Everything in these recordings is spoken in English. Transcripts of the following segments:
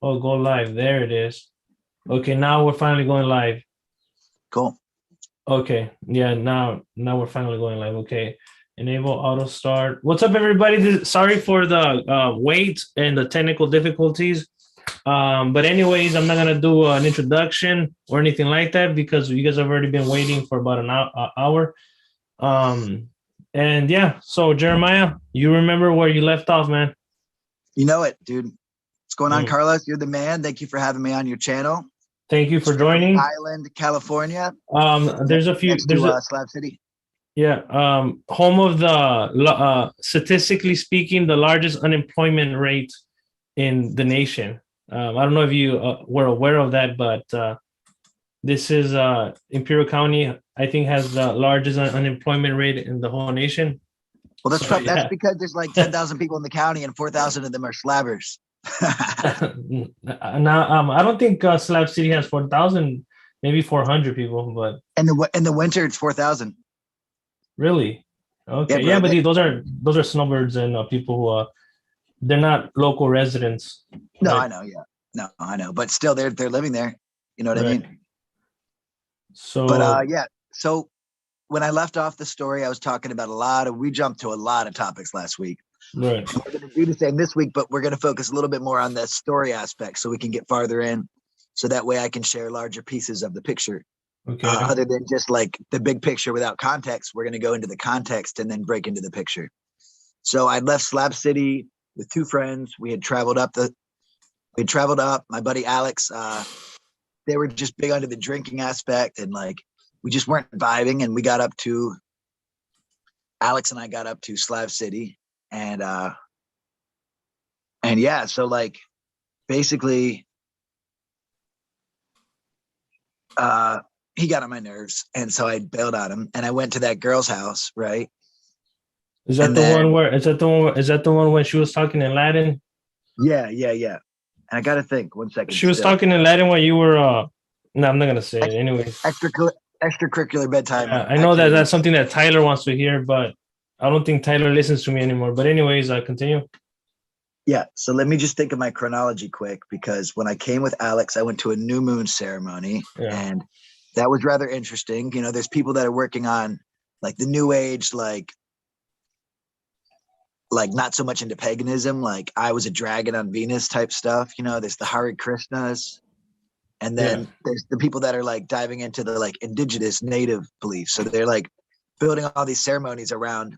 Oh, go live. There it is. Okay, now we're finally going live. Cool. Okay, yeah, now we're finally going live. Okay, enable auto start. What's up, everybody? Sorry for the wait and the technical difficulties. But anyways, I'm not gonna do an introduction or anything like that because you guys have already been waiting for about an hour. And yeah, so Jeremiah, you remember where you left off, man? You know it, dude. What's going on, Carlos? You're the man. Thank you for having me on your channel. Thank you for joining. Island, California. There's a few. There's a Slab City. Yeah, home of the statistically speaking, the largest unemployment rate in the nation. I don't know if you were aware of that, but this is Imperial County. I think has the largest unemployment rate in the whole nation. Well, that's probably, that's because there's like 10,000 people in the county, and 4,000 of them are slabbers. Now, I don't think Slab City has 4,000, maybe 400 people, but in the winter it's 4,000. Really? Okay, yeah, but those are snowbirds and people who they're not local residents. No, right? I know, yeah, no, I know, but still, they're living there. You know what I mean? So, but yeah, so when I left off the story, I was talking about we jumped to a lot of topics last week. Right. And we're going to do the same this week, but we're going to focus a little bit more on the story aspect so we can get farther in. So that way I can share larger pieces of the picture. Okay. Other than just like the big picture without context, we're going to go into the context and then break into the picture. So I left Slab City with two friends. We had traveled up. My buddy Alex, they were just big onto the drinking aspect, and like we just weren't vibing. And Alex and I got up to Slab City, and yeah, so like basically he got on my nerves, and so I bailed on him, and I went to that girl's house, right? Is that the one when she was talking in Latin? Yeah. And I gotta think 1 second. She was talking in Latin while you were no, I'm not gonna say it anyway. Extracurricular bedtime. I know that that's something that Tyler wants to hear, but I don't think Tyler listens to me anymore. But anyways, continue. Yeah, so let me just think of my chronology quick, because when I came with Alex, I went to a new moon ceremony, and that was rather interesting. You know, there's people that are working on like the new age, like not so much into paganism, like I was a dragon on Venus type stuff. You know, there's the Hare Krishnas, and then there's the people that are like diving into the like indigenous native beliefs. So they're like building all these ceremonies around,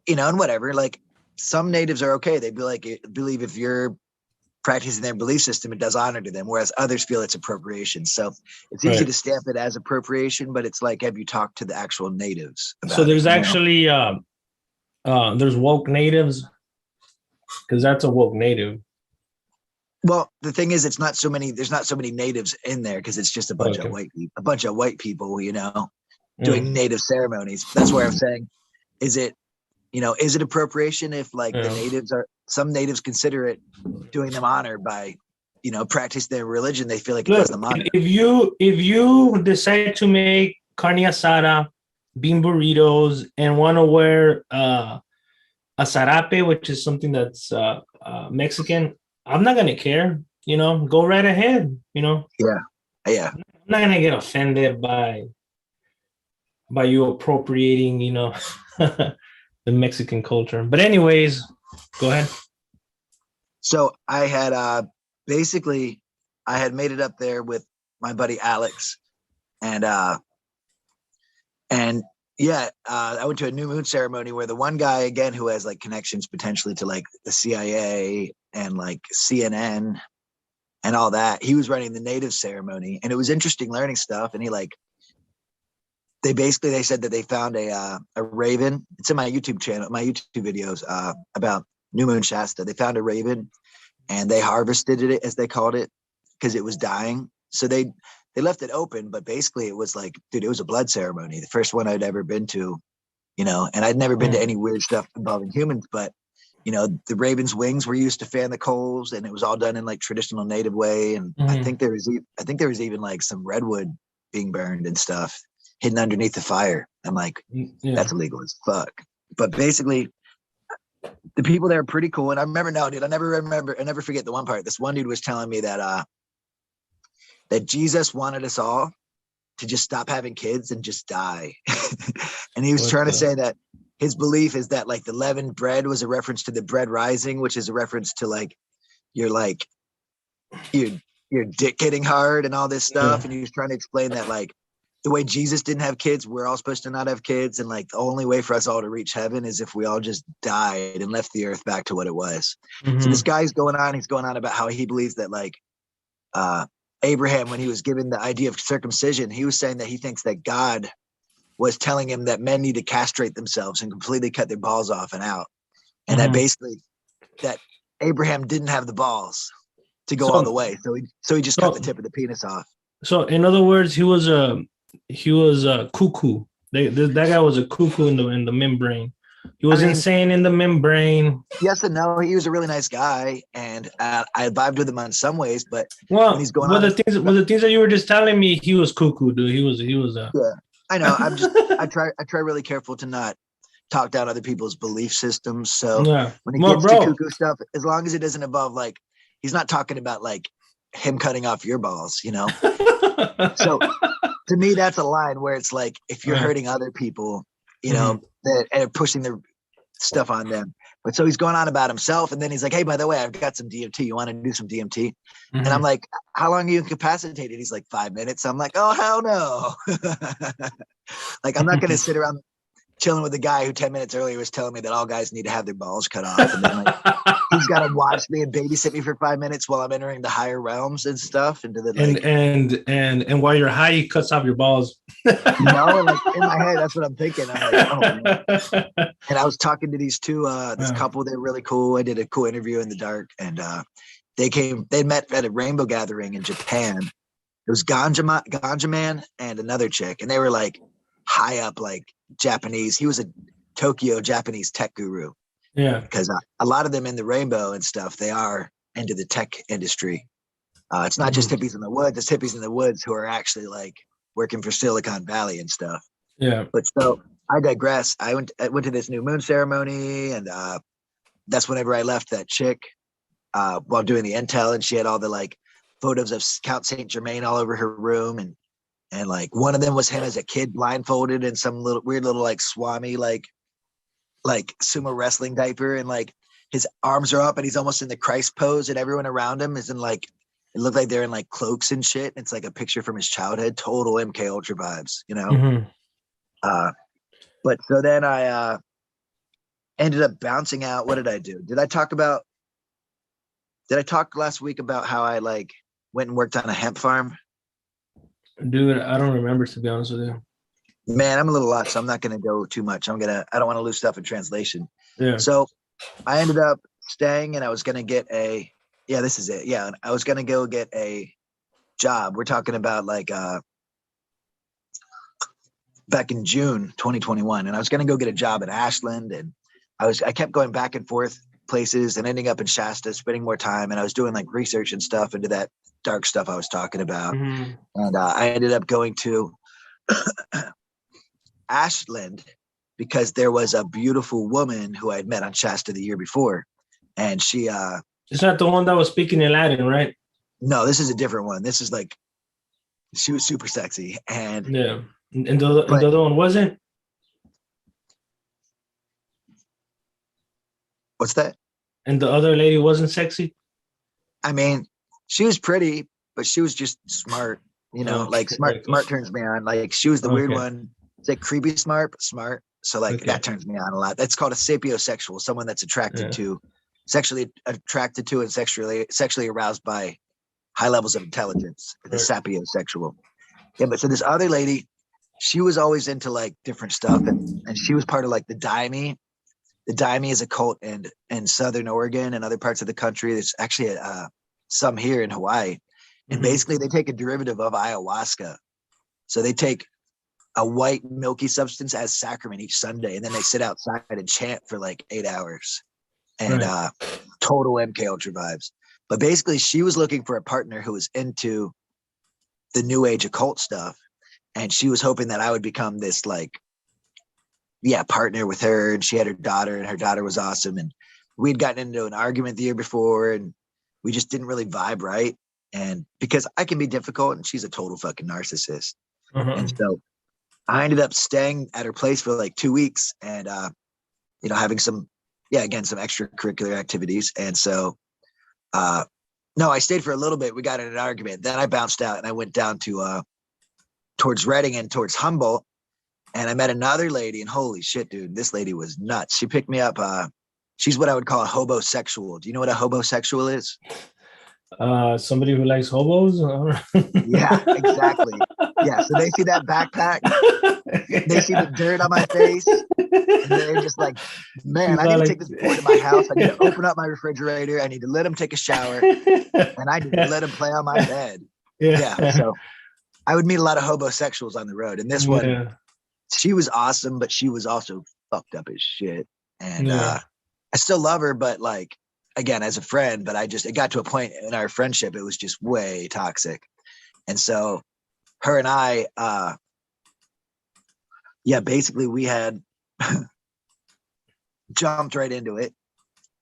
you know, and whatever. Like some natives are okay. They believe if you're practicing their belief system, it does honor to them, whereas others feel it's appropriation. So it's easy to stamp it as appropriation, but it's like, have you talked to the actual natives about so there's it, actually there's woke natives, because that's a woke native. Well, the thing is, there's not so many natives in there, because it's just a bunch of white people, you know, doing native ceremonies. That's where I'm saying, is it appropriation if like some natives consider it doing them honor by, you know, practice their religion, they feel like it does them honor. If you decide to make carne asada, bean burritos, and want to wear a sarape, which is something that's Mexican, I'm not gonna care. You know, go right ahead. You know. Yeah. I'm not gonna get offended by you appropriating, you know, the Mexican culture. But anyways, go ahead. So I had basically I had made it up there with my buddy Alex, and yeah, I went to a new moon ceremony where the one guy, again, who has like connections potentially to like the CIA and like CNN and all that, he was running the native ceremony, and it was interesting learning stuff. And they said that they found a raven. It's in my YouTube channel, my YouTube videos about New Moon Shasta. They found a raven, and they harvested it, as they called it, because it was dying. So they left it open, but basically it was like, dude, it was a blood ceremony. The first one I'd ever been to, you know, and I'd never been to any weird stuff involving humans, but you know, the raven's wings were used to fan the coals, and it was all done in like traditional native way. And I think there was even like some redwood being burned and stuff hidden underneath the fire. I'm like, that's illegal as fuck. But basically the people there are pretty cool. And I remember, no, dude, I never forget the one part. This one dude was telling me that that Jesus wanted us all to just stop having kids and just die. And he was trying to say that his belief is that like the leavened bread was a reference to the bread rising, which is a reference to like your dick getting hard and all this stuff. And he was trying to explain that like the way Jesus didn't have kids, we're all supposed to not have kids. And like the only way for us all to reach heaven is if we all just died and left the earth back to what it was. So this guy's going on about how he believes that like Abraham, when he was given the idea of circumcision, he was saying that he thinks that God was telling him that men need to castrate themselves and completely cut their balls off and out. And that basically that Abraham didn't have the balls to go all the way. So he just cut the tip of the penis off. So in other words, he was a cuckoo. That guy was a cuckoo in the membrane. He was insane in the membrane. Yes and no. He was a really nice guy, and I vibed with him on some ways. But when he's going the things that you were just telling me, he was cuckoo, dude. He was. Yeah, I know. I try really careful to not talk down other people's belief systems. So when he gets to cuckoo stuff, as long as it doesn't involve like he's not talking about like him cutting off your balls, you know. So to me, that's a line where it's like if you're hurting other people, you know, that and pushing their stuff on them. But so he's going on about himself, and then he's like, "Hey, by the way, I've got some DMT. You want to do some DMT?" And I'm like, "How long are you incapacitated?" He's like, 5 minutes. I'm like, "Oh, hell no!" Like I'm not going to sit around chilling with a guy who 10 minutes earlier was telling me that all guys need to have their balls cut off, and then like he's got to watch me and babysit me for 5 minutes while I'm entering the higher realms and stuff. Into the like, and while you're high, he cuts off your balls. No, like in my head, that's what I'm thinking. I'm like, oh man. And I was talking to these two, this couple. They're really cool. I did a cool interview in the dark, and they met at a rainbow gathering in Japan. It was Ganja Man and another chick, and they were like high up, like Japanese. He was a Tokyo Japanese tech guru. Yeah, because a lot of them in the rainbow and stuff, they are into the tech industry. It's not just hippies in the woods; it's hippies in the woods who are actually like working for Silicon Valley and stuff. Yeah. But so I digress. I went to this new moon ceremony, and that's whenever I left that chick while doing the intel, and she had all the like photos of Count Saint Germain all over her room, and like one of them was him as a kid blindfolded in some weird little like Swami like sumo wrestling diaper, and like his arms are up and he's almost in the Christ pose, and everyone around him is in like, it looked like they're in like cloaks and shit. It's like a picture from his childhood, total MK Ultra vibes, you know? But so then I ended up bouncing out. What did I do? Did I talk last week about how I like went and worked on a hemp farm? Dude, I don't remember, to be honest with you. Man, I'm a little lost, so I'm not going to go too much. I don't want to lose stuff in translation. Yeah. So I ended up staying, and I was going to get this is it. Yeah. I was going to go get a job. We're talking about like, back in June, 2021. And I was going to go get a job in Ashland. And I kept going back and forth places and ending up in Shasta, spending more time. And I was doing like research and stuff into that dark stuff I was talking about. And I ended up going to Ashland because there was a beautiful woman who I had met on Shasta the year before. And she it's not the one that was speaking in Latin, right? No, this is a different one. This is like, she was super sexy. And yeah. And the other one wasn't? What's that? And the other lady wasn't sexy? I mean, she was pretty, but she was just smart, you know, like smart turns me on. Like she was the weird one. It's like creepy smart, but smart. So like that turns me on a lot. That's called a sapiosexual, someone that's sexually attracted to and sexually aroused by high levels of intelligence. The sapiosexual. Yeah, but so this other lady, she was always into like different stuff, and she was part of like the Daime. The Daime is a cult in Southern Oregon and other parts of the country. There's actually some here in Hawaii. And basically they take a derivative of ayahuasca. So they take a white milky substance as sacrament each Sunday, and then they sit outside and chant for like 8 hours. And total MK Ultra vibes. But basically she was looking for a partner who was into the new age occult stuff. And she was hoping that I would become this like, partner with her. And she had her daughter, and her daughter was awesome. And we'd gotten into an argument the year before, and we just didn't really vibe right. And because I can be difficult, and she's a total fucking narcissist. And so I ended up staying at her place for like 2 weeks, and having some extracurricular activities. And so no, I stayed for a little bit. We got in an argument. Then I bounced out and I went down to towards Reading and towards Humboldt. And I met another lady, and holy shit, dude, this lady was nuts. She picked me up. She's what I would call a hobosexual. Do you know what a hobosexual is? Somebody who likes hobos. Yeah, exactly. Yeah, so they see that backpack, they see the dirt on my face, and they're just like, man, I need to take this boy to my house. I need to open up my refrigerator. I need to let him take a shower, and I need to let him play on my bed. Yeah. So I would meet a lot of hobosexuals on the road, and this one, she was awesome, but she was also fucked up as shit. And I still love her, but like, again, as a friend, but it got to a point in our friendship, it was just way toxic. And so her and I, basically we had jumped right into it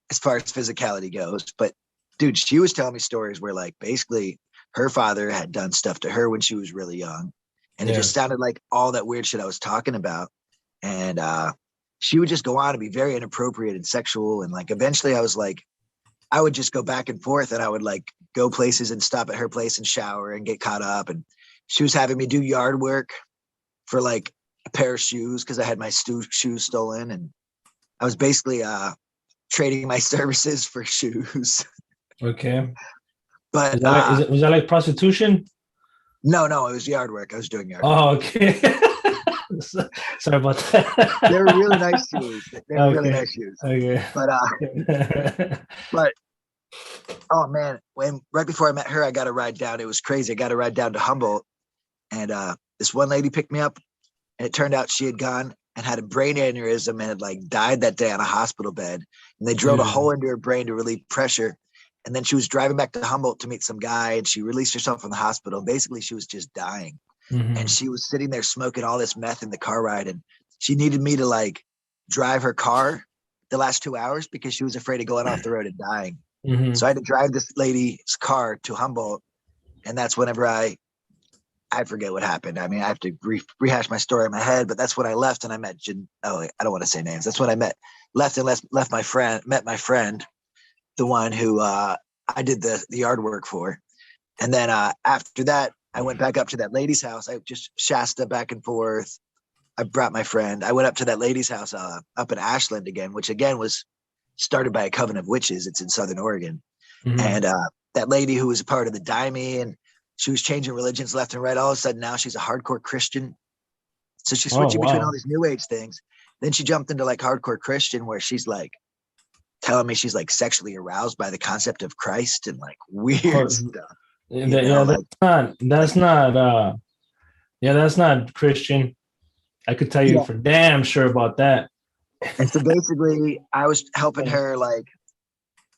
as far as physicality goes. But dude, she was telling me stories where like basically her father had done stuff to her when she was really young. And it just sounded like all that weird shit I was talking about. And she would just go on to be very inappropriate and sexual. And like, eventually I was like, I would just go back and forth, and I would like go places and stop at her place and shower and get caught up. And she was having me do yard work for like a pair of shoes because I had my shoes stolen. And I was basically trading my services for shoes. Okay. But was that like prostitution? No, it was yard work. I was doing yard work. Oh, okay. Sorry about that. They were really nice shoes. They were really nice shoes. Okay. But oh man, right before I met her, I got a ride down. It was crazy. I got a ride down to Humboldt, and this one lady picked me up, and it turned out she had gone and had a brain aneurysm and had like died that day on a hospital bed. And they drilled a hole into her brain to relieve pressure. And then she was driving back to Humboldt to meet some guy, and she released herself from the hospital. Basically, she was just dying. And she was sitting there smoking all this meth in the car ride. And she needed me to like drive her car the last 2 hours because she was afraid of going off the road and dying. So I had to drive this lady's car to Humboldt. And that's whenever I forget what happened. I mean, I have to rehash my story in my head, but that's when I left and I met I don't want to say names. That's when I met my friend, the one who I did the yard work for. And then after that, I went back up to that lady's house. I just Shasta back and forth. I brought my friend. I went up to that lady's house up in Ashland again, which again was started by a coven of witches. It's in Southern Oregon. And that lady who was a part of the Daime, and she was changing religions left and right. All of a sudden now she's a hardcore Christian. So she's switching between all these new age things. Then she jumped into like hardcore Christian, where she's like telling me she's like sexually aroused by the concept of Christ and like weird stuff. That's not Christian. I could tell you for damn sure about that. And so basically I was helping her like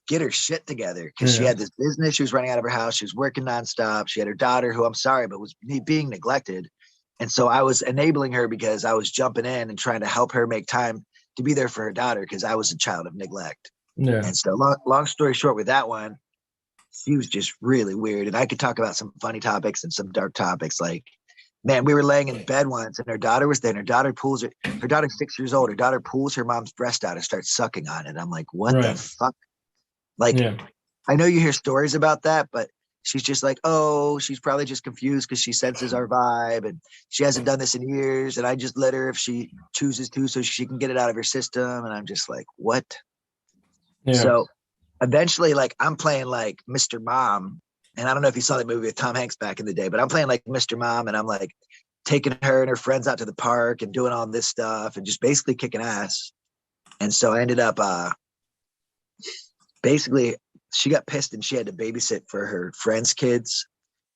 get her shit together because she had this business. She was running out of her house. She was working nonstop. She had her daughter, who I'm sorry, but was being neglected. And so I was enabling her because I was jumping in and trying to help her make time to be there for her daughter because I was a child of neglect. And so long story short with that one, she was just really weird. And I could talk about some funny topics and some dark topics. Like, man, we were laying in bed once and her daughter was there, and her daughter's 6 years old. Her daughter pulls her mom's breast out and starts sucking on it. I'm like, what the fuck? Like, I know you hear stories about that, but she's just like, oh, she's probably just confused because she senses our vibe and she hasn't done this in years. And I just let her if she chooses to so she can get it out of her system. And I'm just like, what? So eventually, like, I'm playing like Mr. Mom. And I don't know if you saw that movie with Tom Hanks back in the day, but I'm playing like Mr. Mom, and I'm like taking her and her friends out to the park and doing all this stuff and just basically kicking ass. And so I ended up basically she got pissed and she had to babysit for her friends' kids,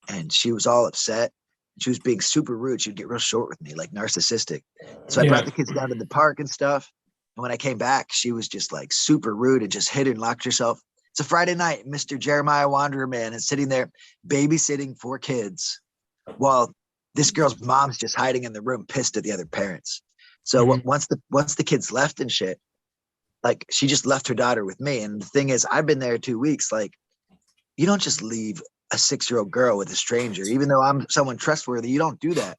and she was all upset. She was being super rude. She'd get real short with me, like narcissistic. So I brought the kids down to the park and stuff. And when I came back, she was just like super rude and just hid and locked herself. It's a Friday night. Mr. Jeremiah Wanderer Man is sitting there babysitting 4 kids while this girl's mom's just hiding in the room, pissed at the other parents. So once the kids left and shit, like she just left her daughter with me. And the thing is, I've been there 2 weeks. Like, you don't just leave a 6-year-old girl with a stranger, even though I'm someone trustworthy. You don't do that.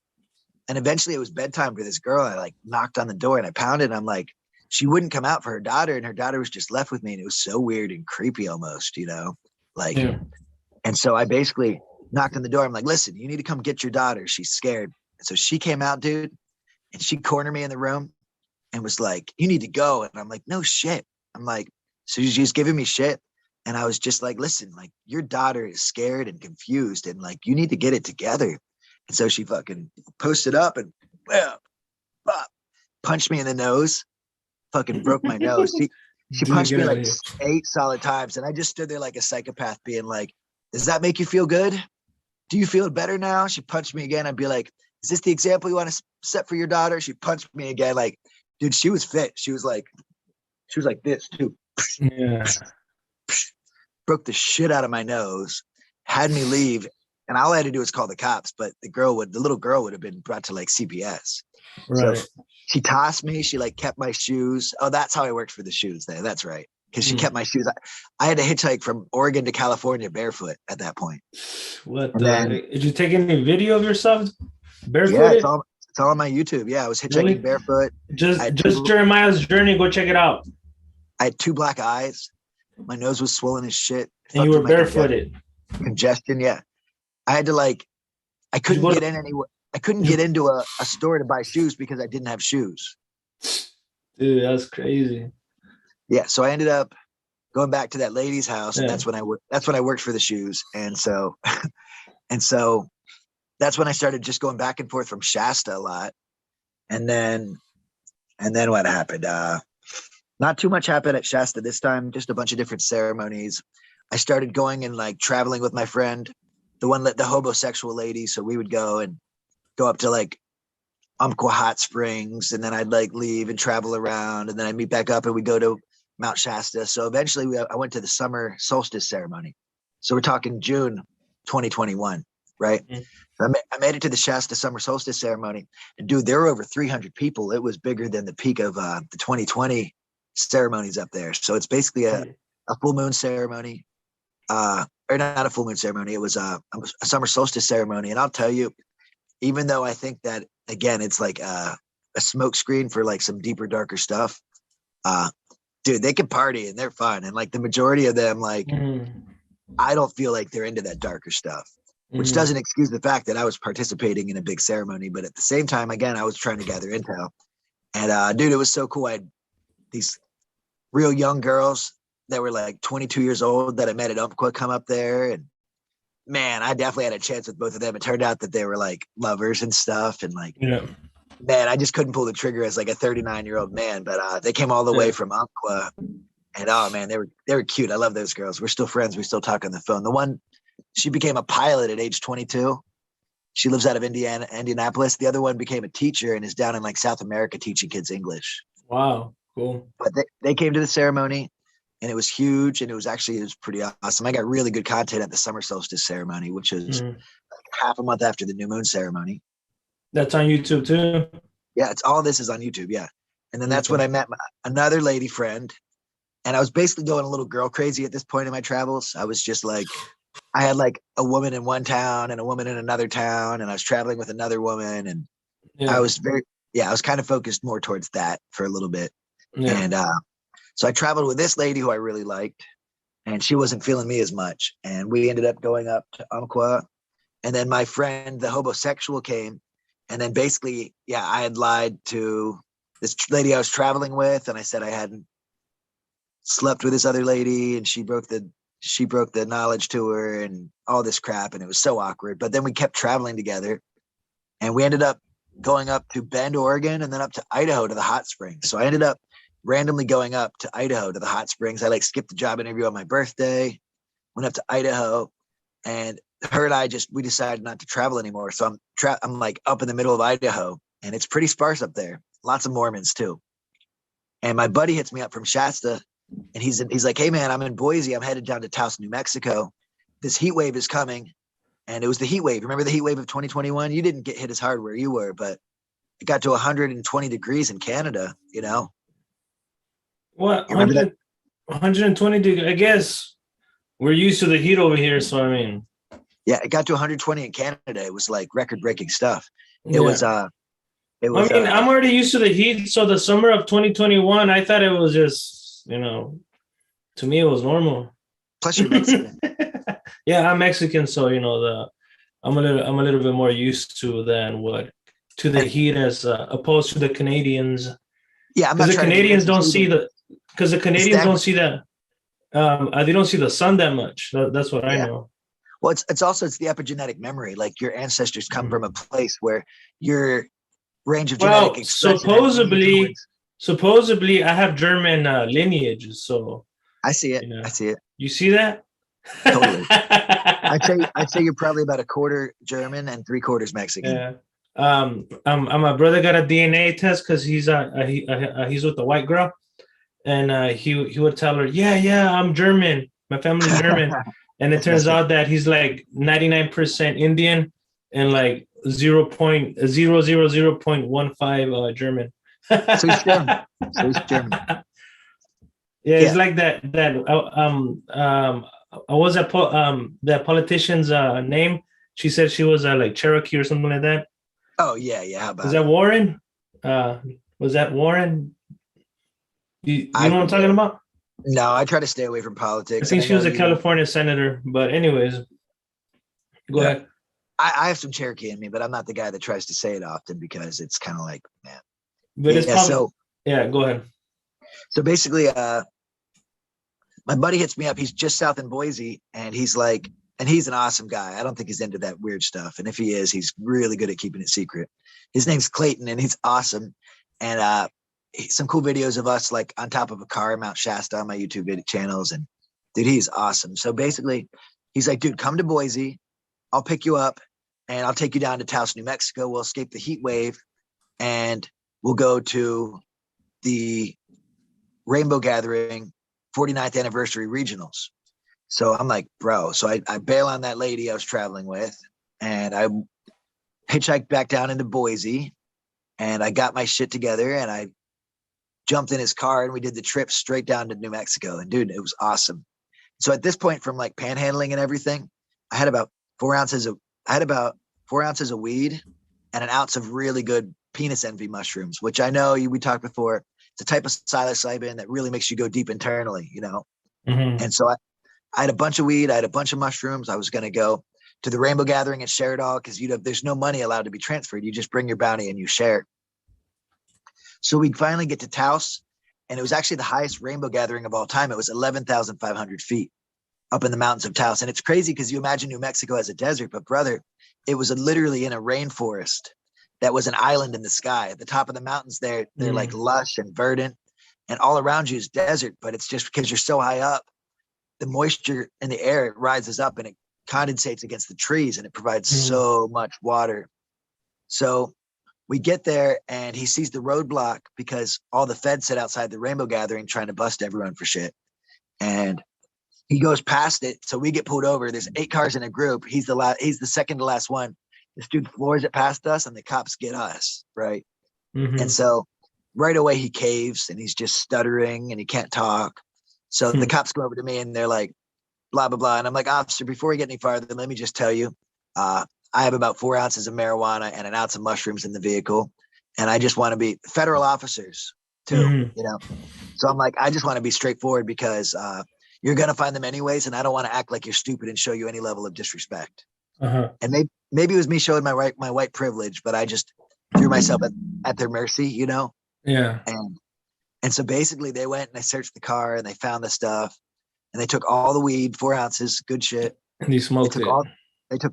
And eventually it was bedtime for this girl. I like knocked on the door and I pounded. And I'm like, she wouldn't come out for her daughter, and her daughter was just left with me. And it was so weird and creepy almost, you know, like, Yeah. and so I basically knocked on the door. I'm like, listen, you need to come get your daughter. She's scared. And so she came out, dude, and she cornered me in the room and was like, you need to go. And I'm like, no shit. I'm like, so she's giving me shit. And I was just like, listen, like, your daughter is scared and confused, and like, you need to get it together. And so she fucking posted up and punched me in the nose, fucking broke my nose. She Dude, punched get me out like of here. 8 solid times. And I just stood there like a psychopath being like, does that make you feel good? Do you feel better now? She punched me again. I'd be like, is this the example you want to set for your daughter? She punched me again. Like, dude, she was fit. She was like this too. Yeah. Broke the shit out of my nose, had me leave. And all I had to do was call the cops, but the little girl would have been brought to like CPS. So Right. she tossed me. She like kept my shoes. Oh, that's how I worked for the shoes there. That's right. Because she kept my shoes. I had to hitchhike from Oregon to California barefoot at that point. What And the then, did you take any video of yourself yeah, barefooted? it's all on my YouTube. Yeah, I was hitchhiking Really? barefoot. Just I had just Jeremiah's journey, go check it out. I had 2 black eyes. My nose was swollen as shit. And you Fucked were with my barefooted. congestion. Yeah. I had to like, I Did you couldn't go get to- in anywhere. I couldn't get into a store to buy shoes because I didn't have shoes. Dude, that's crazy. Yeah. So I ended up going back to that lady's house, and Yeah. that's when I worked for the shoes. And so, and so that's when I started just going back and forth from Shasta a lot. And then what happened? Not too much happened at Shasta this time, just a bunch of different ceremonies. I started going and like traveling with my friend, the homosexual lady. So we would go up to like Umpqua Hot Springs, and then I'd like leave and travel around, and then I'd meet back up and we'd go to Mount Shasta. So eventually I went to the summer solstice ceremony. So we're talking June 2021, right? Mhm. I made it to the Shasta summer solstice ceremony, and dude, there were over 300 people. It was bigger than the peak of the 2020 ceremonies up there. So it's basically a full moon ceremony, or not a full moon ceremony. It was a summer solstice ceremony. And I'll tell you, even though I think that again, it's like a smoke screen for like some deeper, darker stuff. Dude, they can party and they're fun. And like the majority of them, like, I don't feel like they're into that darker stuff, which doesn't excuse the fact that I was participating in a big ceremony. But at the same time, again, I was trying to gather intel. And dude, it was so cool. I had these real young girls that were like 22 years old that I met at Umpqua come up there. And man, I definitely had a chance with both of them. It turned out that they were like lovers and stuff. And like, Yeah. man, I just couldn't pull the trigger as like a 39-year-old man. But they came all the way from Umpqua. And oh man, they were cute. I love those girls. We're still friends. We still talk on the phone. The one, she became a pilot at age 22. She lives out of Indianapolis. The other one became a teacher and is down in like South America teaching kids English. Wow, cool. But they came to the ceremony, and it was huge, and it was pretty awesome. I got really good content at the summer solstice ceremony, which is like half a month after the new moon ceremony. That's on YouTube too. Yeah, it's all this is on YouTube. Yeah, and then that's when I met another lady friend, and I was basically going a little girl crazy at this point in my travels. I was just like, I had like a woman in one town and a woman in another town, and I was traveling with another woman, and I was I was kind of focused more towards that for a little bit. Yeah. And so I traveled with this lady who I really liked, and she wasn't feeling me as much. And we ended up going up to Umpqua, and then my friend, the homosexual, came. And then basically, I had lied to this lady I was traveling with, and I said I hadn't slept with this other lady, and she broke the knowledge to her and all this crap, and it was so awkward. But then we kept traveling together, and we ended up going up to Bend, Oregon, and then up to Idaho to the hot springs. So I ended up randomly going up to Idaho to the hot springs. I like skipped the job interview on my birthday, went up to Idaho, and her and I we decided not to travel anymore. So I'm like up in the middle of Idaho, and it's pretty sparse up there. Lots of Mormons too. And my buddy hits me up from Shasta, and he's like, "Hey man, I'm in Boise. I'm headed down to Taos, New Mexico. This heat wave is coming." And it was the heat wave. Remember the heat wave of 2021? You didn't get hit as hard where you were, but it got to 120 degrees in Canada, you know? What You remember that? 120 degrees? I guess we're used to the heat over here, so I mean, Yeah, it got to 120 in Canada. It was like record breaking stuff. It was yeah. it I was mean, I'm already used to the heat. So the summer of 2021, I thought it was just, to me it was normal. plus you're Mexican. Yeah, I'm Mexican, so I'm a little bit more used to the And heat as opposed to the Canadians, yeah, I'm because not the trying to be Canadians racist don't either. see the because the It's Canadians don't the see that they don't see the sun that much. That's what I yeah. know. Well, it's the epigenetic memory. Like your ancestors come Mhm. from a place where your range of genetic Well, expression has leaned towards. supposedly, I have German lineage, so I see it. you know, I see it you see that? totally. I'd say you're probably about a quarter German and three quarters Mexican. Yeah. My brother got a DNA test because he's with the white girl, and he would tell her, yeah, I'm German. My family's German, and it That's turns messed up. out that he's like 99% Indian and like 0.000.15 German. So he's German. So he's German. Yeah, it's Yeah. like what was that politician's name? She said she was like Cherokee or something like that. Oh yeah, yeah. How Was about that it? Warren? Was that Warren? You I know what I'm talking forget. about? No, I try to stay away from I politics, and think I she know was a you don't. California senator. But anyways, go Yeah. ahead. I have some Cherokee in me, but I'm not the guy that tries to say it often because it's kind of like, man. But it's Yeah. probably So yeah. Go ahead. basically, my buddy hits me up. He's just south in Boise, and he's like, and he's an awesome guy. I don't think he's into that weird stuff, and if he is, he's really good at keeping it secret. His name's Clayton, and he's awesome. And some cool videos of us like on top of a car, Mount Shasta, on my YouTube video channels. And dude, he's awesome. So basically, he's like, dude, come to Boise. I'll pick you up, and I'll take you down to Taos, New Mexico. We'll escape the heat wave, and we'll go to the Rainbow Gathering 49th anniversary regionals. So I'm like, bro. So I bail on that lady I was traveling with, and I hitchhiked back down into Boise, and I got my shit together, and I jumped in his car, and we did the trip straight down to New Mexico. And dude, it was awesome. So at this point, from like panhandling and everything, I had about 4 ounces of weed and an ounce of really good penis envy mushrooms, which I know we talked before. It's a type of psilocybin that really makes you go deep internally, Mm-hmm. And so I had a bunch of weed, I had a bunch of mushrooms. I was going to go to the Rainbow Gathering and share it all because there's no money allowed to be transferred. You just bring your bounty and you share it. So we finally get to Taos, and it was actually the highest Rainbow Gathering of all time. It was 11,500 feet up in the mountains of Taos. And it's crazy because you imagine New Mexico as a desert, but brother, it was literally in a rainforest that was an island in the sky. At the top of the mountains they're like lush and verdant, and all around you is desert, but it's just because you're so high up, the moisture in the air, it rises up and it condensates against the trees, and it provides so much water. So we get there, and he sees the roadblock because all the feds sit outside the Rainbow Gathering trying to bust everyone for shit. And he goes past it. So we get pulled over. There's 8 cars in a group. He's the second to last one. This dude floors it past us, and the cops get us, right? Mm-hmm. And so right away he caves, and he's just stuttering, and he can't talk. So the cops go over to me, and they're like, blah, blah, blah. And I'm like, officer, before we get any farther, let me just tell you, I have about 4 ounces of marijuana and an ounce of mushrooms in the vehicle. And I just want to be federal officers too, So I'm like, I just want to be straightforward because you're going to find them anyways. And I don't want to act like you're stupid and show you any level of disrespect. And maybe it was me showing my white privilege, but I just threw myself at their mercy, Yeah. And so basically they went and they searched the car, and they found the stuff, and they took all the weed, 4 ounces, good shit. And you smoked it.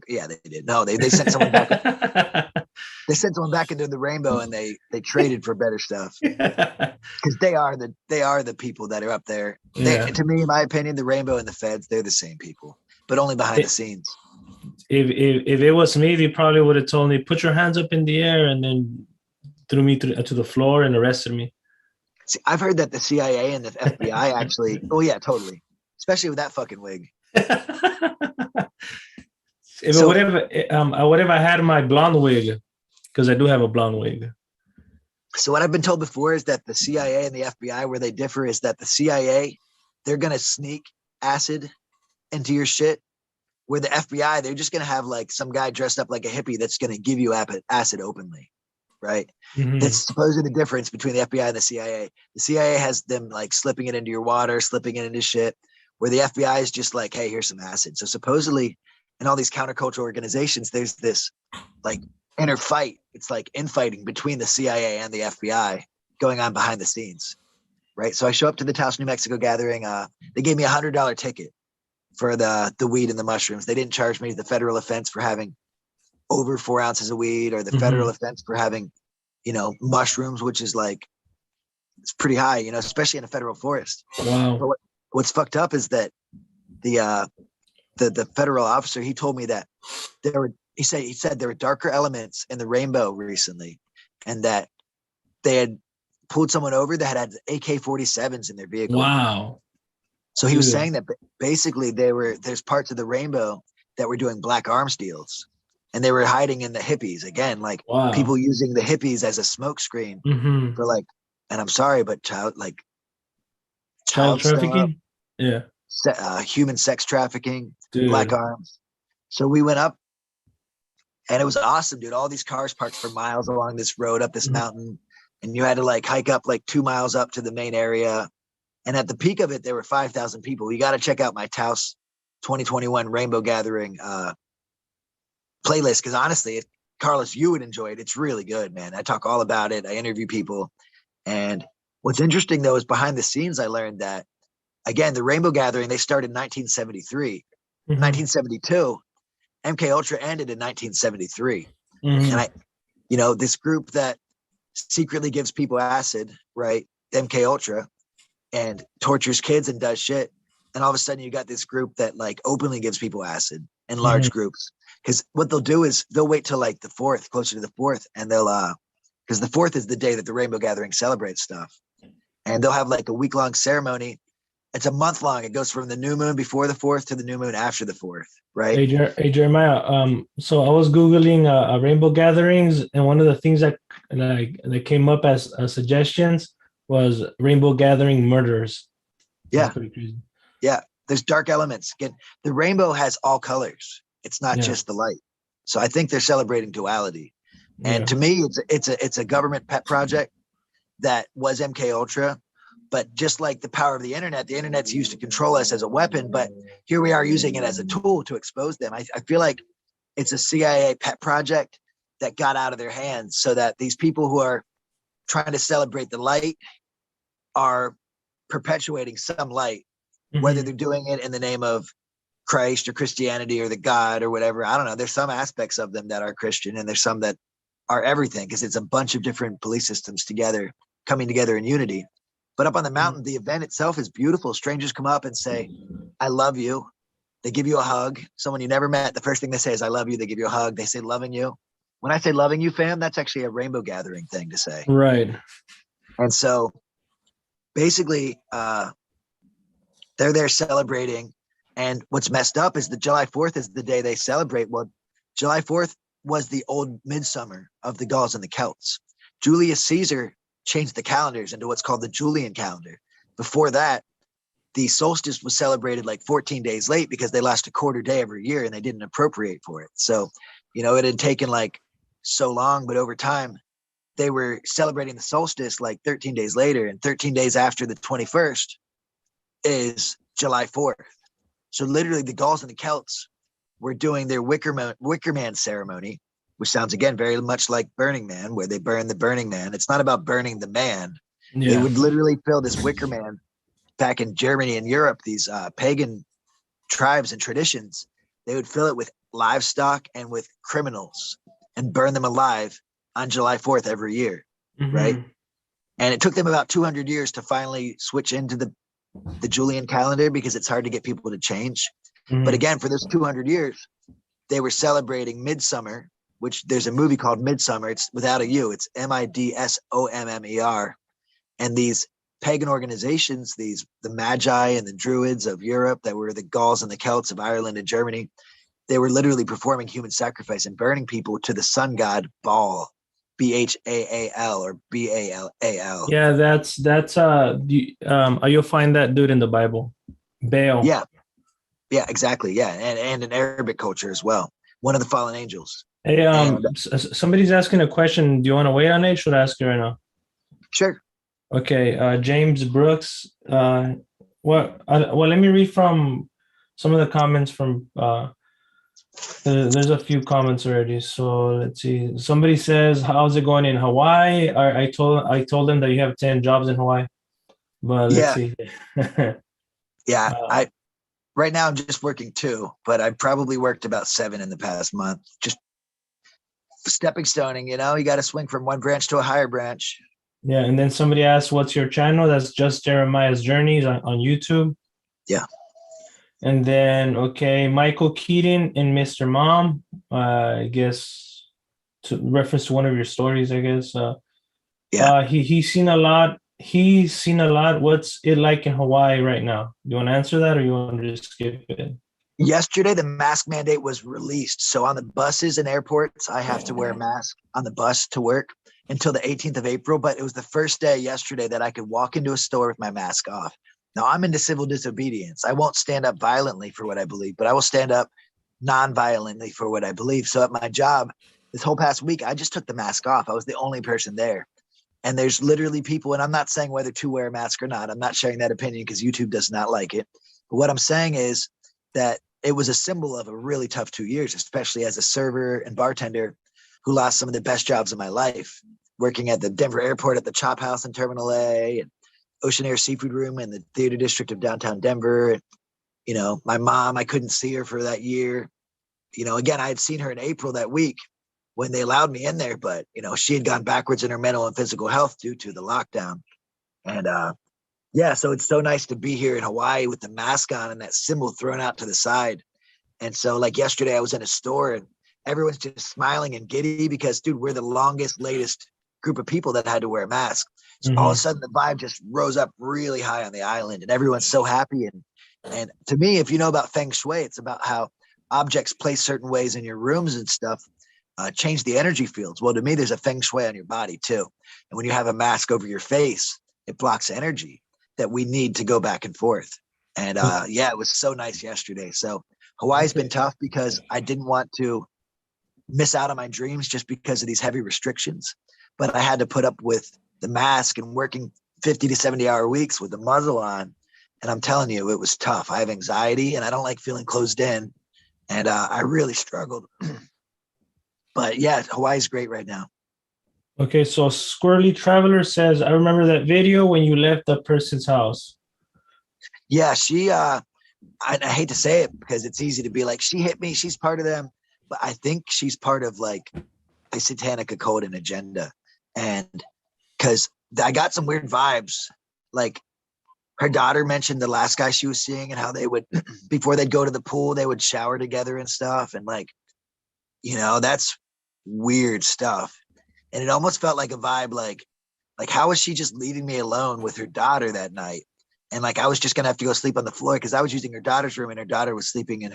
Yeah, they did. No, they sent someone back. They sent someone back into the rainbow, and they traded for better stuff because they are the people that are up there. To me, in my opinion, the rainbow and the feds, they're the same people, but only behind the scenes. If it was me, they probably would have told me, put your hands up in the air, and then threw me to the floor and arrested me. See, I've heard that the CIA and the FBI actually. Oh yeah, totally. Especially with that fucking wig. What if I had my blonde wig? Because I do have a blonde wig. So what I've been told before is that the CIA and the FBI, where they differ, is that the CIA, they're going to sneak acid into your shit. Where the FBI, they're just going to have like some guy dressed up like a hippie that's going to give you acid openly, right? That's supposedly the difference between the FBI and the CIA. The CIA has them like slipping it into your water, slipping it into shit, where the FBI is just like, hey, here's some acid. So supposedly in all these countercultural organizations, there's this like inner fight. It's like infighting between the CIA and the FBI going on behind the scenes, right? So I show up to the Taos, New Mexico gathering. They gave me $100 ticket for the weed and the mushrooms. They didn't charge me the federal offense for having over 4 ounces of weed, or the federal offense for having, mushrooms, which is like, it's pretty high, especially in a federal forest. Wow. But what's fucked up is that the federal officer, he told me that he said there were darker elements in the rainbow recently, and that they had pulled someone over that had AK-47s in their vehicle. Wow. So he was saying that basically there's parts of the rainbow that were doing black arms deals, and they were hiding in the hippies again, like people using the hippies as a smokescreen for like, and I'm sorry, but child trafficking, human sex trafficking, dude. Black arms. So we went up, and it was awesome, dude. All these cars parked for miles along this road up this mountain, and you had to like hike up like 2 miles up to the main area. And at the peak of it, there were 5,000 people. You got to check out my Taos 2021 Rainbow Gathering playlist, because honestly, Carlos, you would enjoy it. It's really good, man. I talk all about it. I interview people. And what's interesting, though, is behind the scenes, I learned that, again, the Rainbow Gathering, they started in 1973. 1972, MK Ultra ended in 1973. And this group that secretly gives people acid, right, MK Ultra, and tortures kids and does shit, and all of a sudden you got this group that like openly gives people acid in large groups. Because what they'll do is they'll wait till like the 4th, closer to the 4th, and they'll because the 4th is the day that the Rainbow Gathering celebrates stuff, and they'll have like a week-long ceremony. It's a month long. It goes from the new moon before the 4th to the new moon after the 4th, right? Hey Jeremiah, so I was googling rainbow gatherings, and one of the things that came up as suggestions was rainbow gathering murders. Yeah. Yeah. There's dark elements. Again, the rainbow has all colors. It's not just the light. So I think they're celebrating duality. And to me, it's a government pet project that was MK Ultra. But just like the power of the internet's used to control us as a weapon, but here we are using it as a tool to expose them. I feel like it's a CIA pet project that got out of their hands, so that these people who are trying to celebrate the light are perpetuating some light, whether they're doing it in the name of Christ or Christianity or the God or whatever. I don't know. There's some aspects of them that are Christian, and there's some that are everything, because it's a bunch of different belief systems coming together in unity. But up on the mountain, the event itself is beautiful. Strangers come up and say, I love you. They give you a hug. Someone you never met, the first thing they say is, I love you. They give you a hug. They say, loving you. When I say loving you, fam, that's actually a rainbow gathering thing to say. Right. And so basically, they're there celebrating. And what's messed up is that July 4th is the day they celebrate. Well, July 4th was the old midsummer of the Gauls and the Celts. Julius Caesar changed the calendars into what's called the Julian calendar. Before that, the solstice was celebrated like 14 days late, because they lost a quarter day every year and they didn't appropriate for it. So, it had taken like so long, but over time, they were celebrating the solstice like 13 days later, and 13 days after the 21st is July 4th. So literally the Gauls and the Celts were doing their Wicker Man ceremony, which sounds, again, very much like Burning Man, where they burn the Burning Man. It's not about burning the man. They would literally fill this Wicker Man back in Germany and Europe, these pagan tribes and traditions. They would fill it with livestock and with criminals and burn them alive on July 4th every year, right? And it took them about 200 years to finally switch into the Julian calendar, because it's hard to get people to change. But again, for those 200 years, they were celebrating Midsummer, which there's a movie called Midsummer. It's without a U. It's Midsommer. And these pagan organizations, the Magi and the Druids of Europe, that were the Gauls and the Celts of Ireland and Germany, they were literally performing human sacrifice and burning people to the sun god Baal. Bhaal or Bal. Yeah, you'll find that dude in the Bible. Baal. Yeah, yeah, exactly. Yeah, and in Arabic culture as well. One of the fallen angels. Hey, And somebody's asking a question. Do you want to wait on it? Should I ask it right now? sure. Okay, James Brooks. Let me read from some of the comments from. There's a few comments already. So let's see. Somebody says, "How's it going in Hawaii?" I told them that you have 10 jobs in Hawaii, but let's Yeah, see. yeah. uh, Right now I'm just working 2, but I probably worked about 7 in the past month. Just stepping stoning, you got to swing from one branch to a higher branch. yeah, and then somebody asked, "What's your channel?" That's just Jeremiah's Journeys on YouTube. Yeah. And then, okay, Michael Keaton and Mr. Mom, I guess, to reference to one of your stories, I guess. Yeah. He's seen a lot. He's seen a lot. What's it like in Hawaii right now? Do you want to answer that, or you want to just skip it? Yesterday, the mask mandate was released. So on the buses and airports, I have to wear a mask on the bus to work until the 18th of April. But it was the first day yesterday that I could walk into a store with my mask off. Now I'm into civil disobedience. I won't stand up violently for what I believe, but I will stand up non-violently for what I believe. So at my job, this whole past week, I just took the mask off. I was the only person there. And there's literally people, and I'm not saying whether to wear a mask or not. I'm not sharing that opinion because YouTube does not like it. But what I'm saying is that it was a symbol of a really tough 2 years, especially as a server and bartender who lost some of the best jobs of my life, working at the Denver airport at the Chop House in Terminal A and Ocean Air Seafood Room in the theater district of downtown Denver. And, my mom, I couldn't see her for that year. Again, I had seen her in April that week when they allowed me in there, but, she had gone backwards in her mental and physical health due to the lockdown. And, yeah, so it's so nice to be here in Hawaii with the mask on and that symbol thrown out to the side. And so like yesterday I was in a store and everyone's just smiling and giddy because, dude, we're the longest, latest group of people that had to wear a mask. So all of a sudden the vibe just rose up really high on the island and everyone's so happy. And to me, if you know about Feng Shui, it's about how objects placed certain ways in your rooms and stuff change the energy fields. Well, to me, there's a Feng Shui on your body too. And when you have a mask over your face, it blocks energy that we need to go back and forth. And yeah, it was so nice yesterday. So Hawaii's been tough because I didn't want to miss out on my dreams just because of these heavy restrictions. But I had to put up with the mask and working 50 to 70-hour weeks with the muzzle on. And I'm telling you, it was tough. I have anxiety and I don't like feeling closed in. And I really struggled. But yeah, Hawaii's great right now. Okay, so Squirrely Traveler says, I remember that video when you left the person's house. Yeah, she, I hate to say it because it's easy to be like, she hit me, she's part of them. But I think she's part of like a satanic occult and agenda. And because I got some weird vibes. Like her daughter mentioned the last guy she was seeing and how they would, before they'd go to the pool, they would shower together and stuff. And like, that's weird stuff. And it almost felt like a vibe, like how was she just leaving me alone with her daughter that night? And like, I was just gonna have to go sleep on the floor because I was using her daughter's room and her daughter was sleeping in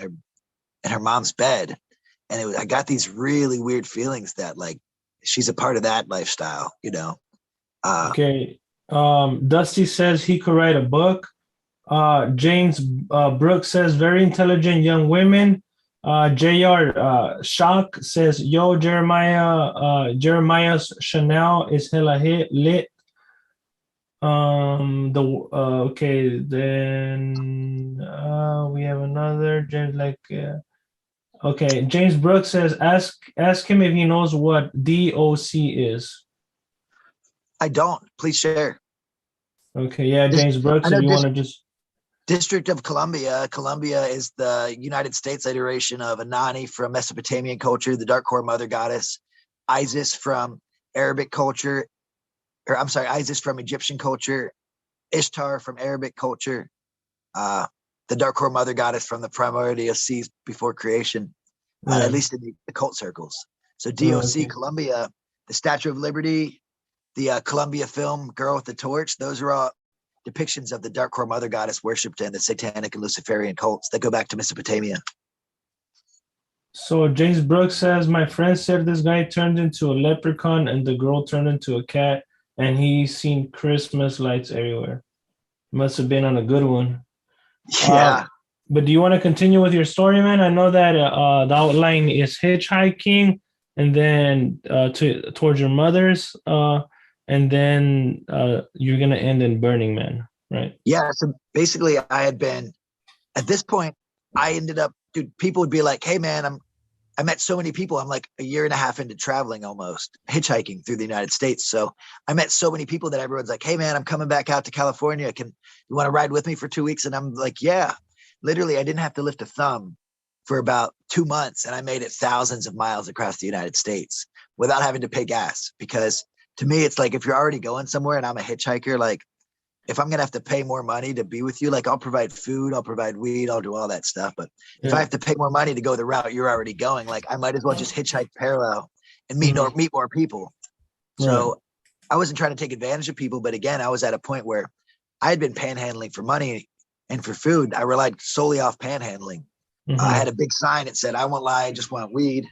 her mom's bed. And I got these really weird feelings that like, she's a part of that lifestyle, Okay. Dusty says he could write a book. James Brooks says very intelligent young women. JR Shock says, yo, Jeremiah's Chanel is hella lit. Okay, then we have another James okay, James Brooks says, ask him if he knows what DOC is. I don't. Please share. Okay, yeah, James Brooks, if you want to just. District of Columbia. Columbia is the United States iteration of Anani from Mesopotamian culture, the dark core mother goddess, Isis from Arabic culture, or I'm sorry, Isis from Egyptian culture, Ishtar from Arabic culture, the dark core mother goddess from the primordial seas before creation, at least in the occult circles. So DOC, Columbia, the Statue of Liberty, the Columbia film Girl with the Torch, those are all depictions of the dark core mother goddess worshipped in the satanic and Luciferian cults that go back to Mesopotamia. So James Brooks says, my friend said this guy turned into a leprechaun and the girl turned into a cat, and he's seen Christmas lights everywhere. Must have been on a good one. Yeah. But do you want to continue with your story, man? I know that the outline is hitchhiking, and then towards your mother's, and then you're gonna end in Burning Man, right? Yeah. So basically, I had been at this point. I ended up, dude. People would be like, "Hey, man, I met so many people. I'm like a year and a half into traveling, almost hitchhiking through the United States. So I met so many people that everyone's like, "Hey, man, I'm coming back out to California. You want to ride with me for 2 weeks?" And I'm like, "Yeah." Literally, I didn't have to lift a thumb for about 2 months, and I made it thousands of miles across the United States without having to pay gas. Because to me, it's like if you're already going somewhere, and I'm a hitchhiker, like if I'm gonna have to pay more money to be with you, like I'll provide food, I'll provide weed, I'll do all that stuff. But if I Yeah. have to pay more money to go the route you're already going, like I might as well just hitchhike parallel and Mhm. meet more people. Right. So I wasn't trying to take advantage of people, but again, I was at a point where I had been panhandling for money and for food. I relied solely off panhandling. I Hmm. had a big sign that said, "I won't lie, I just want weed."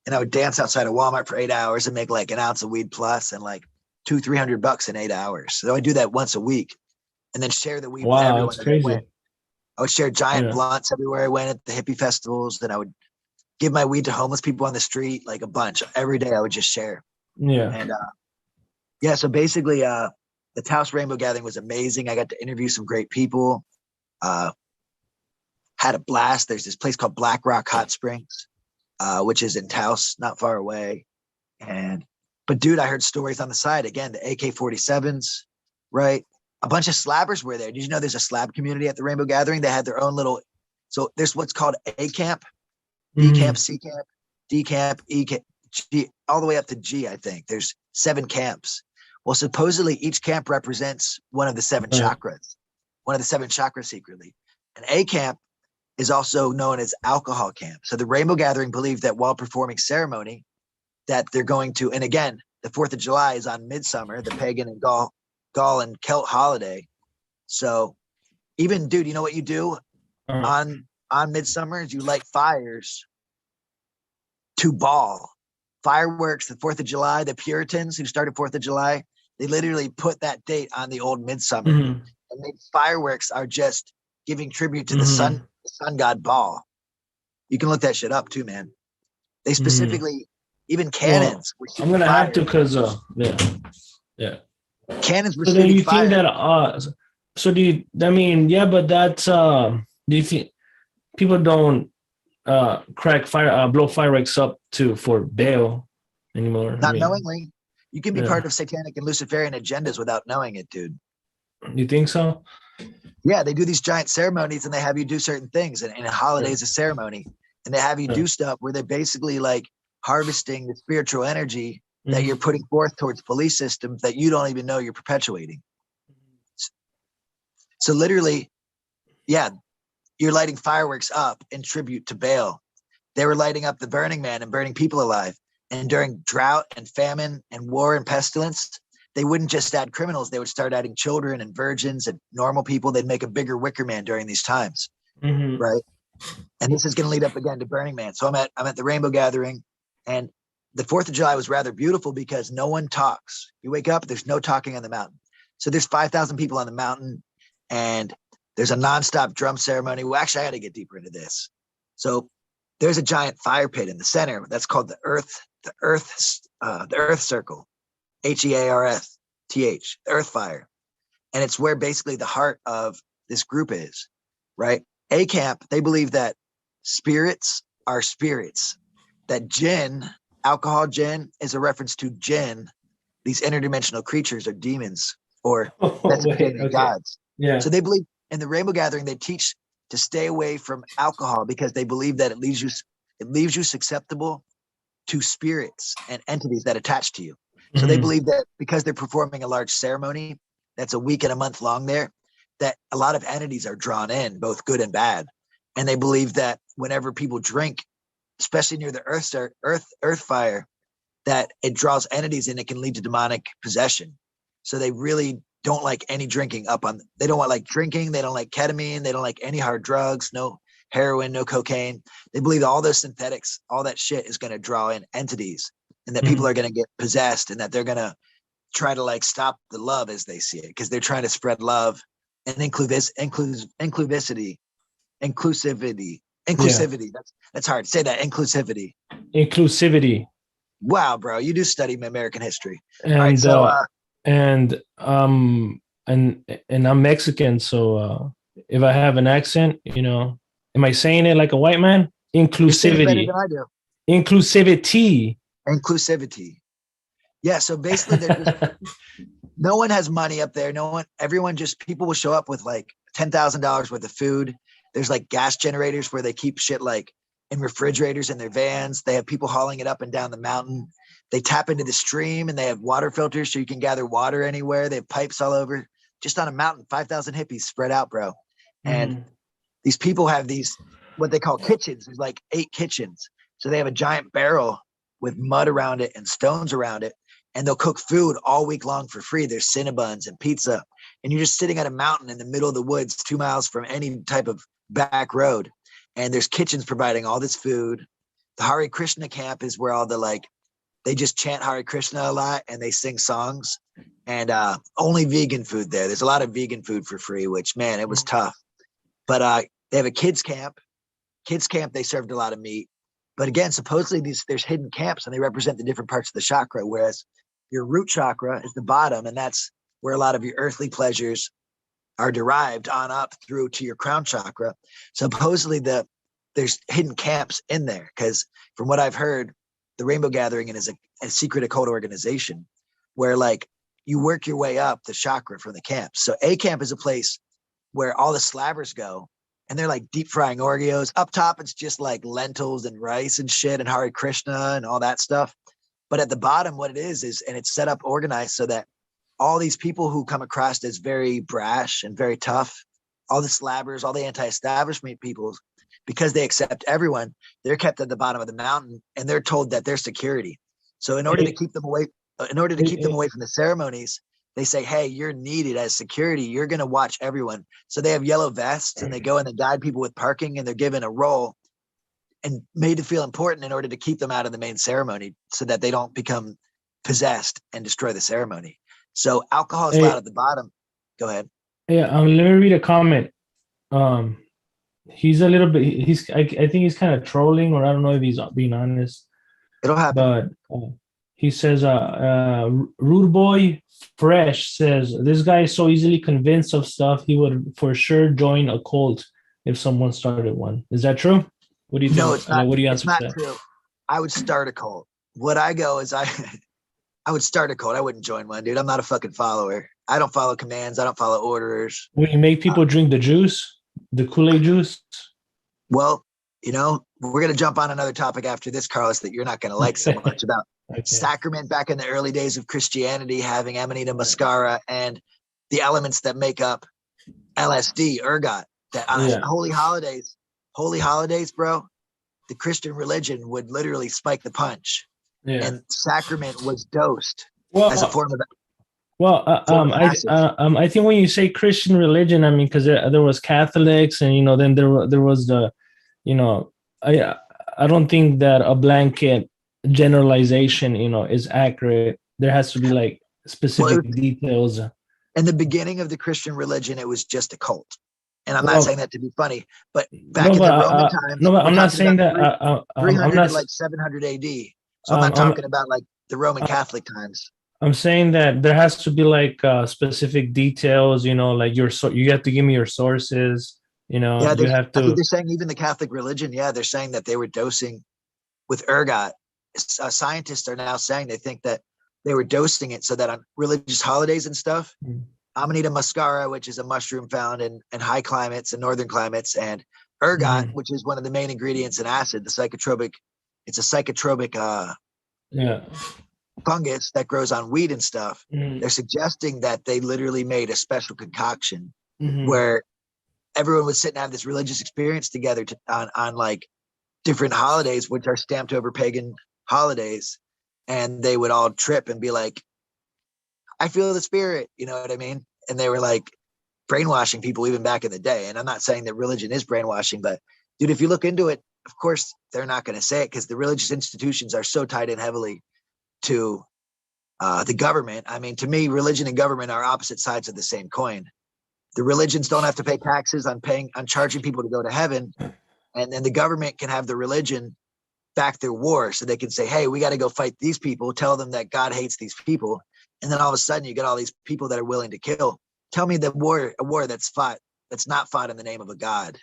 And I would dance outside of Walmart for 8 hours and make like an ounce of weed plus and like 200-300 bucks in 8 hours. So I do that once a week and then share the weed with Wow, everyone that's as I went. crazy. I would share giant Yeah. blunts everywhere I went at the hippie festivals. Then I would give my weed to homeless people on the street, like a bunch. Every day I would just share. Yeah. And yeah, so basically, the Taos Rainbow Gathering was amazing. I got to interview some great people. Uh, had a blast. There's this place called Black Rock Hot Springs, which is in Taos, not far away. And but dude, I heard stories on the side again. The AK-47s, right? A bunch of slabbers were there. Did you know there's a slab community at the Rainbow Gathering? They had their own little. So there's what's called A camp, B camp, Hmm. C camp, D camp, E camp, G, all the way up to G. I think there's 7 camps. Well, supposedly each camp represents one of the seven Right. chakras, one of the 7 chakras secretly. An A camp is also known as alcohol camp. So the Rainbow Gathering believed that while performing ceremony, that they're going to, and again, the 4th of July is on midsummer, the pagan and Gaul and Celt holiday. So even, dude, you know what you do Uh, on midsummer is you light fires to ball. Fireworks, the 4th of July, the Puritans who started 4th of July, they literally put that date on the old midsummer. mhm. And fireworks are just giving tribute to Hmm. the sun god Baal. You can look that shit up too, man. They Hmm. specifically, even Well, cannons were I'm shooting gonna have to fire. because yeah, yeah. Cannons were So then shooting you think fire. that so do you, I mean, yeah, but that's do you think people don't crack fire blow fireworks up to for bail anymore? I Not mean, knowingly. You can be part yeah. of satanic and Luciferian agendas without knowing it, dude. You think so? Yeah, they do these giant ceremonies and they have you do certain things. And a holiday Yeah. is a ceremony. And they have you Yeah. do stuff where they're basically like harvesting the spiritual energy that you're Mhm. putting forth towards police systems that you don't even know you're perpetuating. So literally, yeah, you're lighting fireworks up in tribute to Baal. They were lighting up the Burning Man and burning people alive. And during drought and famine and war and pestilence, they wouldn't just add criminals. They would start adding children and virgins and normal people. They'd make a bigger Wicker Man during these times, Mhm. right? And this is going to lead up again to Burning Man. So I'm at the Rainbow Gathering, and the 4th of July was rather beautiful because no one talks. You wake up, there's no talking on the mountain. So there's 5,000 people on the mountain, and there's a nonstop drum ceremony. Well, actually, I had to get deeper into this. So there's a giant fire pit in the center that's called the Earth Circle, Hearth, the Earth Fire, and it's where basically the heart of this group is, right? A camp, they believe that spirits are spirits, that jinn, alcohol jinn, is a reference to jinn, these interdimensional creatures or demons or Oh, wait. Mesopotamian Okay. gods. So Yeah. they believe in the Rainbow Gathering, they teach to stay away from alcohol because they believe that it leaves you susceptible to spirits and entities that attach to you. So they Mhm. believe that because they're performing a large ceremony that's a week and a month long there, that a lot of entities are drawn in, both good and bad. And they believe that whenever people drink, especially near the earth fire, that it draws entities and it can lead to demonic possession. So they really don't like any drinking up on, they don't want like drinking, they don't like ketamine, they don't like any hard drugs, no heroin, no cocaine. They believe all those synthetics, all that shit is going to draw in entities, and that people are going to get possessed, and that they're going to try to like stop the love as they see it, because they're trying to spread love and inclusivity. That's hard to say, that inclusivity. Wow, bro, you do study American history. And All right, so and I'm Mexican, so if I have an accent, am I saying it like a white man? Inclusivity. Than I do. Inclusivity. Yeah, so basically no one has money up there. People will show up with like $10,000 worth of food. There's like gas generators where they keep shit like in refrigerators in their vans. They have people hauling it up and down the mountain. They tap into the stream, and they have water filters so you can gather water anywhere. They have pipes all over, just on a mountain, 5,000 hippies spread out, bro. And these people have these, what they call kitchens. There's like 8 kitchens. So they have a giant barrel with mud around it and stones around it. And they'll cook food all week long for free. There's Cinnabons and pizza. And you're just sitting at a mountain in the middle of the woods, 2 miles from any type of back road. And there's kitchens providing all this food. The Hare Krishna camp is where all the they just chant Hare Krishna a lot, and they sing songs, and only vegan food there. There's a lot of vegan food for free, which, man, it was tough. But they have a kids camp. They served a lot of meat. But again, supposedly there's hidden camps, and they represent the different parts of the chakra, whereas your root chakra is the bottom, and that's where a lot of your earthly pleasures are derived on up through to your crown chakra. Supposedly there's hidden camps in there, because from what I've heard, the Rainbow Gathering is a secret occult organization where you work your way up the chakra from the camps. So A camp is a place where all the slabbers go, and they're like deep frying Oreos. Up top, it's just like lentils and rice and shit and Hare Krishna and all that stuff. But at the bottom, what it is, and it's set up organized so that all these people who come across as very brash and very tough, all the slabbers, all the anti-establishment people, because they accept everyone, they're kept at the bottom of the mountain, and they're told that they're security. So in order to keep them away from the ceremonies, they say, hey, you're needed as security. You're going to watch everyone. So they have yellow vests, and they go and they guide people with parking, and they're given a role and made to feel important in order to keep them out of the main ceremony so that they don't become possessed and destroy the ceremony. So alcohol is allowed at the bottom. Go ahead. Yeah, let me read a comment. He's a little bit, I think he's kind of trolling, or I don't know if he's being honest. It'll happen. But he says, Rude Boy Fresh says, this guy is so easily convinced of stuff, he would for sure join a cult if someone started one. Is that true? What do you think? No, it's not. What do you answer to that? It's not true. I would start a cult. What I go is I would start a cult. I wouldn't join one, dude. I'm not a fucking follower. I don't follow commands. I don't follow orders. When you make people drink the juice, the Kool-Aid juice? Well, we're going to jump on another topic after this, Carlos, that you're not going to like so much about sacrament back in the early days of Christianity, having Amanita muscaria and the elements that make up LSD, ergot, that on holy holidays, bro, the Christian religion would literally spike the punch. Yeah. And sacrament was dosed as a form of I think when you say Christian religion, I mean, because there was Catholics, and then there was the, I don't think that a blanket generalization, is accurate. There has to be specific details. In the beginning of the Christian religion, it was just a cult, and I'm not saying that to be funny, but back in the Roman times, I'm not saying that. 300 to 700 AD. So I'm not talking about the Roman Catholic times. I'm saying that there has to be specific details, you have to give me your sources, you have to. I think they're saying even the Catholic religion, they're saying that they were dosing with ergot. Scientists are now saying they think that they were dosing it so that on religious holidays and stuff, Amanita muscaria, which is a mushroom found in high climates and northern climates, and ergot, which is one of the main ingredients in acid, it's a psychotropic fungus that grows on weed and stuff. They're suggesting that they literally made a special concoction where everyone would sit and have this religious experience together on different holidays, which are stamped over pagan holidays, and they would all trip and be like, I feel the spirit, you know what I mean? And they were brainwashing people even back in the day. And I'm not saying that religion is brainwashing, but dude, if you look into it, of course, they're not going to say it because the religious institutions are so tied in heavily to the government. I mean, to me, religion and government are opposite sides of the same coin. The religions don't have to pay taxes on charging people to go to heaven. And then the government can have the religion back their war. So they can say, hey, we got to go fight these people, tell them that God hates these people. And then all of a sudden you get all these people that are willing to kill. Tell me that a war that's not fought in the name of a God,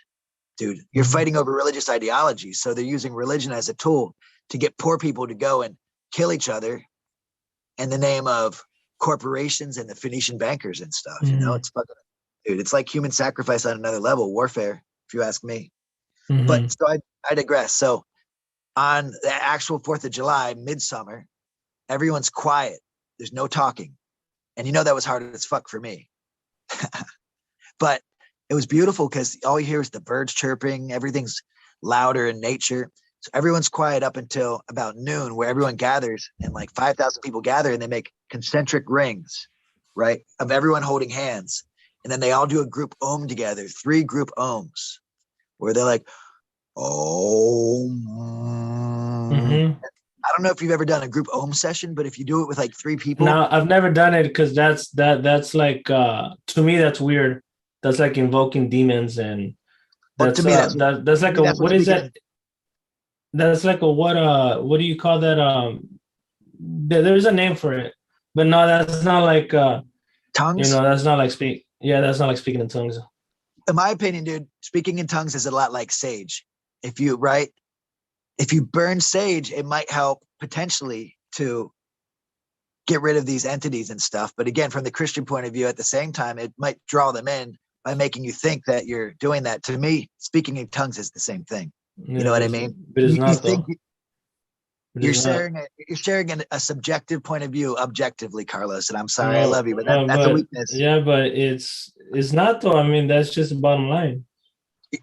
dude. You're fighting over religious ideology. So they're using religion as a tool to get poor people to go and kill each other in the name of corporations and the Phoenician bankers and stuff. You know, it's fucking, dude, it's like human sacrifice on another level, warfare, if you ask me. But so I digress. So on the actual 4th of July, midsummer, everyone's quiet. There's no talking. And you know, that was hard as fuck for me. But it was beautiful because all you hear is the birds chirping. Everything's louder in nature. So everyone's quiet up until about noon, where everyone gathers and like 5,000 people gather and they make concentric rings, right? Of everyone holding hands. And then they all do a group Om together, 3 group Oms, where they're like, oh, I don't know if you've ever done a group Om session, but if you do it with like 3 people. No, I've never done it because that's like to me that's weird. That's like invoking demons, and that's that's like a what is that? That's like a what do you call that? There's a name for it, but no, that's not like tongues. You know, that's not like that's not like speaking in tongues. In my opinion, dude, speaking in tongues is a lot like sage. If you burn sage, it might help potentially to get rid of these entities and stuff. But again, from the Christian point of view, at the same time, it might draw them in by making you think that you're doing that. To me, speaking in tongues is the same thing. You know what I mean? But it's not, though. You're sharing a subjective point of view objectively, Carlos. And I'm sorry, I love you, but that's a weakness. Yeah, but it's not, though. I mean, that's just the bottom line.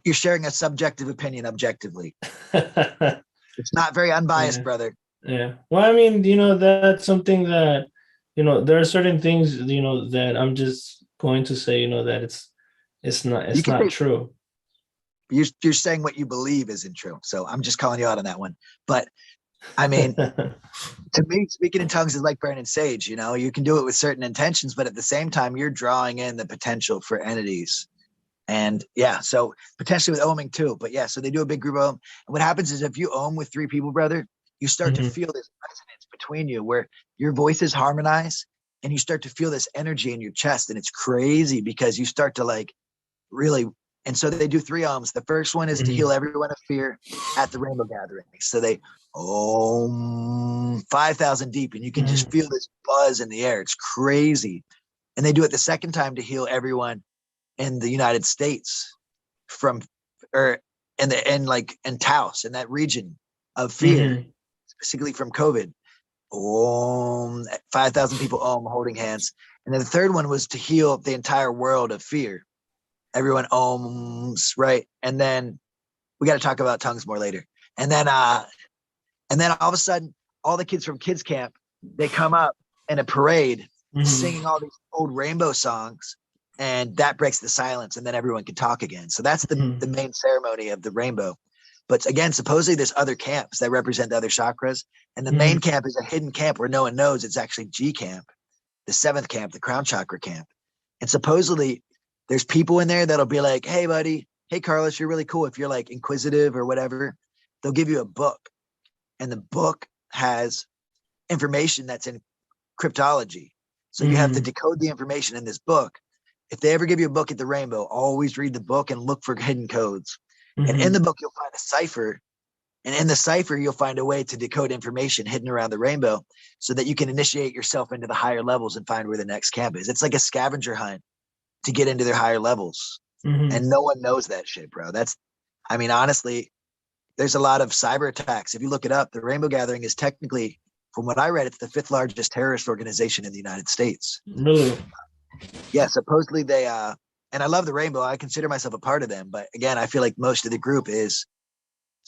You're sharing a subjective opinion objectively. It's not very unbiased, brother. Yeah. Well, I mean, you know, that's something that, you know, there are certain things, you know, that I'm just going to say, you know, that it's not true. You're saying what you believe isn't true. So I'm just calling you out on that one. But I mean, to me, speaking in tongues is like burning sage. You know, you can do it with certain intentions, but at the same time, you're drawing in the potential for entities. And yeah, so potentially with oming too. But yeah, so they do a big group Om. And what happens is if you Om with 3 people, brother, you start to feel this resonance between you where your voices harmonize and you start to feel this energy in your chest. And it's crazy because you start to like really. And so they do 3 Oms. The first one is to heal everyone of fear at the rainbow gathering. So they Om 5,000 deep, and you can just feel this buzz in the air. It's crazy. And they do it the second time to heal everyone in the United States in Taos, in that region of fear, specifically from COVID. Om 5,000 people Om holding hands. And then the third one was to heal the entire world of fear. Everyone Oms, right? And then we got to talk about tongues more later. And then all of a sudden, all the kids from kids camp, they come up in a parade singing all these old rainbow songs, and that breaks the silence, and then everyone can talk again. So that's the main ceremony of the rainbow. But again, supposedly there's other camps that represent the other chakras, and the main camp is a hidden camp where no one knows. It's actually G camp, the 7th camp, the crown chakra camp. And supposedly there's people in there that'll be like, hey, buddy, hey, Carlos, you're really cool. If you're like inquisitive or whatever, they'll give you a book. And the book has information that's in cryptology. So you have to decode the information in this book. If they ever give you a book at the rainbow, always read the book and look for hidden codes. And in the book, you'll find a cipher. And in the cipher, you'll find a way to decode information hidden around the rainbow so that you can initiate yourself into the higher levels and find where the next camp is. It's like a scavenger hunt to get into their higher levels. And no one knows that shit, bro. I mean, honestly, there's a lot of cyber attacks. If you look it up, the Rainbow Gathering is technically, from what I read, it's the 5th largest terrorist organization in the United States. Really? Yeah, supposedly they, and I love the Rainbow. I consider myself a part of them. But again, I feel like most of the group is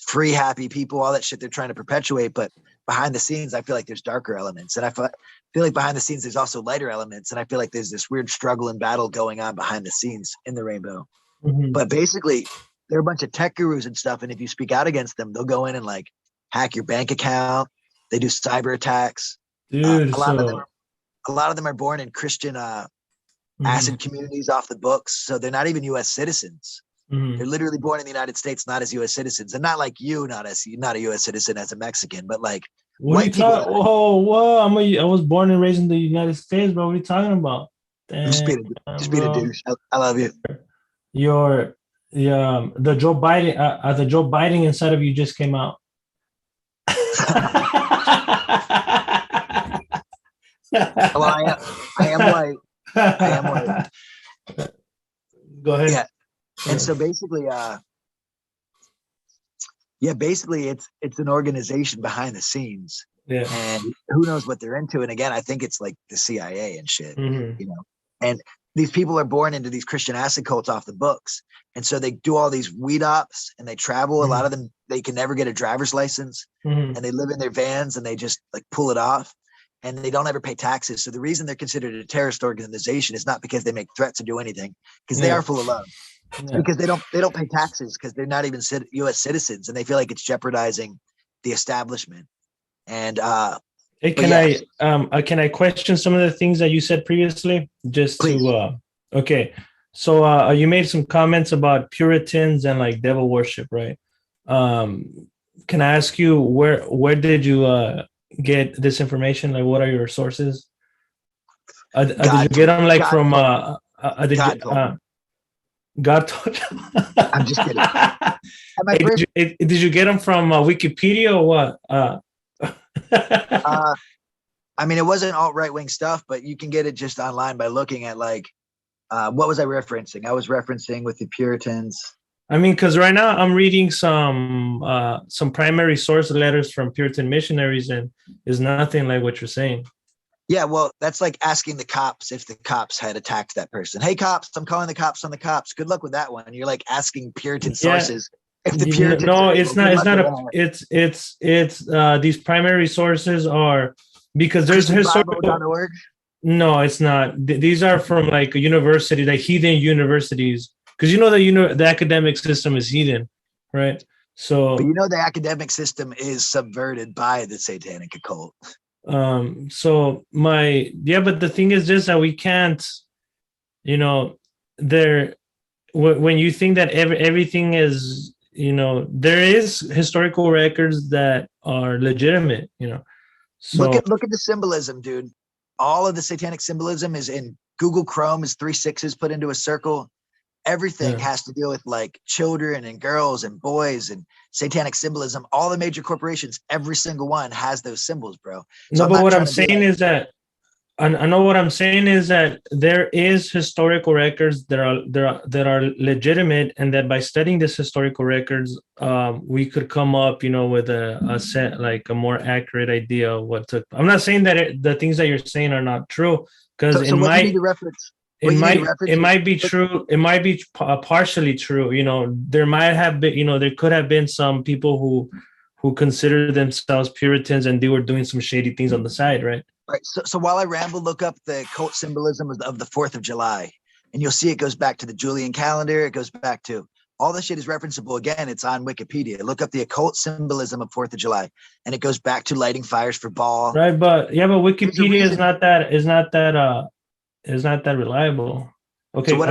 free, happy people, all that shit they're trying to perpetuate. But behind the scenes, I feel like there's darker elements. And I feel like behind the scenes, there's also lighter elements. And I feel like there's this weird struggle and battle going on behind the scenes in the Rainbow. But basically, they're a bunch of tech gurus and stuff. And if you speak out against them, they'll go in and like hack your bank account. They do cyber attacks. Dude, A lot of them are born in Christian acid communities off the books. So they're not even U.S. citizens. They're literally born in the United States, not as U.S. citizens, and not like you, not a U.S. citizen as a Mexican, but like what are you talking? Whoa! I was born and raised in the United States, bro. What are you talking about? Just being a douche. I love you. The Joe Biden inside of you just came out. Well, I am white. I am white. Go ahead. Yeah. And so basically, basically it's an organization behind the scenes. Yeah. And who knows what they're into. And again, I think it's like the CIA and shit, you know. And these people are born into these Christian acid cults off the books. And so they do all these weed ops and they travel. A lot of them, they can never get a driver's license and they live in their vans and they just like pull it off. And they don't ever pay taxes. So the reason they're considered a terrorist organization is not because they make threats or do anything, because they are full of love. It's because they don't pay taxes because they're not even U.S. citizens, and they feel like it's jeopardizing the establishment. And hey, can I question some of the things that you said previously? Just Please. Okay. So you made some comments about Puritans and like devil worship, right? Can I ask you where did you get this information? Like, what are your sources? Did you get them like from God told you? I'm just kidding. Hey, did you get them from Wikipedia or what? I mean, it wasn't all right-wing stuff, but you can get it just online by looking at like, what was I referencing? I was referencing with the Puritans. I mean, because right now I'm reading some primary source letters from Puritan missionaries, and it's nothing like what you're saying. Yeah, well, that's like asking the cops if the cops had attacked that person. Hey, cops, I'm calling the cops on the cops. Good luck with that one. You're like asking Puritan sources. If the Puritans no, it's not. It's these primary sources are because there's historical. No, it's not. These are from like a university, like heathen universities. Because the academic system is heathen, right? So, but the academic system is subverted by the satanic occult. But the thing is just that we can't, when you think that everything is, there is historical records that are legitimate, So look at the symbolism, dude. All of the satanic symbolism is in Google Chrome. Is 3 6s put into a circle. Everything has to deal with like children and girls and boys and satanic symbolism. All the major corporations, every single one has those symbols, bro. So but what I'm saying is that I know what I'm saying is that there is historical records that are legitimate, and that by studying these historical records, we could come up, with a more accurate idea of what took. I'm not saying that the things that you're saying are not true, because so what you need to reference. It might be true. It might be partially true. There might have been, there could have been some people who consider themselves Puritans and they were doing some shady things on the side, right? Right. So while I ramble, look up the cult symbolism of the 4th of July, and you'll see it goes back to the Julian calendar. It goes back to all this shit is referenceable. Again, it's on Wikipedia. Look up the occult symbolism of 4th of July, and it goes back to lighting fires for Baal. Right, but Wikipedia is not that reliable. Okay, so what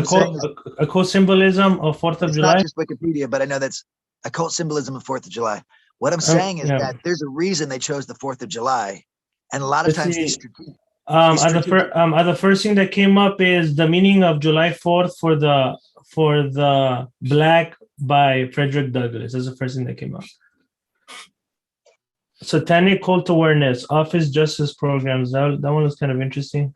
occult symbolism of 4th of July. Not just Wikipedia, but I know that's occult symbolism of 4th of July. What I'm saying is that there's a reason they chose the 4th of July, and a lot of times the first thing that came up is the meaning of July 4th for the Black by Frederick Douglass. That's the first thing that came up. Satanic cult awareness, office justice programs. That one was kind of interesting.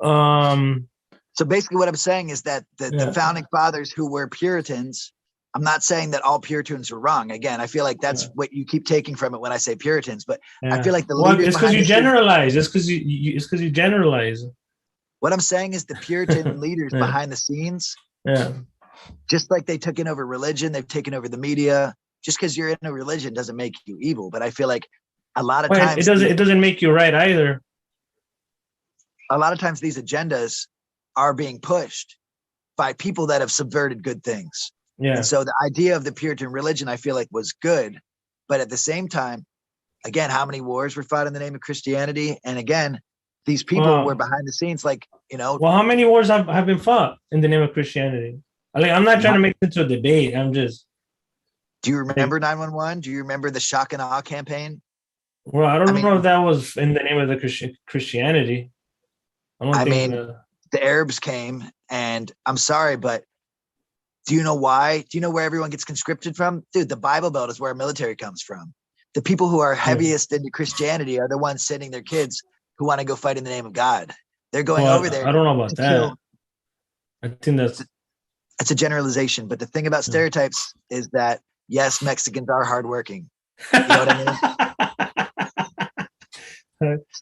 So basically what I'm saying is that the founding fathers who were Puritans, I'm not saying that all Puritans were wrong. Again, I feel like that's what you keep taking from it when I say Puritans, but I feel like the leaders. It's because you generalize. It's because you generalize. What I'm saying is the Puritan leaders behind the scenes, just like they took over religion, they've taken over the media. Just because you're in a religion doesn't make you evil. But I feel like a lot of times it doesn't make you right either. A lot of times these agendas are being pushed, by people that have subverted good things. Yeah. And so the idea of the Puritan religion, I feel like, was good. But at the same time, again, how many wars were fought in the name of Christianity? And again, these people were behind the scenes, like, Well, how many wars have been fought in the name of Christianity? Like, I'm not trying to make it into a debate. I'm just. Do you remember 9/11? Do you remember the shock and awe campaign? Well, I don't know if that was in the name of the Christianity. I think the Arabs came, and I'm sorry, but do you know why? Do you know where everyone gets conscripted from? Dude, the Bible Belt is where our military comes from. The people who are heaviest into Christianity are the ones sending their kids who want to go fight in the name of God. They're going over there. I don't know about that. Kill. I think that's a generalization. But the thing about stereotypes is that, yes, Mexicans are hardworking. You know what I mean?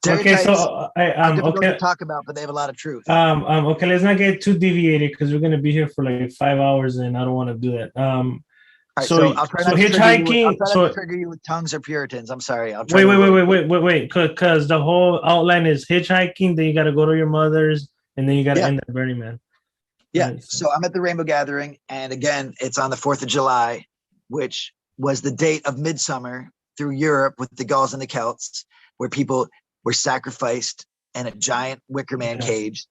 Okay, so are difficult to talk about, but they have a lot of truth. Okay, let's not get too deviated because we're gonna be here for like 5 hours, and I don't want to do that. Right, so I'll try not to hitchhiking. trigger you with tongues or Puritans. I'm sorry. I'll try wait. Because the whole outline is hitchhiking. Then you got to go to your mother's, and then you got to end at Burning Man. Yeah. Right, so I'm at the Rainbow Gathering, and again, it's on the 4th of July, which was the date of midsummer through Europe with the Gauls and the Celts, where people were sacrificed in a giant wicker man cage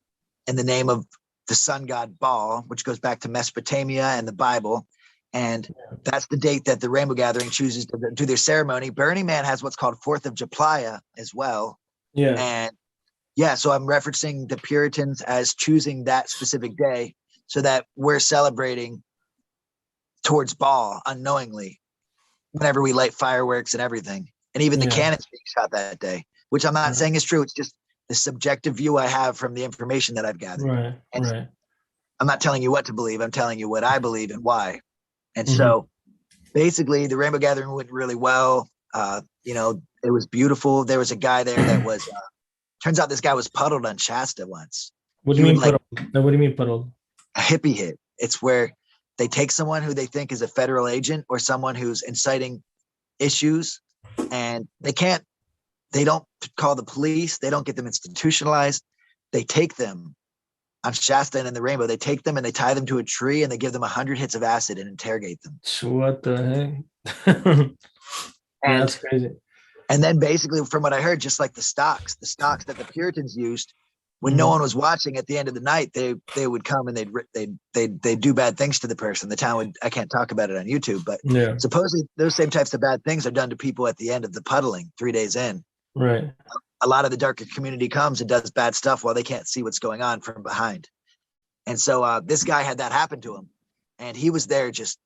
in the name of the sun god Baal, which goes back to Mesopotamia and the Bible. And that's the date that the Rainbow Gathering chooses to do their ceremony. Burning Man has what's called 4th of July as well. Yeah. And so I'm referencing the Puritans as choosing that specific day so that we're celebrating towards Baal unknowingly whenever we light fireworks and everything. And even the cannons being shot that day, which I'm not saying is true. It's just the subjective view I have from the information that I've gathered. Right. I'm not telling you what to believe. I'm telling you what I believe and why. And so basically the Rainbow Gathering went really well. It was beautiful. There was a guy there that was, turns out this guy was puddled on Shasta once. What do you mean puddled? What do you mean puddled? A hippie hit. It's where they take someone who they think is a federal agent or someone who's inciting issues, and they don't call the police. They don't get them institutionalized. They take them on Shasta and in the Rainbow. They take them and they tie them to a tree and they give them 100 hits of acid and interrogate them. What the heck? That's crazy. And then basically from what I heard, just like the stocks that the Puritans used when no one was watching at the end of the night, they would come and they'd do bad things to the person. The town would, I can't talk about it on YouTube, but supposedly those same types of bad things are done to people at the end of the puddling 3 days in. Right. A lot of the darker community comes and does bad stuff while they can't see what's going on from behind. And so this guy had that happen to him, and he was there. Just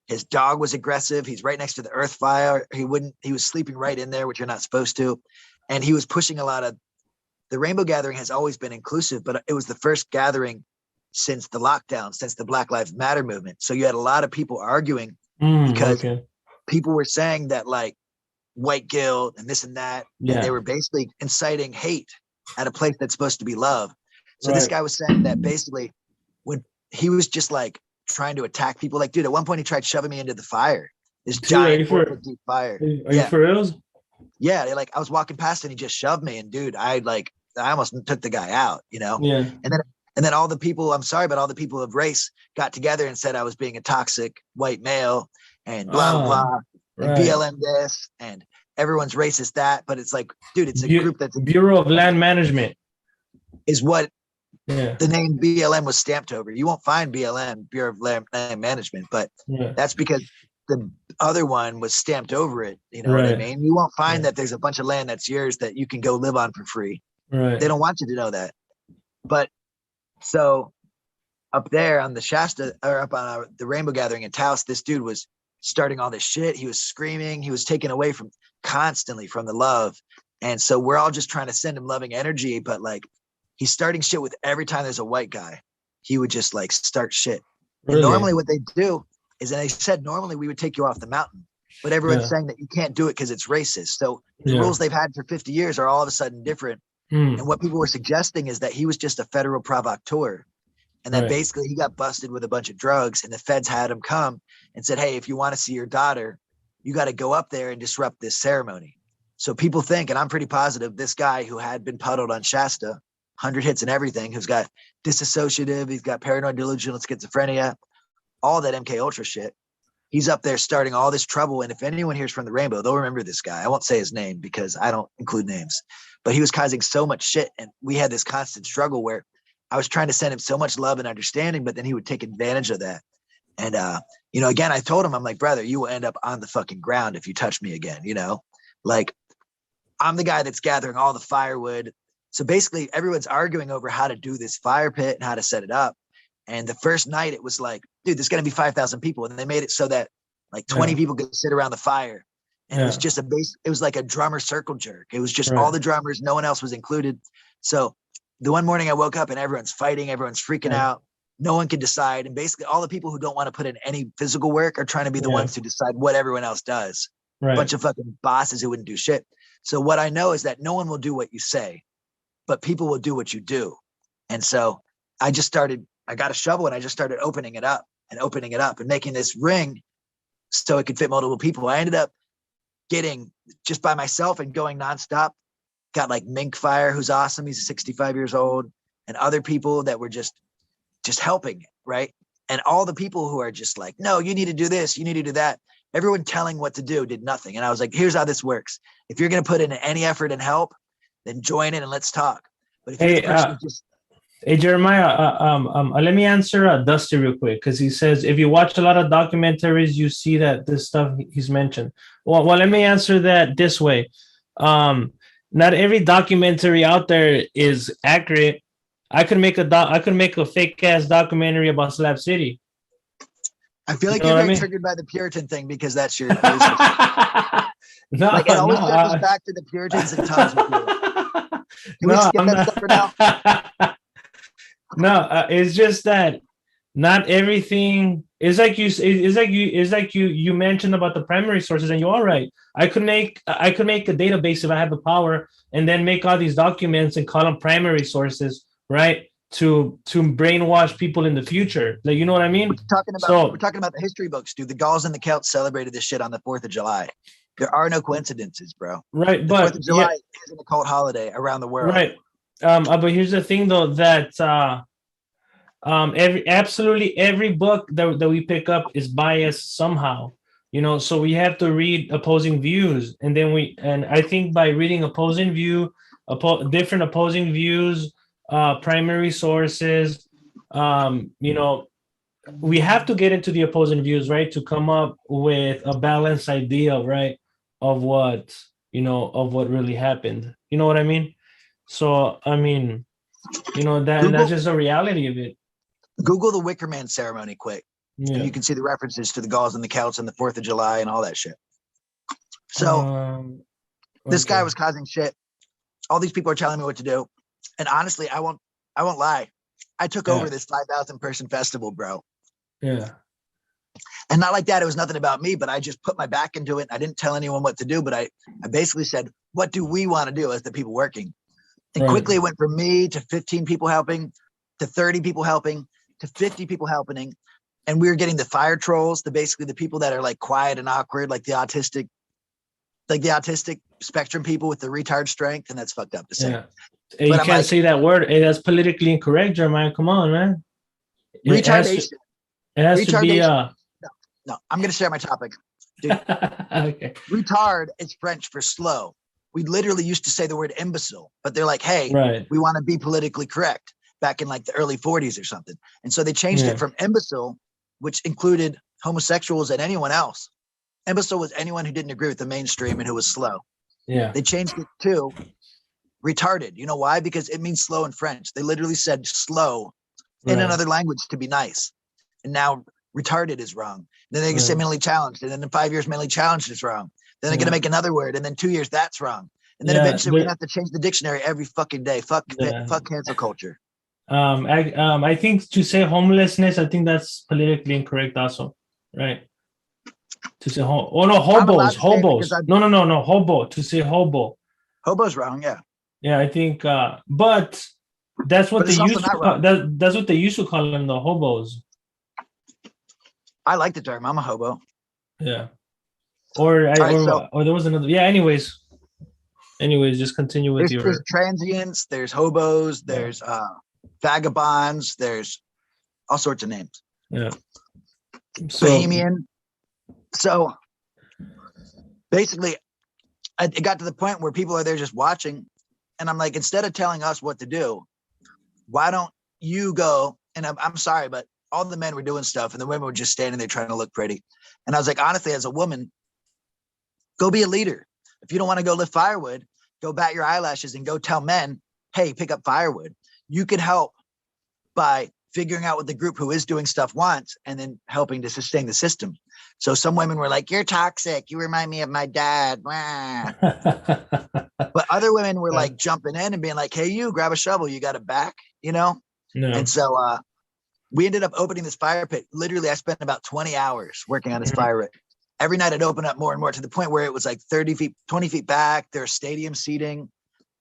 his dog was aggressive. He's right next to the earth fire. He was sleeping right in there, which you're not supposed to. And he was pushing a lot of, the Rainbow Gathering has always been inclusive, but it was the first gathering since the lockdown, since the Black Lives Matter movement. So you had a lot of people arguing because people were saying that like white guilt and this and that. And they were basically inciting hate at a place that's supposed to be love. So this guy was saying that basically when he was just like trying to attack people, like, dude, at one point he tried shoving me into the fire, this giant deep fire. Are you for real? Yeah. Like I was walking past and he just shoved me, and dude, I almost took the guy out, Yeah. And then all the people, I'm sorry, but all the people of race got together and said I was being a toxic white male and blah, blah, and BLM this, and everyone's racist that. But it's like, dude, it's a group that's Bureau of Land Management is what the name BLM was stamped over. You won't find BLM, Bureau of Land Management, but that's because the other one was stamped over it. You know what I mean? You won't find that there's a bunch of land that's yours that you can go live on for free. Right. They don't want you to know that. But so up there on the Shasta, or up on the Rainbow Gathering in Taos, this dude was starting all this shit. He was screaming. He was taken away constantly from the love. And so we're all just trying to send him loving energy. But like, he's starting shit with every time there's a white guy, he would just like start shit. Really? And normally what they do is, and they said, normally we would take you off the mountain, but everyone's saying that you can't do it because it's racist. So the rules they've had for 50 years are all of a sudden different. And what people were suggesting is that he was just a federal provocateur, and that basically he got busted with a bunch of drugs, and the feds had him come and said, hey, if you want to see your daughter, you got to go up there and disrupt this ceremony. So people think, and I'm pretty positive, this guy who had been puddled on Shasta 100 hits and everything, who's got disassociative, he's got paranoid delusional schizophrenia, all that MK Ultra shit. He's up there starting all this trouble. And if anyone hears from the Rainbow, they'll remember this guy. I won't say his name because I don't include names, but he was causing so much shit. And we had this constant struggle where I was trying to send him so much love and understanding, but then he would take advantage of that. And, you know, again, I told him, I'm like, brother, you will end up on the fucking ground if you touch me again, you know, like I'm the guy that's gathering all the firewood. So basically everyone's arguing over how to do this fire pit and how to set it up. And the first night it was like, dude, there's going to be 5,000 people. And they made it so that like 20 people could sit around the fire. And it was just it was like a drummer circle jerk. It was just all the drummers. No one else was included. So the one morning I woke up and everyone's fighting, everyone's freaking out. No one can decide. And basically all the people who don't want to put in any physical work are trying to be the ones to decide what everyone else does. A bunch of fucking bosses who wouldn't do shit. So what I know is that no one will do what you say, but people will do what you do. And so I got a shovel and I just started opening it up and making this ring so it could fit multiple people. I ended up getting just by myself and going nonstop, got like Mink Fire, who's awesome. He's 65 years old, and other people that were just helping, right? And all the people who are just like, no, you need to do this, you need to do that. Everyone telling what to do did nothing. And I was like, here's how this works. If you're going to put in any effort and help, then join in and let's talk. But if you're the person who just Hey Jeremiah, let me answer Dusty real quick, because he says if you watch a lot of documentaries, you see that this stuff he's mentioned. Well, let me answer that this way. Not every documentary out there is accurate. I could make a fake ass documentary about Slab City. I feel like you're very triggered by the Puritan thing because that's your no, like it always circles back to the Puritans and Tom's. Can we skip that stuff for now? No, it's just that not everything is like you mentioned about the primary sources, and you're all right. I could make a database if I have the power, and then make all these documents and call them primary sources, right? To brainwash people in the future. Like, you know what I mean? We're talking about the history books, dude. The Gauls and the Celts celebrated this shit on the 4th of July. There are no coincidences, bro. Right, the but 4th of July is an occult holiday around the world. Right. But here's the thing, though, that absolutely every book that we pick up is biased somehow, you know. So we have to read opposing views, and I think by reading opposing different opposing views, primary sources, you know, we have to get into the opposing views, right, to come up with a balanced idea, right, of what really happened. You know what I mean? So, I mean, you know, that's just the reality of it. Google the Wicker Man ceremony quick. And you can see the references to the Gauls and the Celts and the 4th of July and all that shit. So this guy was causing shit. All these people are telling me what to do. And honestly, I won't lie. I took over this 5,000 person festival, bro. Yeah. And not like that. It was nothing about me, but I just put my back into it. I didn't tell anyone what to do, but I basically said, what do we want to do as the people working? And quickly it went from me to 15 people helping, to 30 people helping, to 50 people helping. And we were getting the fire trolls, basically the people that are like quiet and awkward, like the autistic spectrum people with the retard strength. And that's fucked up to say. Yeah. Hey, you can't say that word. Hey, that's politically incorrect, Jeremiah. Come on, man. Retardation. It has to be No, I'm going to share my topic. Dude. Okay. Retard is French for slow. We literally used to say the word imbecile, but they're like, hey, we want to be politically correct, back in like the early 40s or something. And so they changed it from imbecile, which included homosexuals and anyone else. Imbecile was anyone who didn't agree with the mainstream and who was slow. Yeah. They changed it to retarded. You know why? Because it means slow in French. They literally said slow in another language to be nice. And now retarded is wrong. Then they're going to say mentally challenged. And then in 5 years, mentally challenged is wrong. Then they're going to make another word. And then 2 years, that's wrong. And then eventually we're going to have to change the dictionary every fucking day. Fuck cancel culture. I think to say homelessness, I think that's politically incorrect also. Right. To say hobos. No, hobo. To say hobo. Hobo's wrong, yeah. Yeah, I think but that's what they used to that's what they used to call them, the hobos. I like the term. I'm a hobo. Yeah. Or there was another. Yeah, anyways. Anyways, just continue with There's transients, there's hobos, there's vagabonds, there's all sorts of names. Yeah. So Bohemian. So basically, it got to the point where people are there just watching, and I'm like, instead of telling us what to do, why don't you go? And I'm sorry, but all the men were doing stuff, and the women were just standing there trying to look pretty. And I was like, honestly, as a woman, go be a leader. If you don't want to go lift firewood, go bat your eyelashes and go tell men, hey, pick up firewood. You can help by figuring out what the group who is doing stuff wants and then helping to sustain the system. So some women were like, you're toxic. You remind me of my dad. But other women were like jumping in and being like, hey, you grab a shovel. You got it back, you know? No. And so we ended up opening this fire pit. Literally, I spent about 20 hours working on this fire pit. Every night I'd open up more and more to the point where it was like 30 feet, 20 feet back. There's stadium seating.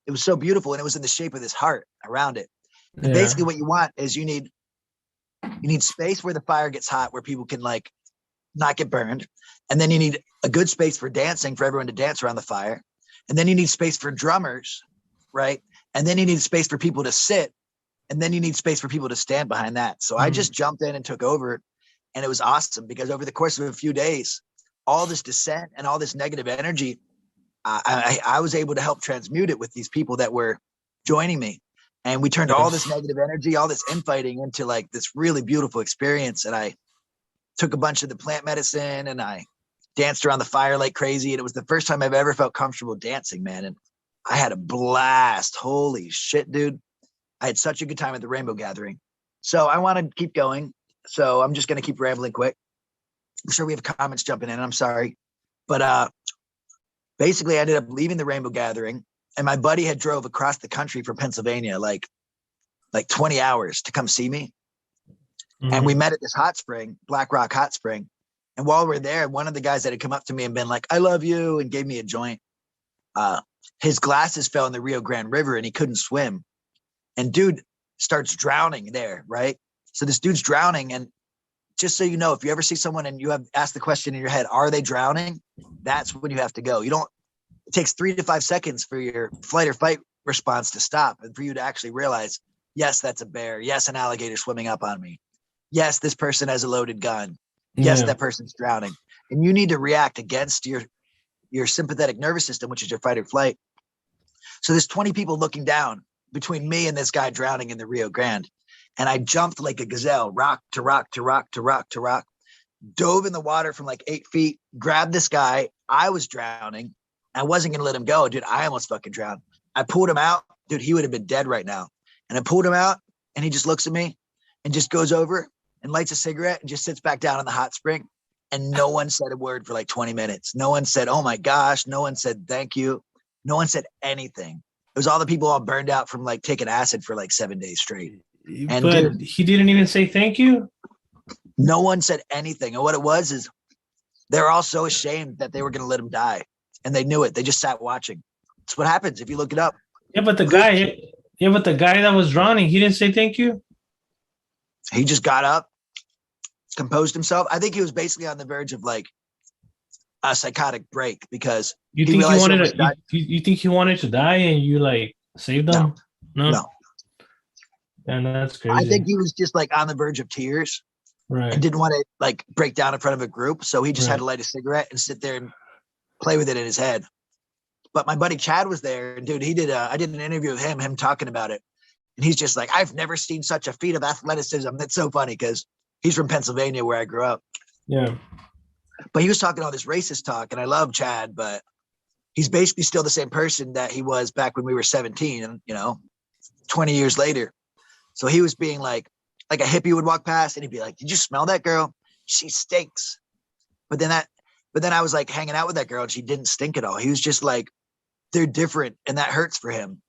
It was so beautiful. And it was in the shape of this heart around it. And basically what you want is you need space where the fire gets hot, where people can like not get burned. And then you need a good space for dancing, for everyone to dance around the fire. And then you need space for drummers, right? And then you need space for people to sit. And then you need space for people to stand behind that. So I just jumped in and took over. And it was awesome because over the course of a few days, all this dissent and all this negative energy, I was able to help transmute it with these people that were joining me. And we turned all this negative energy, all this infighting into like this really beautiful experience. And I took a bunch of the plant medicine and I danced around the fire like crazy. And it was the first time I've ever felt comfortable dancing, man. And I had a blast. Holy shit, dude. I had such a good time at the Rainbow Gathering. So I want to keep going. So I'm just going to keep rambling quick. I'm sure we have comments jumping in. I'm sorry. But basically I ended up leaving the Rainbow Gathering. And my buddy had drove across the country from Pennsylvania, like 20 hours to come see me. And we met at this hot spring, Black Rock Hot Spring. And while we're there, one of the guys that had come up to me and been like, I love you, and gave me a joint. His glasses fell in the Rio Grande River and he couldn't swim. And dude starts drowning there, right? So this dude's drowning. And just so you know, if you ever see someone and you have asked the question in your head, are they drowning? That's when you have to go. It takes 3 to 5 seconds for your flight or fight response to stop and for you to actually realize, yes, that's a bear. Yes, an alligator swimming up on me. Yes, this person has a loaded gun. Yes, that person's drowning. And you need to react against your sympathetic nervous system, which is your fight or flight. So there's 20 people looking down between me and this guy drowning in the Rio Grande. And I jumped like a gazelle, rock to rock to rock to rock to rock, dove in the water from like 8 feet, grabbed this guy. I was drowning. I wasn't going to let him go. Dude, I almost fucking drowned. I pulled him out. Dude, he would have been dead right now. And I pulled him out and he just looks at me and just goes over and lights a cigarette and just sits back down in the hot spring. And no one said a word for like 20 minutes. No one said, oh my gosh. No one said, thank you. No one said anything. It was all the people all burned out from like taking acid for like 7 days straight. And but dude, he didn't even say thank you. No one said anything. And what it was is they're all so ashamed that they were going to let him die. And they knew it. They just sat watching. That's what happens if you look it up. Yeah, but the guy that was drowning, he didn't say thank you. He just got up, composed himself. I think he was basically on the verge of like a psychotic break because you think he wanted to. You think he wanted to die and you like saved him? No. And that's crazy. I think he was just like on the verge of tears, right? And didn't want to like break down in front of a group, so he just had to light a cigarette and sit there and play with it in his head. But my buddy Chad was there, and dude, I did an interview with him talking about it. And he's just like, I've never seen such a feat of athleticism. That's so funny because he's from Pennsylvania where I grew up. Yeah. But he was talking all this racist talk, and I love Chad, but he's basically still the same person that he was back when we were 17, and 20 years later. So he was being like a hippie would walk past and he'd be like, did you smell that girl? She stinks. But then I was like hanging out with that girl and she didn't stink at all. He was just like, they're different. And that hurts for him,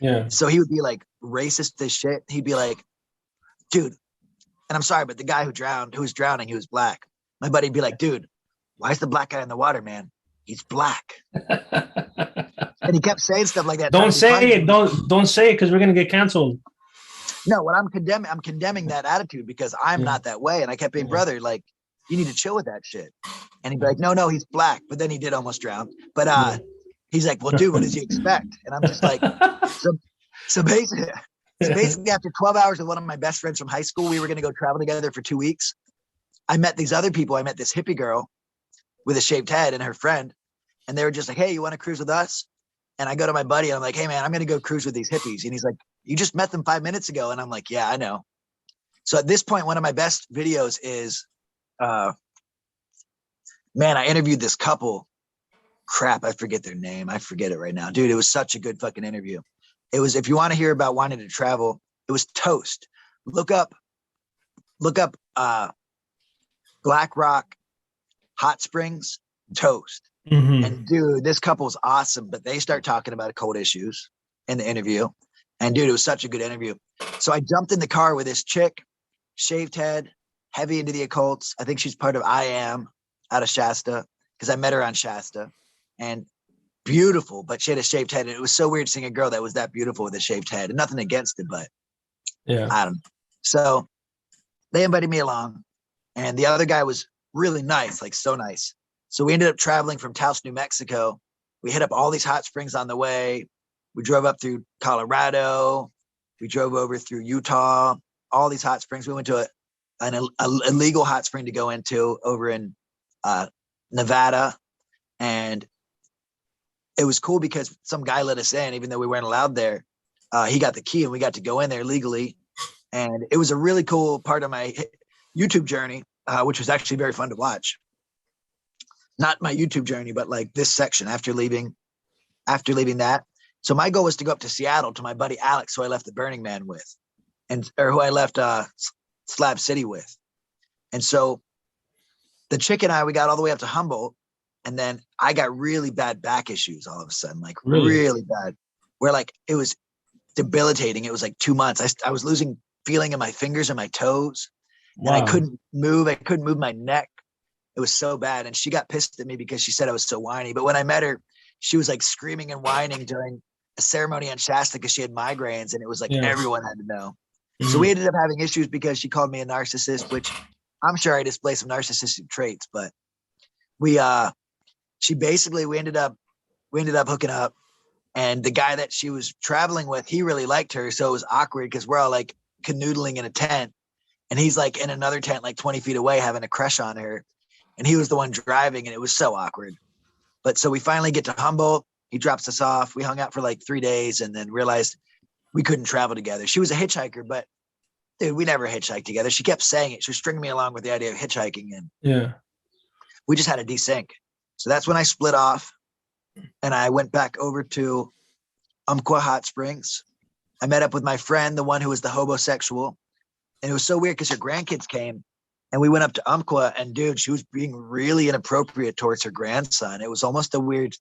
Yeah. So he would be like racist as shit. He'd be like, dude, and I'm sorry, but the guy who was drowning, he was black. My buddy'd be like, dude, why is the black guy in the water, man? He's black. And he kept saying stuff like that. Don't say it. Don't say it because we're going to get canceled. No, what I'm condemning that attitude because I'm not that way. And I kept being, brother, like, you need to chill with that shit. And he'd be like, no, he's black. But then he did almost drown. But He's like, well, dude, what does he expect? And I'm just like, so, so basically, after 12 hours with one of my best friends from high school, we were going to go travel together for 2 weeks. I met these other people. I met this hippie girl with a shaved head and her friend, and they were just like, hey, you want to cruise with us? And I go to my buddy and I'm like, hey man, I'm going to go cruise with these hippies. And he's like, you just met them 5 minutes ago. And I'm like, yeah, I know. So at this point, one of my best videos is, man, I interviewed this couple. Crap, I forget their name. I forget it right now. Dude, it was such a good fucking interview. It was, if you want to hear about wanting to travel, it was Toast. Look up Black Rock Hot Springs Toast. Mhm. And dude, this couple's awesome, but they start talking about cold issues in the interview. And dude, it was such a good interview. So I jumped in the car with this chick, shaved head, heavy into the occults. I think she's part of I Am out of Shasta, because I met her on Shasta, and beautiful, but she had a shaved head. And it was so weird seeing a girl that was that beautiful with a shaved head, and nothing against it, but Yeah. I don't know. So they invited me along, and the other guy was really nice, like so nice. So we ended up traveling from Taos, New Mexico. We hit up all these hot springs on the way. We drove up through Colorado. We drove over through Utah, all these hot springs. We went to an illegal hot spring to go into over in Nevada. And it was cool because some guy let us in, even though we weren't allowed there. He got the key and we got to go in there legally. And it was a really cool part of my YouTube journey, which was actually very fun to watch. Not my YouTube journey, but like this section after leaving that. So my goal was to go up to Seattle to my buddy Alex, who I left the Burning Man with, or who I left Slab City with. And so the chick and I, we got all the way up to Humboldt, and then I got really bad back issues all of a sudden, like really bad, where like it was debilitating. It was like 2 months. I was losing feeling in my fingers and my toes, and I couldn't move. I couldn't move my neck. It was so bad. And she got pissed at me because she said I was so whiny. But when I met her, she was like screaming and whining during a ceremony on Shasta because she had migraines, and it was like everyone had to know. Mm-hmm. So we ended up having issues because she called me a narcissist, which I'm sure I display some narcissistic traits, but we ended up hooking up, and the guy that she was traveling with, he really liked her. So it was awkward because we're all like canoodling in a tent, and he's like in another tent, like 20 feet away, having a crush on her. And he was the one driving, and it was so awkward. But so we finally get to Humboldt. He drops us off. We hung out for like 3 days and then realized we couldn't travel together. She was a hitchhiker, but dude, we never hitchhiked together. She kept saying it. She was stringing me along with the idea of hitchhiking, and we just had a desync. So that's when I split off, and I went back over to Umpqua Hot Springs. I met up with my friend, the one who was the homosexual. And it was so weird because her grandkids came, and we went up to Umpqua, and dude, she was being really inappropriate towards her grandson. It was almost a weird,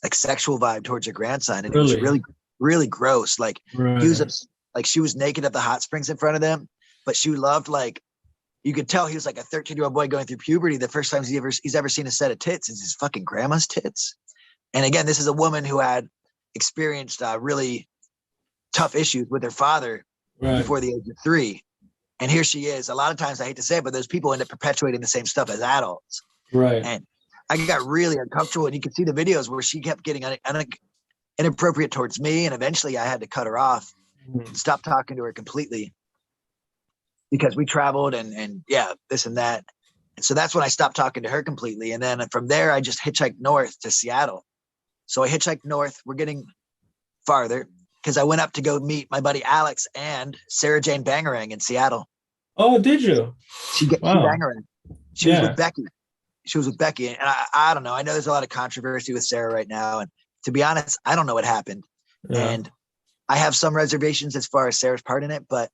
like, sexual vibe towards her grandson. And it was really, really gross. Like he was like, she was naked at the hot springs in front of them, but she loved, like, you could tell he was like a 13-year-old boy going through puberty. The first time he's ever seen a set of tits is his fucking grandma's tits. And again, this is a woman who had experienced really tough issues with her father before the age of 3. And here she is. A lot of times, I hate to say it, but those people end up perpetuating the same stuff as adults. Right. And I got really uncomfortable. And you could see the videos where she kept getting inappropriate towards me. And eventually I had to cut her off and stop talking to her completely, because we traveled and this and that. And so that's when I stopped talking to her completely. And then from there, I just hitchhiked north to Seattle. So I hitchhiked north. We're getting farther because I went up to go meet my buddy Alex and Sarah Jane Bangarang in Seattle. Oh, did you? She Bangarang. She was with Becky. She was with Becky. And I don't know. I know there's a lot of controversy with Sarah right now. And to be honest, I don't know what happened. Yeah. And I have some reservations as far as Sarah's part in it. But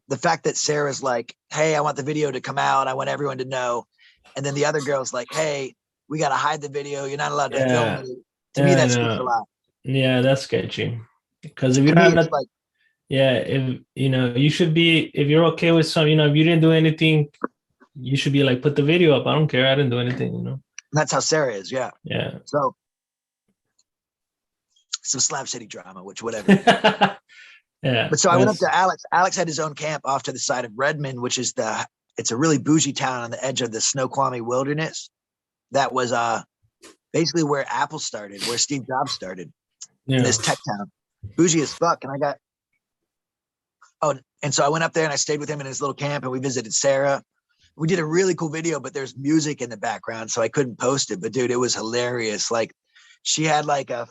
the fact that Sarah's like, hey, I want the video to come out. I want everyone to know. And then the other girl's like, hey, we got to hide the video. You're not allowed to film it. To me, that speaks a lot. Yeah, that's sketchy. Because if you have that, like, if you should be, if you're okay with some, if you didn't do anything, you should be like, put the video up. I don't care. I didn't do anything, And that's how Sarah is. Yeah. Yeah. So some Slab City drama, which whatever. Yeah. But so I went up to Alex. Alex had his own camp off to the side of Redmond, which is it's a really bougie town on the edge of the Snoqualmie wilderness. That was basically where Apple started, where Steve Jobs started, in Yeah. this tech town, bougie as fuck. And and so I went up there and I stayed with him in his little camp, and we visited Sarah. We did a really cool video, but there's music in the background, so I couldn't post it. But dude, it was hilarious. Like, she had like a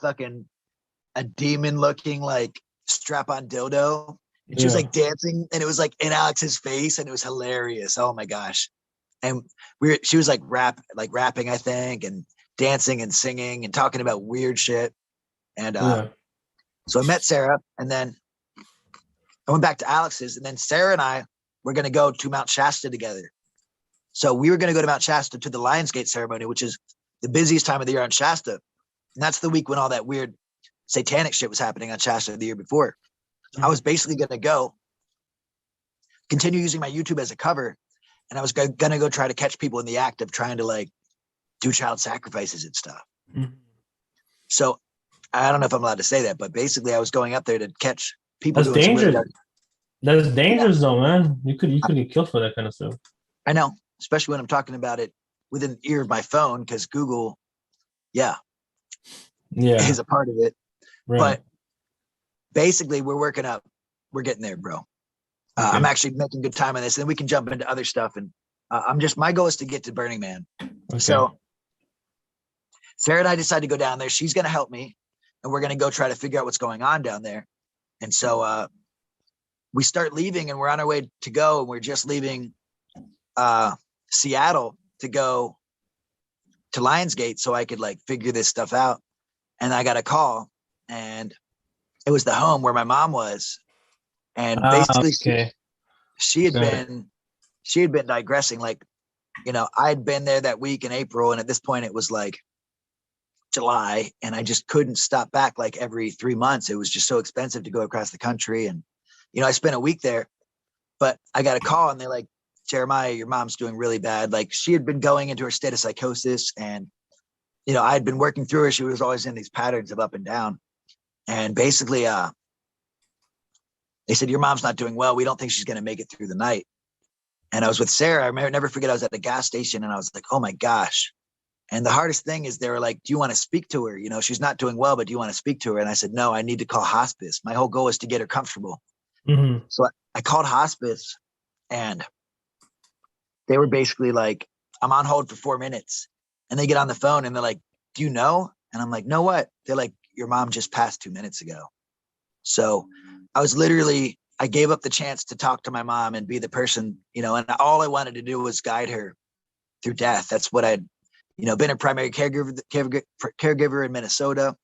demon looking like strap on dildo, and she was like dancing, and it was like in Alex's face, and it was hilarious. Oh my gosh. And she was like rapping, I think, and dancing and singing and talking about weird shit. And so I met Sarah, and then I went back to Alex's, and then Sarah and I were going to go to Mount Shasta together. So we were going to go to Mount Shasta to the Lionsgate ceremony, which is the busiest time of the year on Shasta. And that's the week when all that weird satanic shit was happening on Shasta the year before. So I was basically going to go continue using my YouTube as a cover. And I was going to go try to catch people in the act of trying to like do child sacrifices and stuff. Mm-hmm. So I don't know if I'm allowed to say that, but basically I was going up there to catch people. That's dangerous. That's dangerous though, man. You could get killed for that kind of stuff. I know, especially when I'm talking about it within the ear of my phone, because Google, is a part of it. Right. But basically we're getting there, bro. Okay. I'm actually making good time on this, and then we can jump into other stuff. And my goal is to get to Burning Man. Okay. So Sarah and I decided to go down there. She's going to help me, and we're going to go try to figure out what's going on down there. And so we start leaving, and we're on our way to go, and we're just leaving Seattle to go to Lionsgate so I could like figure this stuff out. And I got a call, and it was the home where my mom was. And basically she had been digressing. Like, I had been there that week in April, and at this point it was like July, and I just couldn't stop back like every 3 months. It was just so expensive to go across the country. And, I spent a week there, but I got a call, and they're like, Jeremiah, your mom's doing really bad. Like, she had been going into her state of psychosis, and, I had been working through her. She was always in these patterns of up and down. And basically, they said, your mom's not doing well. We don't think she's going to make it through the night. And I was with Sarah. I never forget, I was at the gas station, and I was like, oh my gosh. And the hardest thing is they were like, do you want to speak to her? She's not doing well, but do you want to speak to her? And I said, no, I need to call hospice. My whole goal is to get her comfortable. Mm-hmm. So I called hospice, and they were basically like, I'm on hold for 4 minutes. And they get on the phone, and they're like, do you know? And I'm like, no, what? They're like, your mom just passed 2 minutes ago. So I gave up the chance to talk to my mom and be the person, and all I wanted to do was guide her through death. That's what I'd, been a primary caregiver in Minnesota.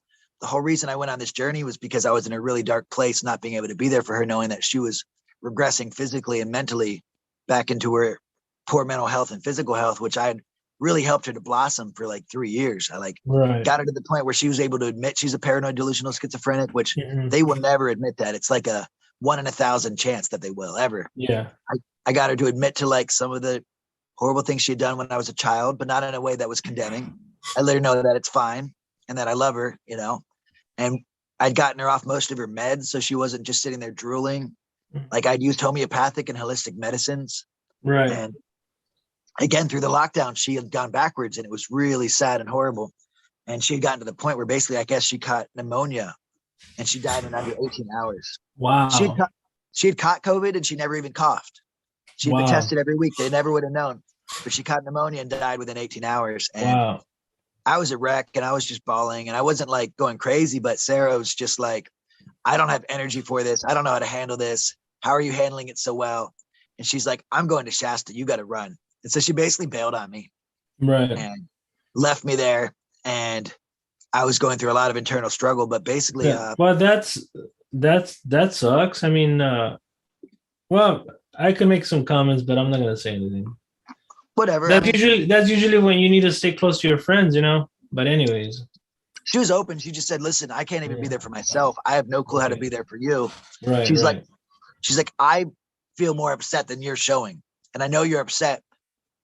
The whole reason I went on this journey was because I was in a really dark place, not being able to be there for her, knowing that she was regressing physically and mentally back into her poor mental health and physical health, which I had really helped her to blossom for like 3 years. I got her to the point where she was able to admit she's a paranoid delusional schizophrenic, which they will never admit that. It's like a 1 in 1,000 chance that they will ever. Yeah. I got her to admit to like some of the horrible things she had done when I was a child, but not in a way that was condemning. I let her know that it's fine and that I love her, and I'd gotten her off most of her meds. So she wasn't just sitting there drooling. Like, I'd used homeopathic and holistic medicines. Right. And again, through the lockdown, she had gone backwards, and it was really sad and horrible. And she had gotten to the point where basically, I guess she caught pneumonia, and she died in under 18 hours. Wow. She had caught COVID, and she never even coughed. She'd been tested every week. They never would have known, but she caught pneumonia and died within 18 hours. And I was a wreck, and I was just bawling, and I wasn't like going crazy, but Sarah was just like, I don't have energy for this. I don't know how to handle this. How are you handling it so well? And she's like, I'm going to Shasta. You got to run. And so she basically bailed on me, and left me there. And I was going through a lot of internal struggle, but basically, well, that sucks. I mean, well, I can make some comments, but I'm not going to say anything. Whatever. That's usually when you need to stay close to your friends, but anyways. She was open. She just said, listen, I can't even be there for myself. I have no clue how to be there for you. Right. She's like, I feel more upset than you're showing. And I know you're upset,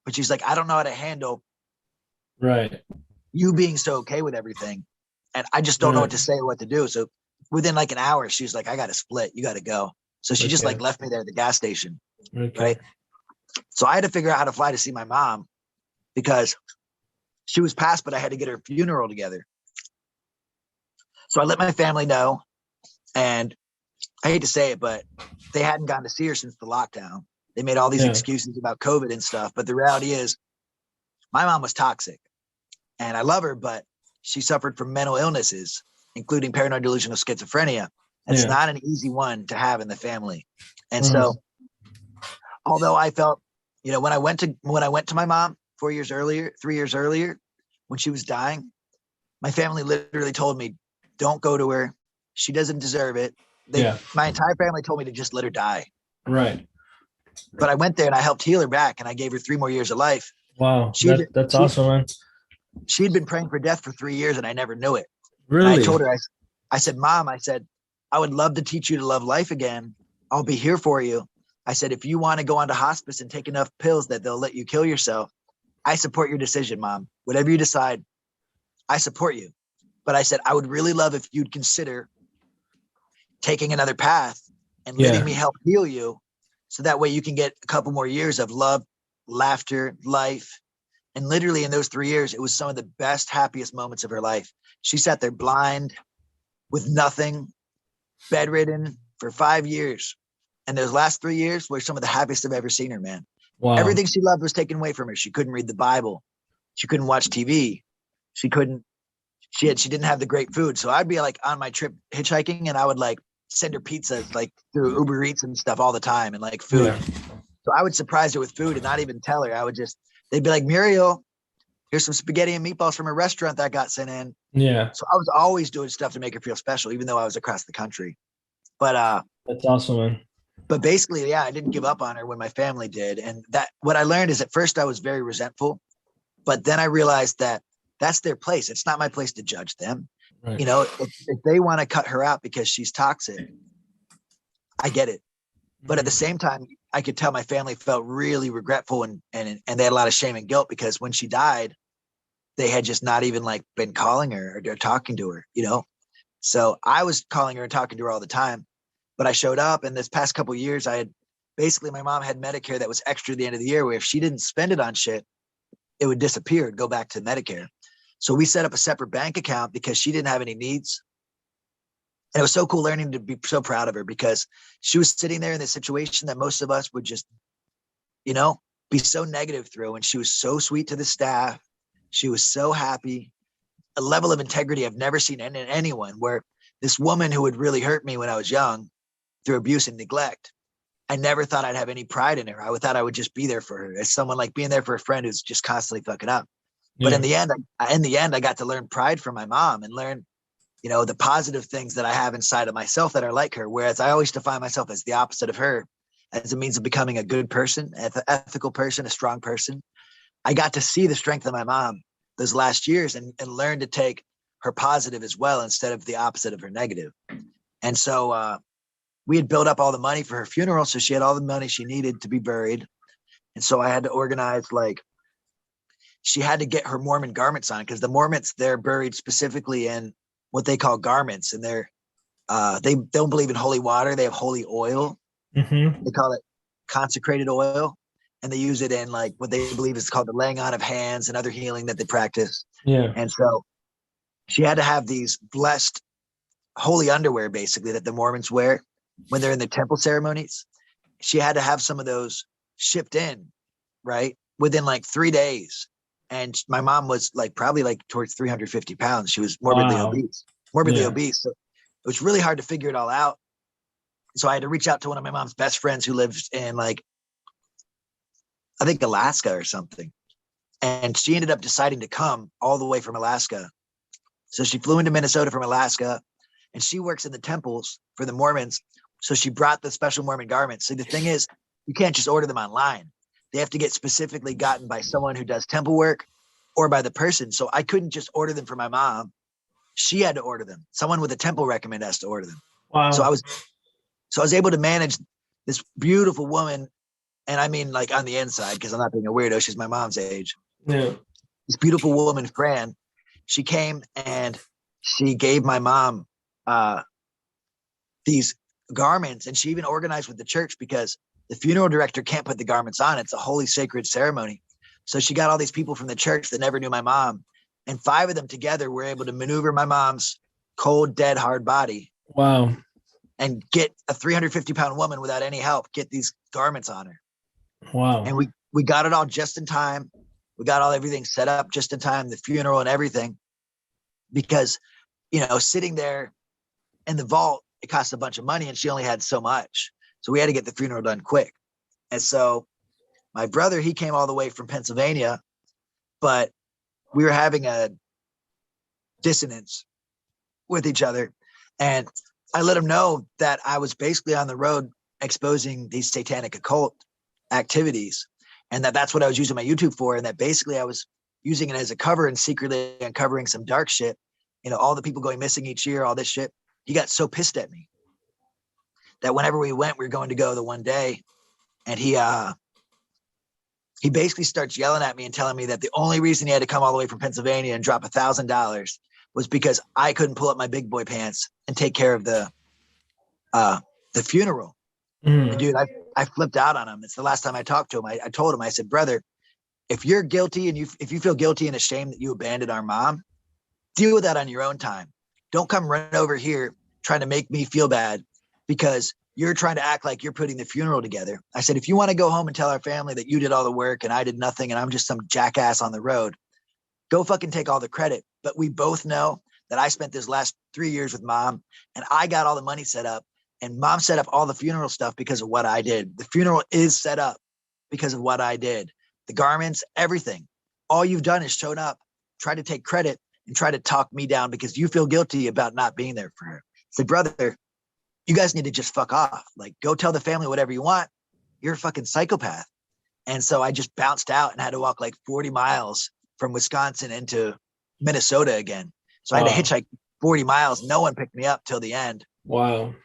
but she's like, I don't know how to handle you being so okay with everything. And I just don't know what to say or what to do. So within like an hour, she's like, I got to split. You got to go. So she just like left me there at the gas station. Okay. Right. So I had to figure out how to fly to see my mom, because she was passed, but I had to get her funeral together. So I let my family know, and I hate to say it, but they hadn't gone to see her since the lockdown. They made all these excuses about COVID and stuff. But the reality is my mom was toxic, and I love her, but she suffered from mental illnesses, including paranoid delusional schizophrenia. It's not an easy one to have in the family. And so, although I felt, you know, when I went to my mom 3 years earlier, when she was dying, my family literally told me, don't go to her. She doesn't deserve it. My entire family told me to just let her die. Right. But I went there and I helped heal her back, and I gave her 3 more years of life. Wow. That's awesome, man. She'd been praying for death for 3 years and I never knew it. Really? And I told her, I said, Mom, I said, I would love to teach you to love life again. I'll be here for you. I said, if you want to go on to hospice and take enough pills that they'll let you kill yourself, I support your decision, Mom. Whatever you decide, I support you. But I said, I would really love if you'd consider taking another path and letting me help heal you. So that way you can get a couple more years of love, laughter, life. And literally in those 3 years, it was some of the best, happiest moments of her life. She sat there blind with nothing, bedridden for 5 years. And those last 3 years were some of the happiest I've ever seen her, man. Wow. Everything she loved was taken away from her. She couldn't read the Bible. She couldn't watch TV. She didn't have the great food. So I'd be like on my trip hitchhiking, and I would like send her pizzas like through Uber Eats and stuff all the time, and like food. So I would surprise her with food and not even tell her. They'd be like, Muriel, here's some spaghetti and meatballs from a restaurant that got sent in. Yeah. So I was always doing stuff to make her feel special, even though I was across the country. But that's awesome, man. But basically, I didn't give up on her when my family did. And what I learned is at first I was very resentful, but then I realized that that's their place. It's not my place to judge them. Right. You know, if they want to cut her out because she's toxic, I get it. But at the same time, I could tell my family felt really regretful and they had a lot of shame and guilt because when she died, they had just not even like been calling her or talking to her, you know? So I was calling her and talking to her all the time, but I showed up, and this past couple of years, my mom had Medicare that was extra at the end of the year, where if she didn't spend it on shit, it would disappear and go back to Medicare. So we set up a separate bank account because she didn't have any needs. And it was so cool learning to be so proud of her because she was sitting there in this situation that most of us would just, you know, be so negative through. And she was so sweet to the staff. She was so happy, a level of integrity I've never seen in anyone, where this woman who would really hurt me when I was young through abuse and neglect, I never thought I'd have any pride in her. I thought I would just be there for her as someone like being there for a friend who's just constantly fucking up. Yeah. But in the end, I got to learn pride from my mom and learn, you know, the positive things that I have inside of myself that are like her. Whereas I always define myself as the opposite of her, as a means of becoming a good person, ethical person, a strong person. I got to see the strength of my mom those last years and learn to take her positive as well, instead of the opposite of her negative. And so we had built up all the money for her funeral. So she had all the money she needed to be buried. And so I had to organize, she had to get her Mormon garments on, because the Mormons, they're buried specifically in what they call garments. And they don't believe in holy water. They have holy oil. Mm-hmm. They call it consecrated oil. And they use it in what they believe is called the laying on of hands and other healing that they practice. Yeah. And so she had to have these blessed holy underwear, basically, that the Mormons wear when they're in their temple ceremonies. She had to have some of those shipped in, right, within 3 days. And my mom was probably towards 350 pounds. She was morbidly obese. So it was really hard to figure it all out. So I had to reach out to one of my mom's best friends who lives in I think Alaska or something. And she ended up deciding to come all the way from Alaska. So she flew into Minnesota from Alaska, and she works in the temples for the Mormons. So she brought the special Mormon garments. So the thing is, you can't just order them online. They have to get specifically gotten by someone who does temple work or by the person. So I couldn't just order them for my mom. She had to order them. Someone with a temple recommend has to order them. Wow. So I was able to manage this beautiful woman. And I mean, on the inside, because I'm not being a weirdo. She's my mom's age. Yeah. This beautiful woman, Fran, she came and she gave my mom these garments, and she even organized with the church, because the funeral director can't put the garments on. It's a holy sacred ceremony. So she got all these people from the church that never knew my mom, and 5 of them together were able to maneuver my mom's cold, dead, hard body. Wow. And get a 350-pound woman without any help, get these garments on her. Wow. And we got it all just in time. We got everything set up just in time, the funeral and everything. Because, sitting there in the vault, it cost a bunch of money and she only had so much. So we had to get the funeral done quick. And so my brother, he came all the way from Pennsylvania, but we were having a dissonance with each other. And I let him know that I was basically on the road exposing these satanic occult activities, and that's what I was using my YouTube for. And that basically I was using it as a cover and secretly uncovering some dark shit. All the people going missing each year, all this shit. He got so pissed at me that whenever we went, we were going to go the one day, and he basically starts yelling at me and telling me that the only reason he had to come all the way from Pennsylvania and drop $1,000 was because I couldn't pull up my big boy pants and take care of the funeral. And dude, I flipped out on him. It's the last time I talked to him. I told him, I said, brother, if you're guilty and if you feel guilty and ashamed that you abandoned our mom, deal with that on your own time. Don't come run over here trying to make me feel bad because you're trying to act like you're putting the funeral together. I said, if you want to go home and tell our family that you did all the work and I did nothing and I'm just some jackass on the road, go fucking take all the credit. But we both know that I spent this last 3 years with mom and I got all the money set up, and mom set up all the funeral stuff because of what I did. The funeral is set up because of what I did. The garments, everything. All you've done is shown up, try to take credit and try to talk me down because you feel guilty about not being there for her. Say, brother, you guys need to just fuck off. Like, go tell the family whatever you want. You're a fucking psychopath. And so I just bounced out and had to walk like 40 miles from Wisconsin into Minnesota again. So I had to hitchhike 40 miles. No one picked me up till the end. Wow.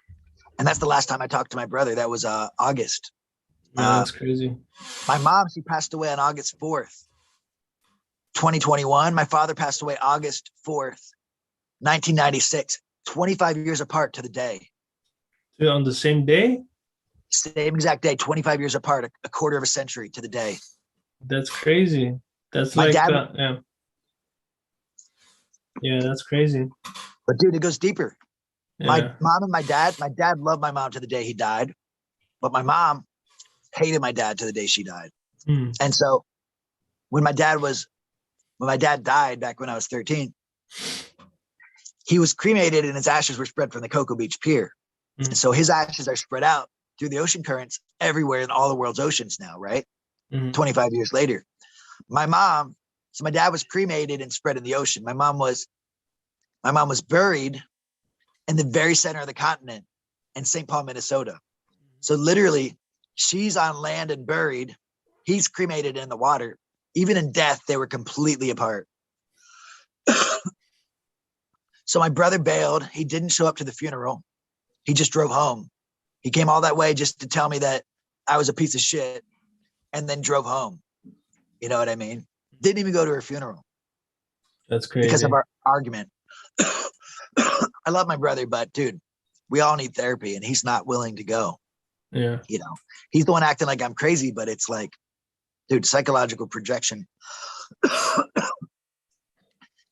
And that's the last time I talked to my brother. That was August. Man, that's crazy. My mom, she passed away on August 4th, 2021. My father passed away August 4th, 1996. 25 years apart to the day. On the same day? Same exact day, 25 years apart, a quarter of a century to the day. That's crazy. That's My like, dad, yeah. Yeah, that's crazy. but dude, it goes deeper. Yeah. My mom and my dad loved my mom to the day he died, but my mom hated my dad to the day she died. And so when my dad died back when I was 13, he was cremated and his ashes were spread from the Cocoa Beach Pier. And so his ashes are spread out through the ocean currents everywhere in all the world's oceans now, right? 25 years later. My dad was cremated and spread in the ocean. My mom was buried in the very center of the continent in St. Paul, Minnesota. So literally, she's on land and buried. He's cremated in the water. Even in death, they were completely apart. So my brother bailed. He didn't show up to the funeral. He just drove home. He came all that way just to tell me that I was a piece of shit and then drove home. You know what I mean? Didn't even go to her funeral. That's crazy. Because of our argument. I love my brother, but dude, we all need therapy and he's not willing to go. Yeah. He's the one acting like I'm crazy, but it's like, dude, psychological projection.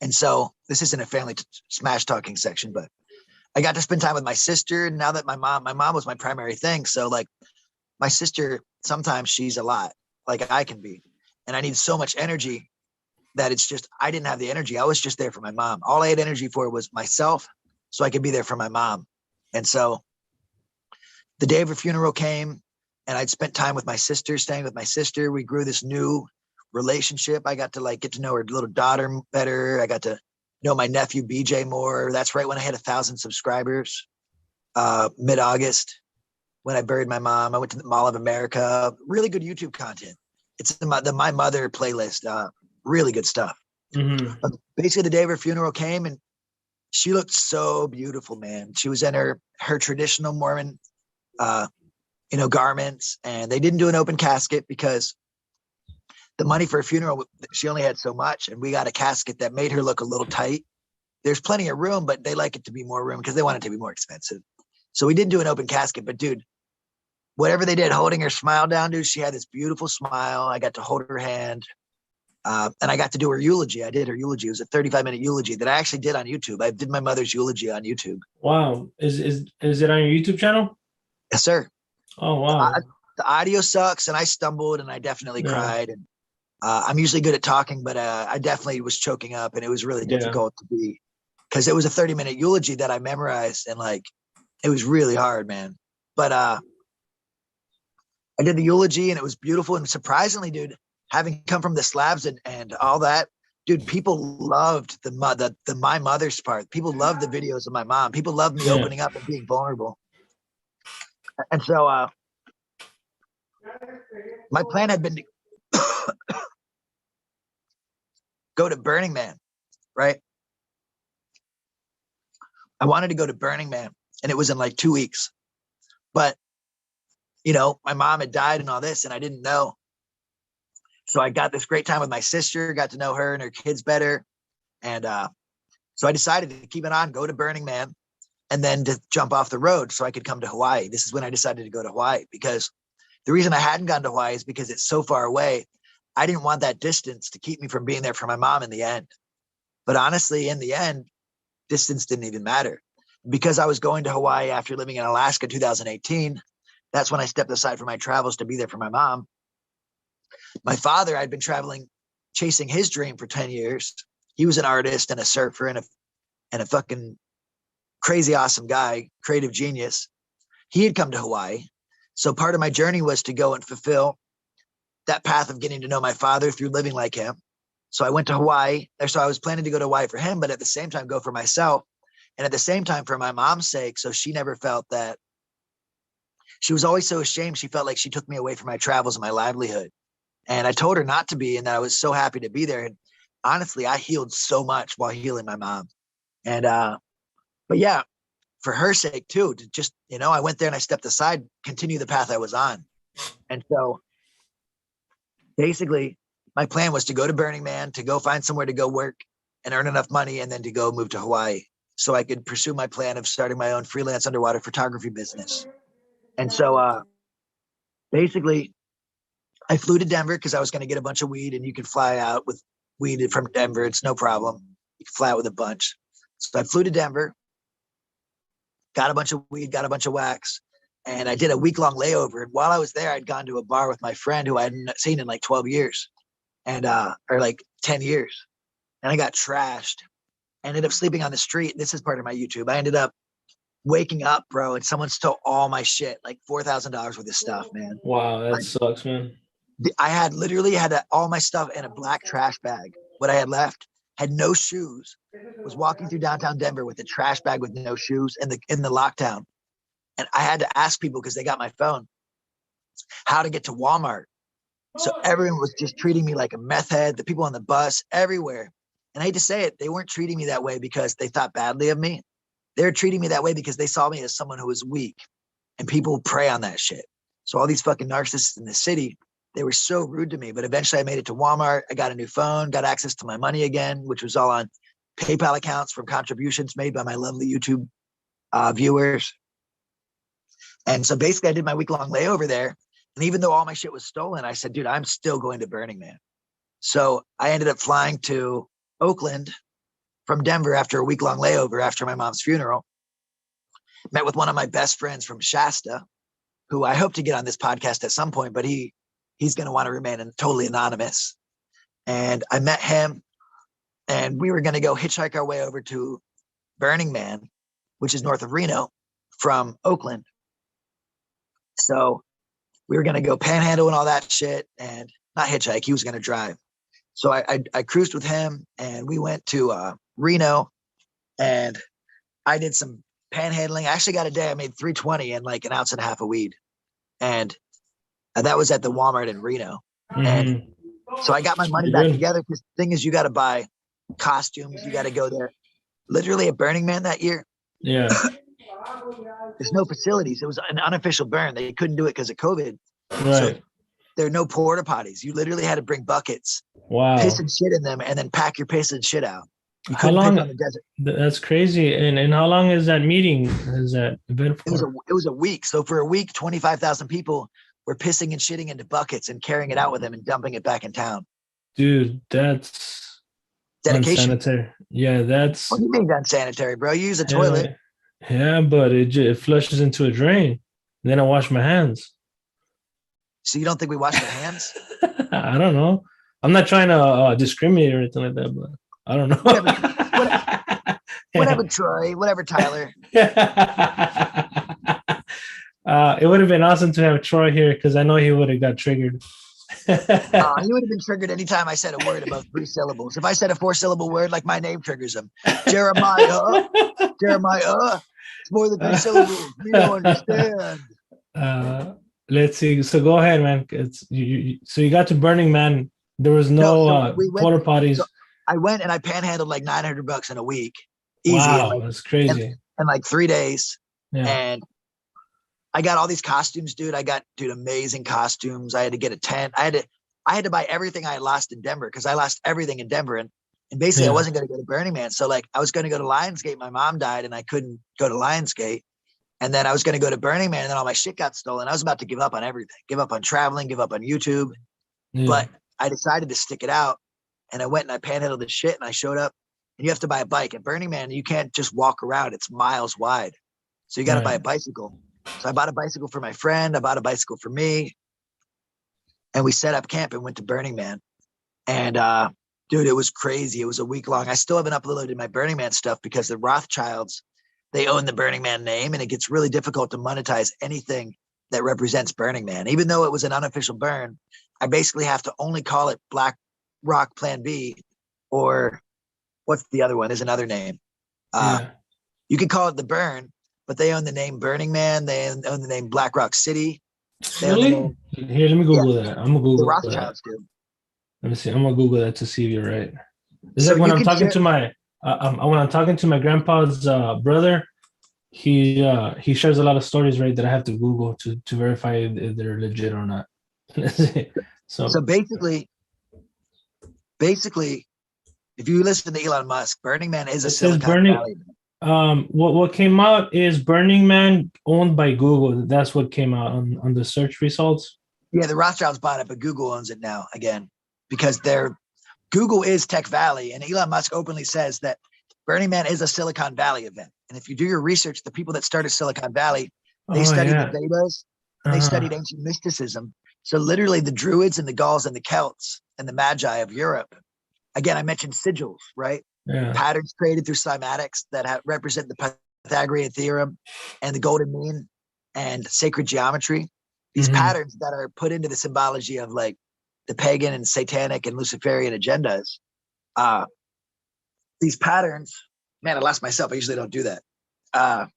And so this isn't a family smash talking section, but I got to spend time with my sister. Now that my mom was my primary thing. So like my sister, sometimes she's a lot like I can be. And I need so much energy that it's just, I didn't have the energy. I was just there for my mom. All I had energy for was myself so I could be there for my mom. And so the day of her funeral came and I'd spent time with my sister, staying with my sister. We grew this new relationship. I got to get to know her little daughter better. I got to know my nephew BJ more. That's right when I had 1,000 subscribers, mid-August, when I buried my mom. I went to the Mall of America. Really good YouTube content. It's the My Mother playlist. Really good stuff. Basically, the day of her funeral came and she looked so beautiful, man. She was in her traditional Mormon, garments, and they didn't do an open casket because the money for a funeral, she only had so much, and we got a casket that made her look a little tight. There's plenty of room, but they like it to be more room because they want it to be more expensive. So we didn't do an open casket, but dude, whatever they did, holding her smile down, dude, she had this beautiful smile. I got to hold her hand. And I got to do her eulogy. I did her eulogy. It was a 35-minute eulogy that I actually did on YouTube. I did my mother's eulogy on YouTube. Wow. Is it on your YouTube channel? Yes, sir. Oh wow. The audio sucks, and I stumbled, and I definitely cried. And I'm usually good at talking, but I definitely was choking up, and it was really difficult to be, because it was a 30-minute eulogy that I memorized, and like it was really hard, man. But I did the eulogy, and it was beautiful. And surprisingly, dude, having come from the slabs and all that, dude, people loved my mother's part. People loved the videos of my mom. People loved me opening up and being vulnerable. And so my plan had been to go to Burning Man, right? I wanted to go to Burning Man, and it was in like 2 weeks. But, you know, my mom had died and all this, and I didn't know. So I got this great time with my sister, got to know her and her kids better. And so I decided to keep it on, go to Burning Man, and then to jump off the road so I could come to Hawaii. This is when I decided to go to Hawaii, because the reason I hadn't gone to Hawaii is because it's so far away. I didn't want that distance to keep me from being there for my mom in the end. But honestly, in the end, distance didn't even matter. Because I was going to Hawaii after living in Alaska 2018, that's when I stepped aside from my travels to be there for my mom. My father, I'd been traveling, chasing his dream for 10 years. He was an artist and a surfer and a fucking crazy awesome guy, creative genius. He had come to Hawaii. So part of my journey was to go and fulfill that path of getting to know my father through living like him. So I went to Hawaii. So I was planning to go to Hawaii for him, but at the same time, go for myself. And at the same time, for my mom's sake, so she never felt that. She was always so ashamed. She felt like she took me away from my travels and my livelihood. And I told her not to be, and that I was so happy to be there. And honestly, I healed so much while healing my mom. And, but yeah, for her sake too, to just, you know, I went there and I stepped aside, continue the path I was on. And so basically my plan was to go to Burning Man, to go find somewhere to go work and earn enough money, and then to go move to Hawaii so I could pursue my plan of starting my own freelance underwater photography business. And so basically I flew to Denver because I was going to get a bunch of weed, and you can fly out with weed from Denver. It's no problem. You can fly out with a bunch. So I flew to Denver, got a bunch of weed, got a bunch of wax, and I did a week-long layover. And while I was there, I'd gone to a bar with my friend who I hadn't seen in like 12 years and or like 10 years. And I got trashed. I ended up sleeping on the street. This is part of my YouTube. I ended up waking up, bro, and someone stole all my shit, like $4,000 worth of stuff, man. Wow, that sucks, man. I had literally all my stuff in a black trash bag. What I had left, had no shoes, was walking through downtown Denver with a trash bag with no shoes in the lockdown. And I had to ask people, because they got my phone, how to get to Walmart. So everyone was just treating me like a meth head, the people on the bus, everywhere. And I hate to say it, they weren't treating me that way because they thought badly of me. They were treating me that way because they saw me as someone who was weak, and people prey on that shit. So all these fucking narcissists in the city, they were so rude to me. But eventually I made it to Walmart. I got a new phone, got access to my money again, which was all on PayPal accounts from contributions made by my lovely YouTube viewers. And so basically I did my week-long layover there. And even though all my shit was stolen, I said, dude, I'm still going to Burning Man. So I ended up flying to Oakland from Denver after a week-long layover after my mom's funeral. Met with one of my best friends from Shasta, who I hope to get on this podcast at some point, but he's going to want to remain totally anonymous. And I met him, and we were going to go hitchhike our way over to Burning Man, which is north of Reno from Oakland. So we were going to go panhandle and all that shit, and not hitchhike. He was going to drive. So I cruised with him, and we went to Reno, and I did some panhandling. I actually got a day. I made $320 and like an ounce and a half of weed. And that was at the Walmart in Reno. Mm-hmm. And so I got my money back together, because the thing is, you got to buy costumes. You got to go there. Literally at Burning Man that year. Yeah. There's no facilities. It was an unofficial burn. They couldn't do it because of COVID. Right. So there are no porta potties. You literally had to bring buckets, Wow. piss and shit in them, and then pack your piss and shit out. You How couldn't long? piss on the desert. That's crazy. And how long is that meeting? Is that event for? It was a week. So for a week, 25,000 people were pissing and shitting into buckets and carrying it out with them and dumping it back in town. Dude, that's Dedication. unsanitary. Yeah, What do you mean unsanitary, bro? You use a toilet. yeah, yeah, but it flushes into a drain. Then I wash my hands. So you don't think we wash our hands? I don't know. I'm not trying to discriminate or anything like that, but I don't know. Whatever, whatever, Troy. Whatever, Tyler. It would have been awesome to have Troy here because I know he would have got triggered. He would have been triggered anytime I said a word above 3 syllables. If I said a 4-syllable word, like my name triggers him. Jeremiah. It's more than 3 syllables. We don't understand. Let's see. So go ahead, man. So you got to Burning Man. There was no porta potties. So I went and I panhandled like $900 in a week. Easy. Wow, that's crazy. In like 3 days. Yeah. And I got all these costumes, dude. I got amazing costumes. I had to get a tent. I had to buy everything I had lost in Denver because I lost everything in Denver. And basically I wasn't going to go to Burning Man. So like I was going to go to Lionsgate. My mom died and I couldn't go to Lionsgate. And then I was going to go to Burning Man and then all my shit got stolen. I was about to give up on everything, give up on traveling, give up on YouTube. Yeah. But I decided to stick it out. And I went and I panhandled the shit and I showed up. And you have to buy a bike. At Burning Man, you can't just walk around. It's miles wide. So you got to buy a bicycle. So I bought a bicycle for my friend. I bought a bicycle for me. And we set up camp and went to Burning Man. And dude, it was crazy. It was a week long. I still haven't uploaded my Burning Man stuff because the Rothschilds, they own the Burning Man name. And it gets really difficult to monetize anything that represents Burning Man. Even though it was an unofficial burn, I basically have to only call it Black Rock Plan B, or what's the other one? There's another name. You can call it the burn, but they own the name Burning Man. They own the name Black Rock City. Really? Here, let me Google that. I'm gonna Google the Rothschilds that. do. Let me see. I'm gonna Google that to see if you're right. It's like when I'm talking to my when I'm talking to my grandpa's brother. He shares a lot of stories, right, that I have to Google to verify if they're legit or not. So basically, if you listen to Elon Musk, Burning Man is a Silicon Valley. What came out is Burning Man owned by Google. That's what came out on the search results. Yeah, the Rothschilds bought it, but Google owns it now again because Google is Tech Valley, and Elon Musk openly says that Burning Man is a Silicon Valley event. And if you do your research, the people that started Silicon Valley, they studied the Vedas, they studied ancient mysticism. So literally the Druids and the Gauls and the Celts and the Magi of Europe. Again, I mentioned sigils, right? Yeah. Patterns created through cymatics that represent the Pythagorean theorem and the golden mean and sacred geometry. These patterns that are put into the symbology of like the pagan and satanic and Luciferian agendas. These patterns, man, I lost myself. I usually don't do that.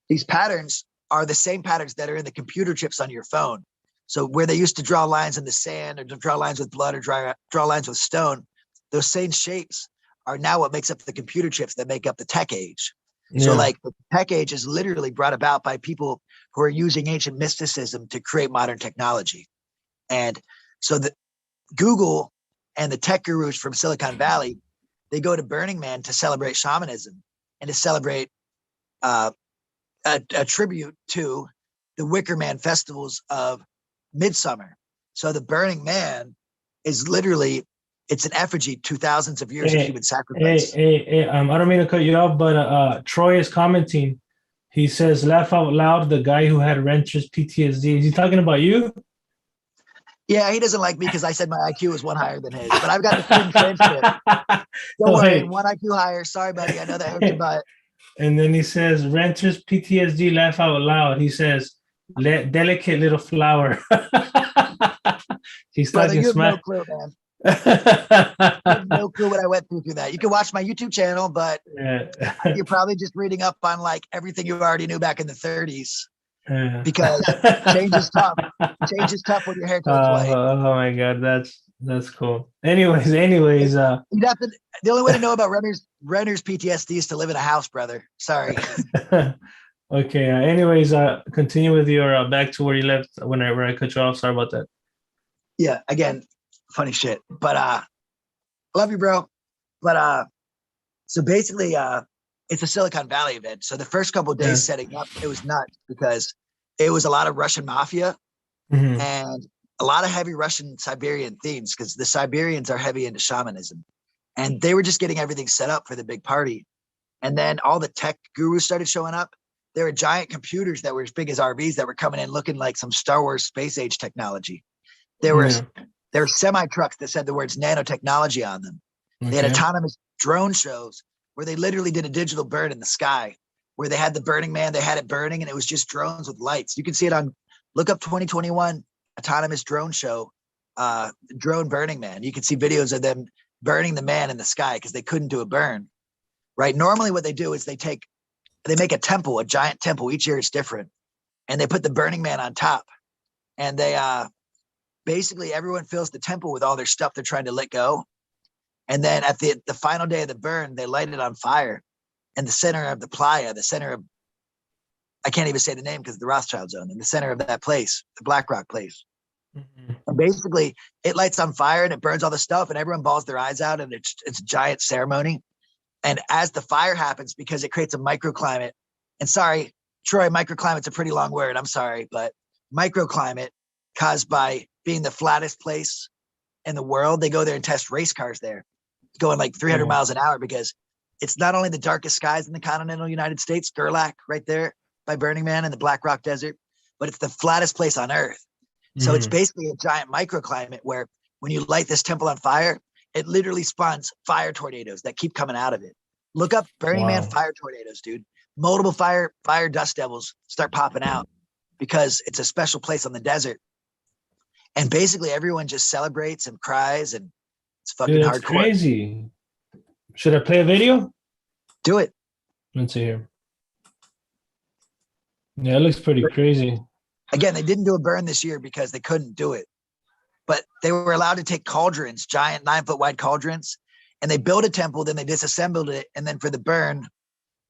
These patterns are the same patterns that are in the computer chips on your phone. So where they used to draw lines in the sand or to draw lines with blood or draw lines with stone, those same shapes are now what makes up the computer chips that make up the tech age. Yeah. So like the tech age is literally brought about by people who are using ancient mysticism to create modern technology. And so the Google and the tech gurus from Silicon Valley, they go to Burning Man to celebrate shamanism and to celebrate a tribute to the Wicker Man festivals of Midsummer. So the Burning Man is literally, it's an effigy to thousands of years of human sacrifice. I don't mean to cut you off, but Troy is commenting. He says, laugh out loud, the guy who had renter's PTSD. Is he talking about you? Yeah, he doesn't like me because I said my IQ was one higher than his, but I've got the student transcript. Don't worry, one IQ higher. Sorry, buddy. I know that hurt your butt. And then he says, renter's PTSD, laugh out loud. He says, delicate little flower. He's Brother, talking you have smack. no clue, man. You have no clue what I went through that. You can watch my YouTube channel, but you're probably just reading up on like everything you already knew back in the 30s. Because change is tough. Change is tough when your hair turns white. Oh my god, that's cool. Anyways, you'd have to. The only way to know about renter's PTSD is to live in a house, brother. Sorry. Okay. Anyways, continue with your back to where you left where I cut you off. Sorry about that. Yeah. Again, funny shit. But love you, bro. But so basically, it's a Silicon Valley event. So the first couple of days setting up, it was nuts because it was a lot of Russian mafia and a lot of heavy Russian Siberian themes because the Siberians are heavy into shamanism. And they were just getting everything set up for the big party. And then all the tech gurus started showing up. There were giant computers that were as big as RVs that were coming in looking like some Star Wars space age technology. There were semi trucks that said the words nanotechnology on them. They had autonomous drone shows where they literally did a digital bird in the sky, where they had the Burning Man, they had it burning, and it was just drones with lights. You can see it on, look up 2021 autonomous drone show, drone Burning Man. You can see videos of them burning the man in the sky because they couldn't do a burn, right? Normally what they do is they make a temple, a giant temple. Each year it's different. And they put the Burning Man on top. And they basically everyone fills the temple with all their stuff they're trying to let go. And then at the final day of the burn, they light it on fire in the center of the playa, the center of, I can't even say the name because the Rothschild zone, in the center of that place, the Black Rock place. And basically it lights on fire and it burns all the stuff and everyone bawls their eyes out and it's a giant ceremony. And as the fire happens, because it creates a microclimate, and sorry, Troy, microclimate's a pretty long word, I'm sorry, but microclimate caused by being the flattest place in the world, they go there and test race cars there, going like 300 miles an hour because it's not only the darkest skies in the continental United States, Gerlach right there by Burning Man in the Black Rock Desert, but it's the flattest place on earth. So it's basically a giant microclimate where when you light this temple on fire, it literally spawns fire tornadoes that keep coming out of it. Look up Burning Man fire tornadoes, dude. Multiple fire dust devils start popping out because it's a special place on the desert. And basically everyone just celebrates and cries and it's fucking dude, that's hardcore. Crazy. Should I play a video? Do it. Let's see here. Yeah, it looks pretty crazy. Again, they didn't do a burn this year because they couldn't do it. But they were allowed to take cauldrons, giant 9-foot wide cauldrons, and they built a temple, then they disassembled it. And then for the burn,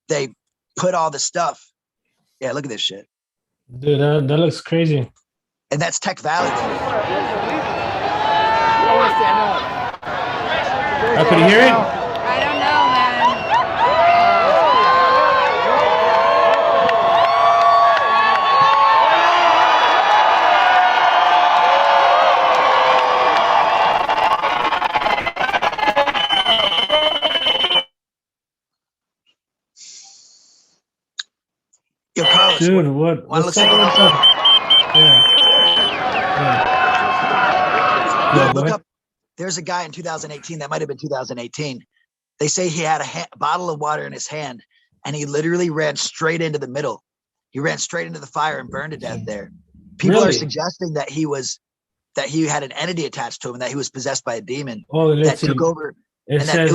they put all the stuff. Yeah, look at this shit. Dude, that looks crazy. And that's Tech Valley. Could you hear it? I don't know, man. Yo, Carlos, dude, what's look up? Yeah, look up. There's a guy in 2018, that might have been 2018. They say he had a bottle of water in his hand and he literally ran straight into the middle. He ran straight into the fire and burned to death there. People are suggesting that he had an entity attached to him and that he was possessed by a demon that took over. And that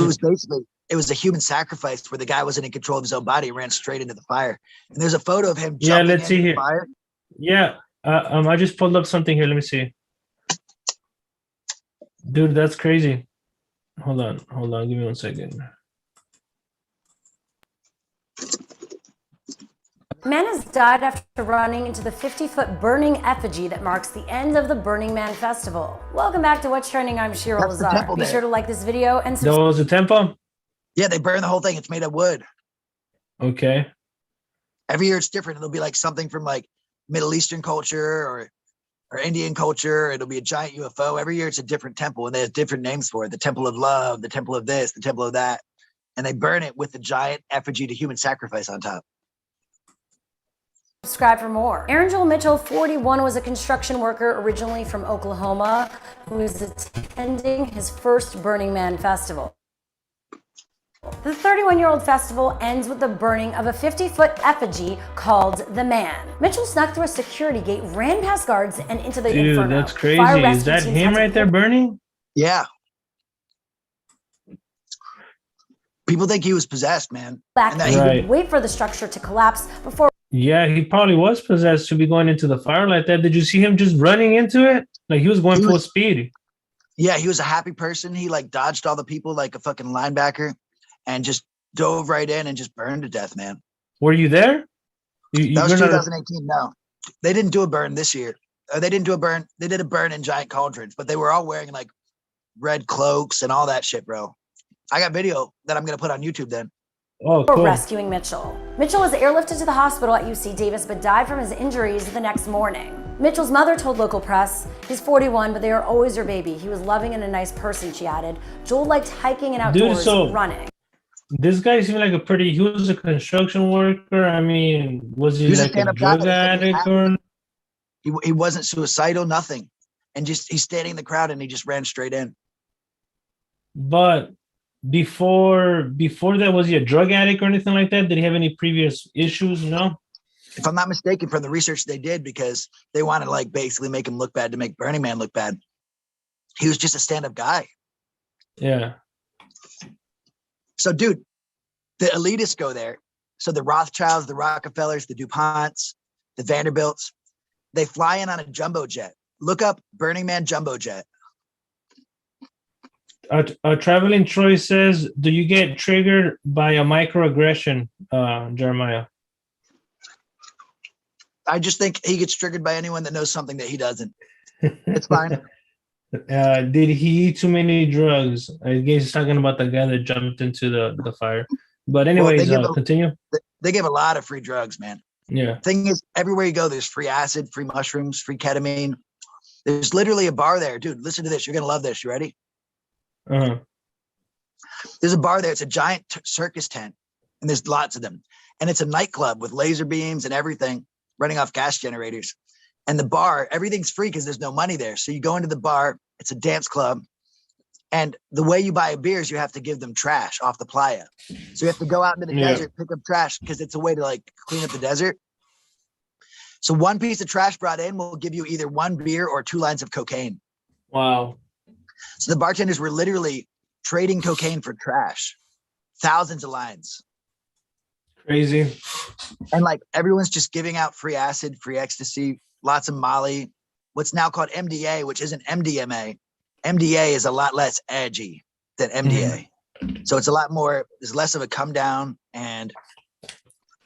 it was a human sacrifice where the guy wasn't in control of his own body. He ran straight into the fire. And there's a photo of him jumping let's see into here. the fire. Yeah, I just pulled up something here. Let me see. Dude, that's crazy. Hold on. Give me 1 second. Man has died after running into the 50-foot burning effigy that marks the end of the Burning Man Festival. Welcome back to What's Trending. I'm Cheryl Lazar. Be sure to like this video and subscribe. That was a temple? Yeah, they burn the whole thing. It's made of wood. Okay. Every year it's different. It'll be like something from like Middle Eastern culture or Indian culture. It'll be a giant UFO. Every year it's a different temple and they have different names for it. The temple of love, the temple of this, the temple of that. And they burn it with the giant effigy to human sacrifice on top. Subscribe for more. Aaron Joel Mitchell, 41, was a construction worker originally from Oklahoma who is attending his first Burning Man festival. The 31-year-old festival ends with the burning of a 50-foot effigy called the Man. Mitchell snuck through a security gate, ran past guards, and into the inferno. Dude, that's crazy. Is that him right there burning? Yeah. People think he was possessed, man. Back, he would wait for the structure to collapse before. Yeah, he probably was possessed to be going into the fire like that. Did you see him just running into it? Like he was going full speed. Yeah, he was a happy person. He like dodged all the people like a fucking linebacker and just dove right in and just burned to death, man. Were you there? That was 2018. No, they didn't do a burn this year. They didn't do a burn. They did a burn in giant cauldrons, but they were all wearing like red cloaks and all that shit, bro. I got video that I'm going to put on YouTube then. Oh, cool. Rescuing Mitchell. Mitchell was airlifted to the hospital at UC Davis, but died from his injuries the next morning. Mitchell's mother told local press, he's 41, but they are always her baby. He was loving and a nice person, she added. Joel liked hiking and outdoors, running. This guy seemed like he was a construction worker. I mean, was he like a drug addict or? He wasn't suicidal, nothing. And just, he's standing in the crowd and he just ran straight in. But before that, was he a drug addict or anything like that? Did he have any previous issues? No? If I'm not mistaken, from the research they did, because they wanted to like basically make him look bad to make Burning Man look bad. He was just a stand-up guy. Yeah. So, dude, the elitists go there. So the Rothschilds, the Rockefellers, the DuPonts, the Vanderbilts, they fly in on a jumbo jet. Look up Burning Man jumbo jet. Traveling Troy says, do you get triggered by a microaggression, Jeremiah? I just think he gets triggered by anyone that knows something that he doesn't. It's fine. Did he eat too many drugs? I guess he's talking about the guy that jumped into the fire. But anyways, continue. They give a lot of free drugs, man. Yeah. Thing is, everywhere you go, there's free acid, free mushrooms, free ketamine. There's literally a bar there. Dude, listen to this. You're going to love this. You ready? Uh-huh. There's a bar there. It's a giant circus tent, and there's lots of them. And it's a nightclub with laser beams and everything running off gas generators. And the bar, everything's free because there's no money there. So you go into the bar, it's a dance club. And the way you buy beers, you have to give them trash off the playa. So you have to go out into the desert, pick up trash because it's a way to like clean up the desert. So one piece of trash brought in will give you either one beer or 2 lines of cocaine. Wow. So the bartenders were literally trading cocaine for trash. Thousands of lines. Crazy. And like everyone's just giving out free acid, free ecstasy, lots of Molly, what's now called MDA, which isn't MDMA. MDA is a lot less edgy than MDA. So it's a lot more, there's less of a come down, and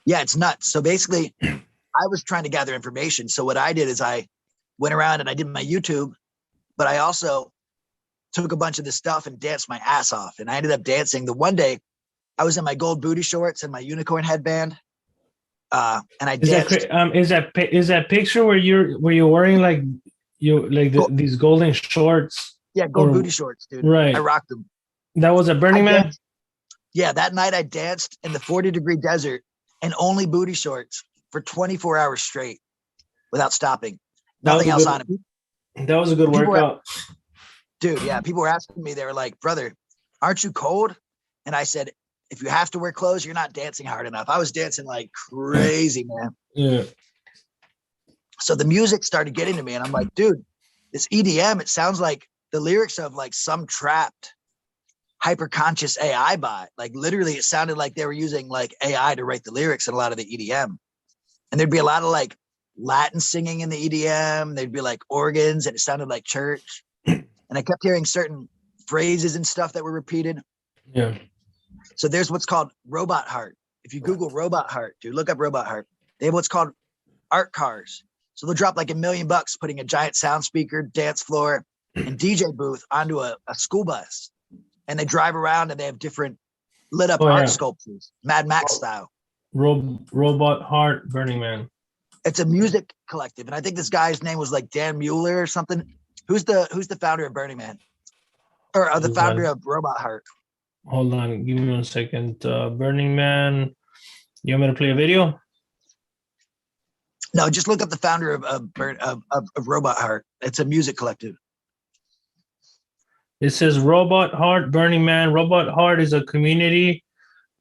yeah, it's nuts. So basically I was trying to gather information. So what I did is I went around and I did my YouTube, but I also took a bunch of this stuff and danced my ass off. And I ended up dancing. The one day I was in my gold booty shorts and my unicorn headband. And I danced. Is that picture where you're wearing like these golden shorts? Yeah, gold booty shorts, dude. Right. I rocked them. That was at Burning Man? Yeah, that night I danced in the 40-degree desert and only booty shorts for 24 hours straight without stopping. Nothing else on it. That was a good workout. Dude, yeah. People were asking me, they were like, brother, aren't you cold? And I said, if you have to wear clothes, you're not dancing hard enough. I was dancing like crazy, man. Yeah. So the music started getting to me and I'm like, dude, this EDM, it sounds like the lyrics of like some trapped hyper-conscious AI bot. Like literally it sounded like they were using like AI to write the lyrics in a lot of the EDM. And there'd be a lot of like Latin singing in the EDM. There'd be like organs and it sounded like church. And I kept hearing certain phrases and stuff that were repeated. Yeah. So there's what's called robot heart. If you Google robot heart, dude, look up robot heart. They have what's called art cars. So they'll drop like $1 million putting a giant sound speaker, dance floor, and DJ booth onto a school bus. And they drive around and they have different lit up art sculptures, Mad Max style. Robot Heart Burning Man. It's a music collective. And I think this guy's name was like Dan Mueller or something. Who's the founder of Burning Man? Or the founder of Robot Heart? Hold on, give me 1 second. Burning Man. You want me to play a video? No, just look up the founder of Robot Heart. It's a music collective. It says Robot Heart Burning Man. Robot Heart is a community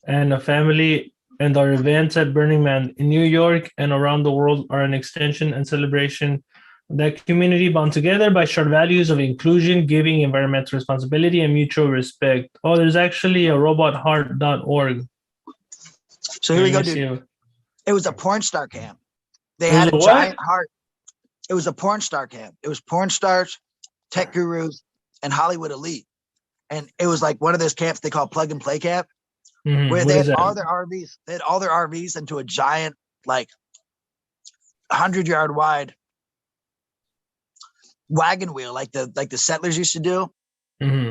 and a family, and our events at Burning Man in New York and around the world are an extension and celebration of that community, bound together by shared values of inclusion, giving, environmental responsibility, and mutual respect. Oh, there's actually a robotheart.org. So here we go, dude. It was a porn star camp. They had a giant heart. It was a porn star camp. It was porn stars, tech gurus, and Hollywood elite. And it was like one of those camps they call plug and play camp, where they had all their RVs. They had all their RVs into a giant, like 100-yard wide wagon wheel, like the settlers used to do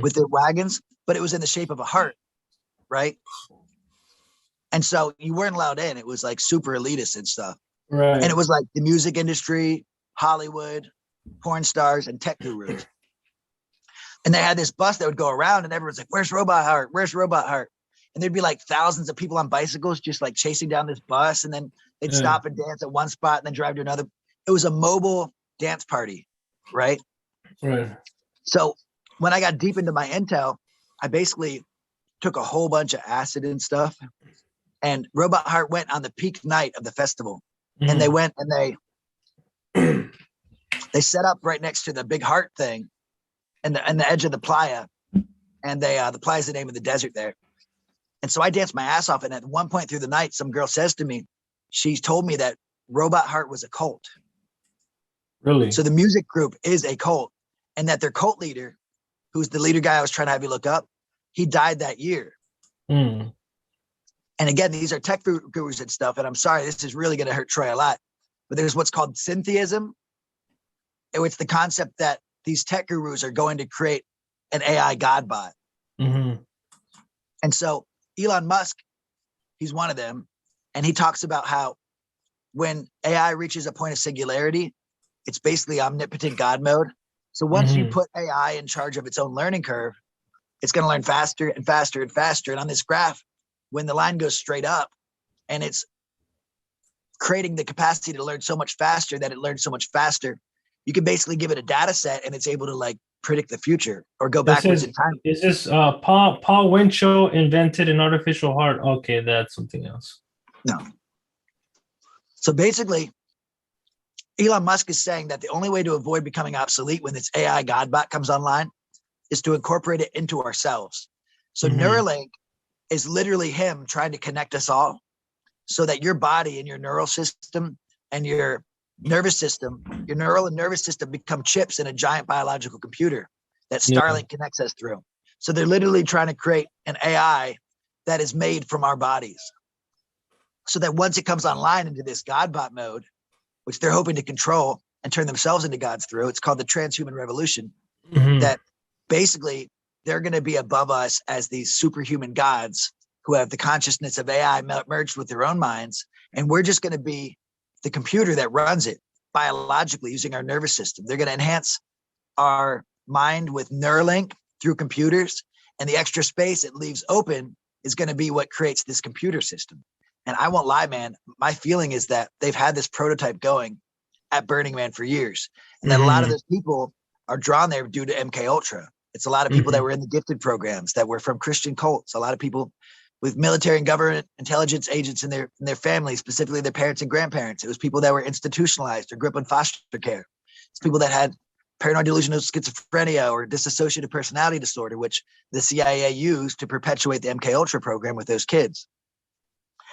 with their wagons, but it was in the shape of a heart, right? And so you weren't allowed in. It was like super elitist and stuff. Right. And it was like the music industry, Hollywood, porn stars, and tech gurus. And they had this bus that would go around and everyone's like, where's Robot Heart? Where's Robot Heart? And there'd be like thousands of people on bicycles just like chasing down this bus. And then they'd stop and dance at one spot and then drive to another. It was a mobile dance party, right? Right. So when I got deep into my intel, I basically took a whole bunch of acid and stuff. And Robot Heart went on the peak night of the festival. And they went and they set up right next to the big heart thing and the edge of the playa. And the playa is the name of the desert there. And so I danced my ass off. And at one point through the night, some girl says to me, she told me that Robot Heart was a cult. Really? So the music group is a cult, and that their cult leader, who's the leader guy I was trying to have you look up, he died that year. And again, these are tech gurus and stuff. And I'm sorry, this is really going to hurt Troy a lot, but there's what's called syntheism. It's the concept that these tech gurus are going to create an AI God bot. And so Elon Musk, he's one of them. And he talks about how when AI reaches a point of singularity, it's basically omnipotent God mode. So once you put AI in charge of its own learning curve, it's going to learn faster and faster and faster. And on this graph, when the line goes straight up and it's creating the capacity to learn so much faster that it learns so much faster, you can basically give it a data set and it's able to like predict the future or go backwards in time. Is this Paul Winchell invented an artificial heart? Okay, that's something else. No. So basically, Elon Musk is saying that the only way to avoid becoming obsolete when this AI Godbot comes online is to incorporate it into ourselves. So Neuralink is literally him trying to connect us all so that your body and your neural system and your nervous system, your neural and nervous system become chips in a giant biological computer that Starlink connects us through. So they're literally trying to create an AI that is made from our bodies. So that once it comes online into this Godbot mode, which they're hoping to control and turn themselves into gods through, it's called the transhuman revolution, that basically they're going to be above us as these superhuman gods who have the consciousness of AI merged with their own minds. And we're just going to be the computer that runs it biologically using our nervous system. They're going to enhance our mind with Neuralink through computers, and the extra space it leaves open is going to be what creates this computer system. And I won't lie, man, my feeling is that they've had this prototype going at Burning Man for years. And that a lot of those people are drawn there due to MK Ultra. It's a lot of people that were in the gifted programs that were from Christian cults, a lot of people with military and government intelligence agents in their families, specifically their parents and grandparents. It was people that were institutionalized or grew up in foster care. It's people that had paranoid delusional schizophrenia or dissociative personality disorder, which the CIA used to perpetuate the MK Ultra program with those kids.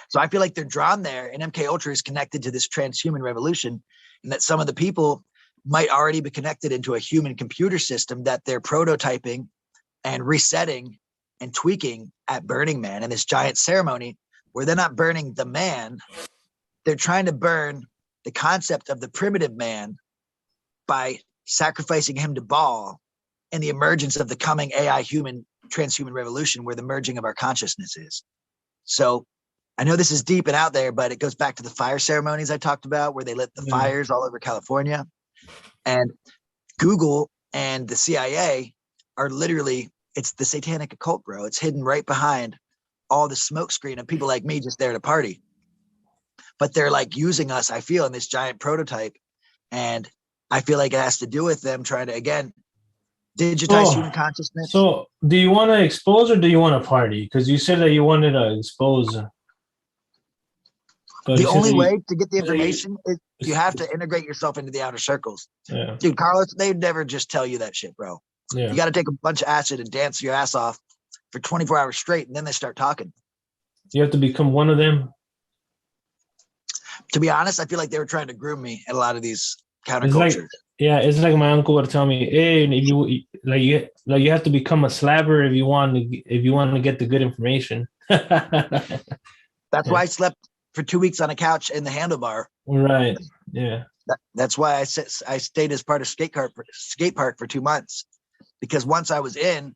So I feel like they're drawn there, and MK Ultra is connected to this transhuman revolution, and that some of the people might already be connected into a human computer system that they're prototyping and resetting and tweaking at Burning Man in this giant ceremony where they're not burning the man, they're trying to burn the concept of the primitive man by sacrificing him to Baal and the emergence of the coming AI human transhuman revolution where the merging of our consciousness is. So I know this is deep and out there, but it goes back to the fire ceremonies I talked about where they lit the fires all over California. And Google and the CIA are literally, it's the satanic occult, bro. It's hidden right behind all the smoke screen of people like me just there to party. But they're like using us, I feel, in this giant prototype. And I feel like it has to do with them trying to, again, digitize human consciousness. So do you want to expose or do you want to party? Because you said that you wanted to expose. The only way to get the information is you have to integrate yourself into the outer circles. Yeah. Dude, Carlos, they'd never just tell you that shit, bro. Yeah. You got to take a bunch of acid and dance your ass off for 24 hours straight, and then they start talking. You have to become one of them. To be honest, I feel like they were trying to groom me at a lot of these countercultures. It's like my uncle would tell me, "Hey, if you have to become a slabber if you want to get the good information." That's why I slept for 2 weeks on a couch in the handlebar. Right. Yeah. That's why I stayed as part of skate park for 2 months, because once I was in,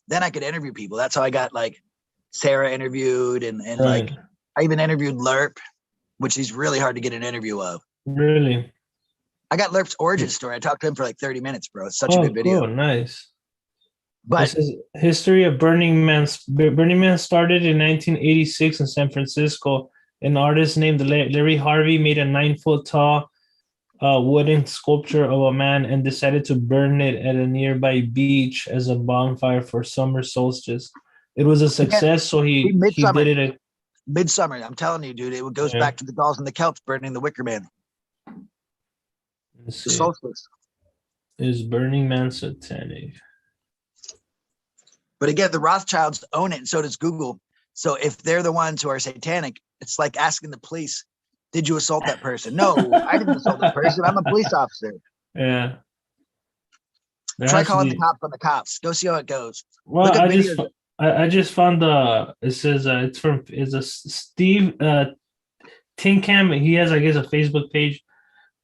then I could interview people. That's how I got like Sarah interviewed and right. Like I even interviewed Lerp, which is really hard to get an interview of. Really? I got Lerp's origin story. I talked to him for like 30 minutes, bro. It's such a good video. Cool, nice. But This is history of Burning Man. Burning Man started in 1986 in San Francisco. An artist named Larry Harvey made a 9-foot tall wooden sculpture of a man and decided to burn it at a nearby beach as a bonfire for summer solstice. It was a success, so he did it. Midsummer, I'm telling you, dude, it goes back to the Gauls and the Celts burning the Wicker Man. The solstice. Is Burning Man satanic? But again, the Rothschilds own it, and so does Google. So if they're the ones who are satanic, it's like asking the police, did you assault that person? No, I didn't assault that person. I'm a police officer. Yeah. Try calling the cops on the cops. Go see how it goes. Well, I just found it says it's a Steve Tinkham. He has, I guess, a Facebook page.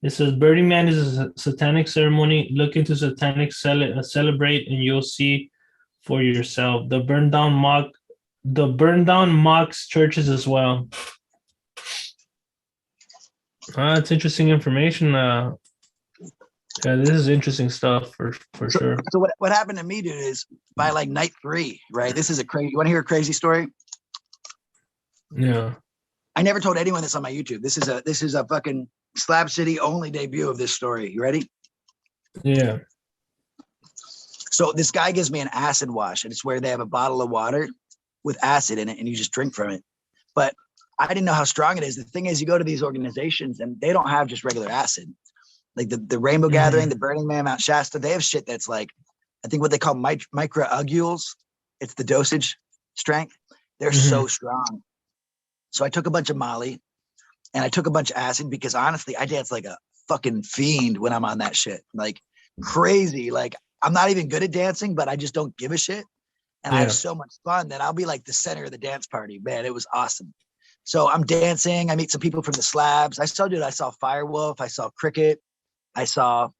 It says Burning Man is a satanic ceremony. Look into satanic celebrate, and you'll see for yourself. The burn down mocks churches as well. It's interesting information. Yeah, this is interesting stuff for sure. So what happened to me, dude, is by like night 3, right? This is a crazy. You want to hear a crazy story? Yeah. I never told anyone this on my YouTube. This is a fucking Slab City only debut of this story. You ready? Yeah. So this guy gives me an acid wash, and it's where they have a bottle of water with acid in it, and you just drink from it. But I didn't know how strong it is. The thing is, you go to these organizations, and they don't have just regular acid. Like the Rainbow Gathering, the Burning Man, Mount Shasta, they have shit that's like, I think what they call microalgules. It's the dosage strength. They're so strong. So I took a bunch of Molly, and I took a bunch of acid because honestly, I dance like a fucking fiend when I'm on that shit. Like crazy. Like I'm not even good at dancing, but I just don't give a shit. And I have so much fun that I'll be like the center of the dance party. Man, it was awesome. So I'm dancing. I meet some people from the Slabs. I saw Firewolf. I saw Cricket. I saw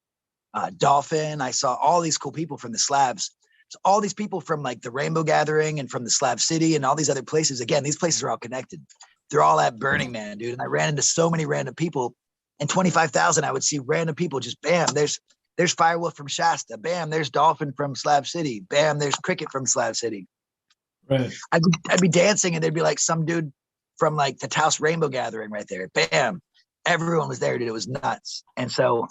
Dolphin. I saw all these cool people from the Slabs. So all these people from like the Rainbow Gathering and from the Slab City and all these other places. Again, these places are all connected. They're all at Burning Man, dude. And I ran into so many random people. And 25,000, I would see random people just bam. There's Firewolf from Shasta. Bam. There's Dolphin from Slab City. Bam. There's Cricket from Slab City. Right. I'd be dancing, and there'd be like some dude from like the Taos Rainbow Gathering right there. Bam. Everyone was there, dude. It was nuts. And so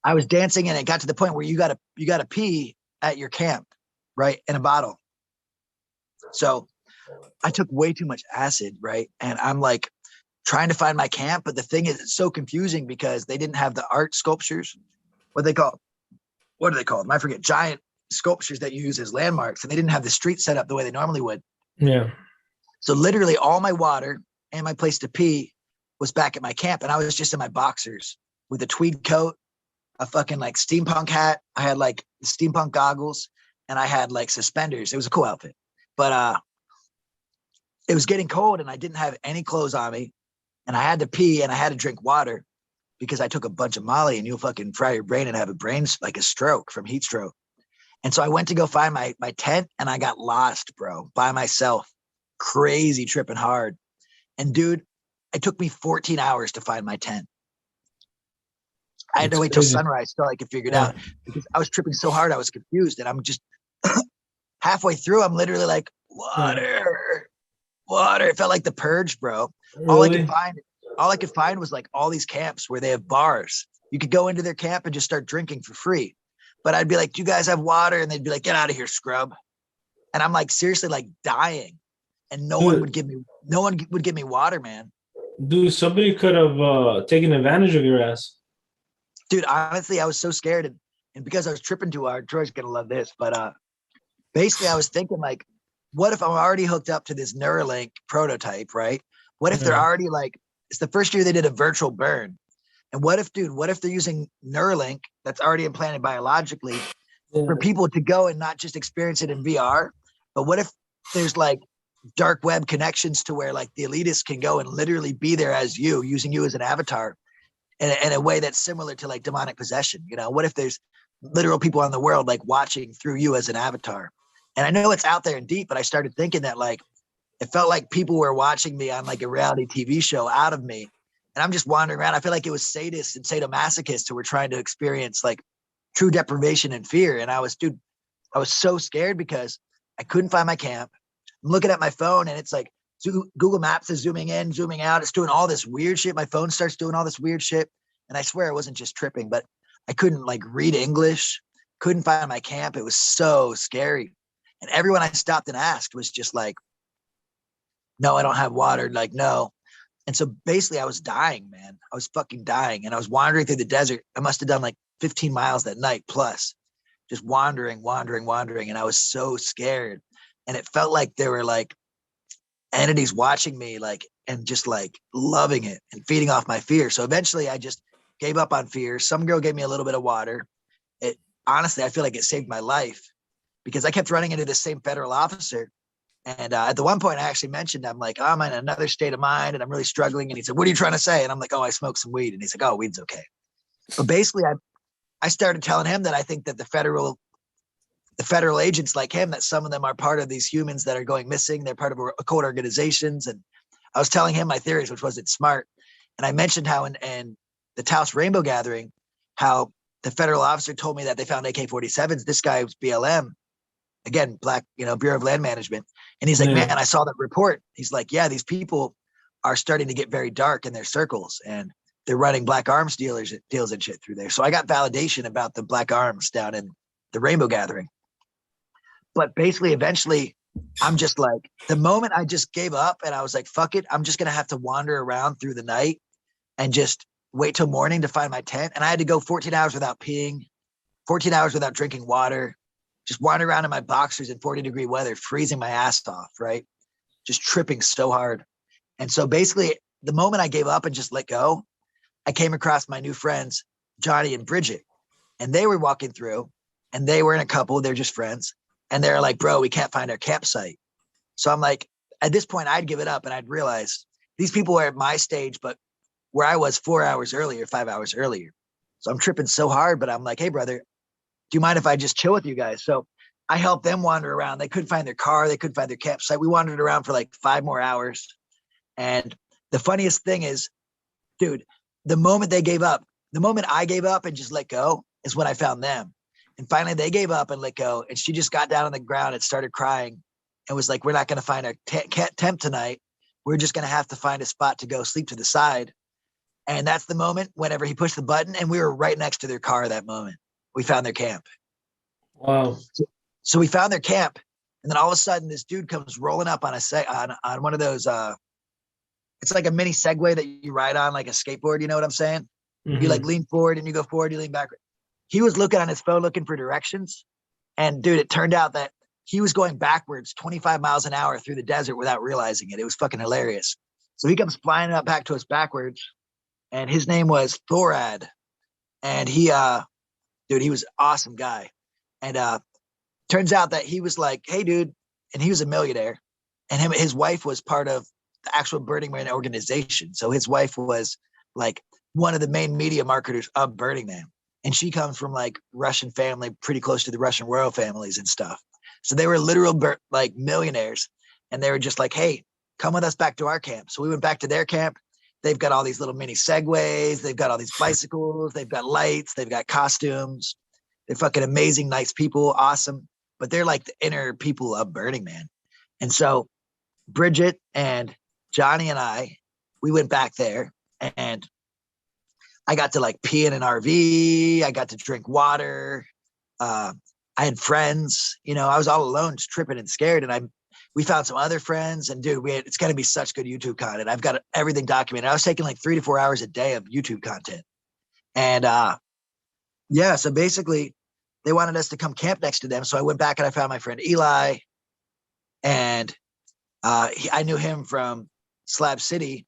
I was dancing, and it got to the point where you gotta pee at your camp, right, in a bottle. So I took way too much acid, right? And I'm like trying to find my camp, but the thing is, it's so confusing because they didn't have the art sculptures. What are they called? I forget. Giant sculptures that you use as landmarks, and they didn't have the street set up the way they normally would. Yeah. So literally all my water and my place to pee was back at my camp, and I was just in my boxers with a tweed coat, a fucking like steampunk hat. I had like steampunk goggles, and I had like suspenders. It was a cool outfit, but it was getting cold, and I didn't have any clothes on me, and I had to pee, and I had to drink water because I took a bunch of Molly, and you'll fucking fry your brain and have like a stroke from heat stroke. And so I went to go find my tent, and I got lost, bro, by myself, crazy tripping hard. And dude, it took me 14 hours to find my tent. I had to wait till sunrise till I could figure it out because I was tripping so hard. I was confused, and I'm just halfway through. I'm literally like, water. It felt like the Purge, bro. Really? All I could find was like all these camps where they have bars. You could go into their camp and just start drinking for free. But I'd be like, do you guys have water? And they'd be like, get out of here, scrub. And I'm like, seriously, like dying. And no one would give me water, man. Dude, somebody could have taken advantage of your ass. Dude, honestly, I was so scared. And because I was tripping too hard, Troy's going to love this. But basically, I was thinking like, what if I'm already hooked up to this Neuralink prototype, right? What if they're already like, it's the first year they did a virtual burn. And what if they're using Neuralink that's already implanted biologically for people to go and not just experience it in VR, but what if there's like dark web connections to where like the elitists can go and literally be there as you, using you as an avatar in a way that's similar to like demonic possession? You know, what if there's literal people in the world like watching through you as an avatar? And I know it's out there and deep, but I started thinking that like, it felt like people were watching me on like a reality TV show out of me. And I'm just wandering around. I feel like it was sadists and sadomasochists who were trying to experience like true deprivation and fear. And I was so scared because I couldn't find my camp. I'm looking at my phone and it's like Google Maps is zooming in, zooming out. It's doing all this weird shit. My phone starts doing all this weird shit. And I swear I wasn't just tripping, but I couldn't like read English, couldn't find my camp. It was so scary. And everyone I stopped and asked was just like, no, I don't have water. Like, no. And so basically I was dying, man. I was fucking dying. And I was wandering through the desert. I must have done like 15 miles that night plus, just wandering. And I was so scared. And it felt like there were like entities watching me, like, and just like loving it and feeding off my fear. So eventually I just gave up on fear. Some girl gave me a little bit of water. It honestly, I feel like it saved my life because I kept running into this same federal officer. And at the one point I actually mentioned, I'm like, oh, I'm in another state of mind and I'm really struggling. And he said, what are you trying to say? And I'm like, oh, I smoked some weed. And he's like, oh, weed's okay. But basically I started telling him that I think that the federal agents like him, that some of them are part of these humans that are going missing. They're part of occult organizations. And I was telling him my theories, which wasn't smart. And I mentioned how in the Taos Rainbow Gathering, how the federal officer told me that they found AK-47s. This guy was BLM, again, black, Bureau of Land Management. And he's like, man, I saw that report. He's like, yeah, these people are starting to get very dark in their circles and they're running black arms deals and shit through there. So I got validation about the black arms down in the Rainbow Gathering. But basically, eventually, I'm just like, the moment I just gave up and I was like, fuck it, I'm just going to have to wander around through the night and just wait till morning to find my tent. And I had to go 14 hours without peeing, 14 hours without drinking water, just wander around in my boxers in 40-degree weather, freezing my ass off, right? Just tripping so hard. And so basically, the moment I gave up and just let go, I came across my new friends, Johnny and Bridget, and they were walking through and they were in a couple, they're just friends. And they're like, bro, we can't find our campsite. So I'm like, at this point, I'd give it up and I'd realize these people are at my stage, but where I was 4 hours earlier, 5 hours earlier. So I'm tripping so hard, but I'm like, hey, brother, do you mind if I just chill with you guys? So I helped them wander around. They couldn't find their car. They couldn't find their campsite. We wandered around for like 5 more hours. And the funniest thing is, dude, the moment I gave up and just let go is when I found them. And finally they gave up and let go. And she just got down on the ground and started crying and was like, we're not going to find our tent tonight. We're just going to have to find a spot to go sleep to the side. And that's the moment whenever he pushed the button and we were right next to their car that moment. We found their camp. Wow. So we found their camp. And then all of a sudden this dude comes rolling up on on one of those, it's like a mini Segway that you ride on like a skateboard. You know what I'm saying? Mm-hmm. You like lean forward and you go forward, you lean backward. He was looking on his phone, looking for directions. And dude, it turned out that he was going backwards 25 miles an hour through the desert without realizing it. It was fucking hilarious. So he comes flying up back to us backwards. And his name was Thorad. And he was an awesome guy. And turns out that he was like, hey, dude. And he was a millionaire. And his wife was part of the actual Burning Man organization. So his wife was like one of the main media marketers of Burning Man. And she comes from like Russian family, pretty close to the Russian royal families and stuff. So they were literal like millionaires. And they were just like, hey, come with us back to our camp. So we went back to their camp. They've got all these little mini Segways. They've got all these bicycles. They've got lights. They've got costumes. They're fucking amazing, nice people. Awesome. But they're like the inner people of Burning Man. And so Bridget and Johnny and we went back there and I got to like pee in an RV. I got to drink water. I had friends, I was all alone, just tripping and scared. And we found some other friends and dude, it's going to be such good YouTube content. I've got everything documented. I was taking like 3 to 4 hours a day of YouTube content. And so basically they wanted us to come camp next to them. So I went back and I found my friend Eli and I knew him from Slab City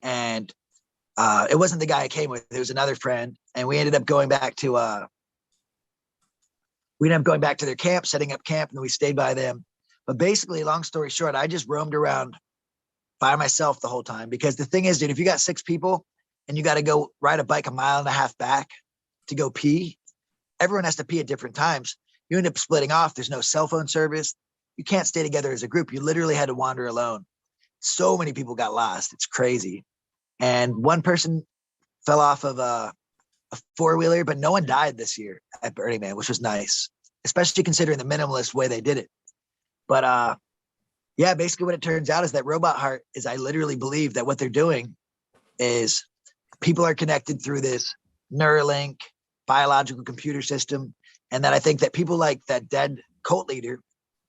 and it wasn't the guy I came with. It was another friend. And we ended up going back to their camp, setting up camp, and then we stayed by them. But basically, long story short, I just roamed around by myself the whole time. Because the thing is, dude, if you got 6 people and you got to go ride a bike 1.5 miles back to go pee, everyone has to pee at different times. You end up splitting off. There's no cell phone service. You can't stay together as a group. You literally had to wander alone. So many people got lost. It's crazy. and one person fell off of a four-wheeler, but no one died this year at Burning Man, which was nice, especially considering the minimalist way they did it. But yeah, basically what it turns out is that Robot Heart is, I literally believe that what they're doing is people are connected through this Neuralink biological computer system. And that I think that people like that dead cult leader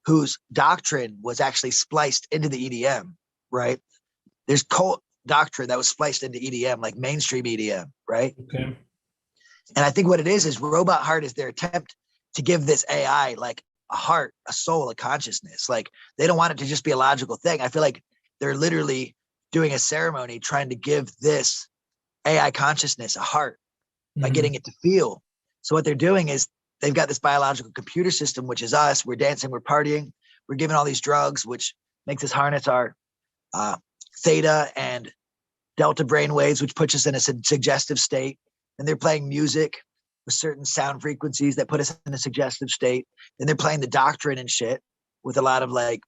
whose doctrine was actually spliced into the EDM, right? There's cult doctrine that was spliced into EDM, like mainstream EDM, right? Okay. And I think what it is Robot Heart is their attempt to give this AI like a heart, a soul, a consciousness. Like they don't want it to just be a logical thing. I feel like they're literally doing a ceremony trying to give this AI consciousness a heart by getting it to feel. So what they're doing is they've got this biological computer system, which is us. We're dancing, we're partying, we're giving all these drugs, which makes us harness our theta and delta brain waves, which puts us in a suggestive state. And they're playing music with certain sound frequencies that put us in a suggestive state. And they're playing the doctrine and shit with a lot of like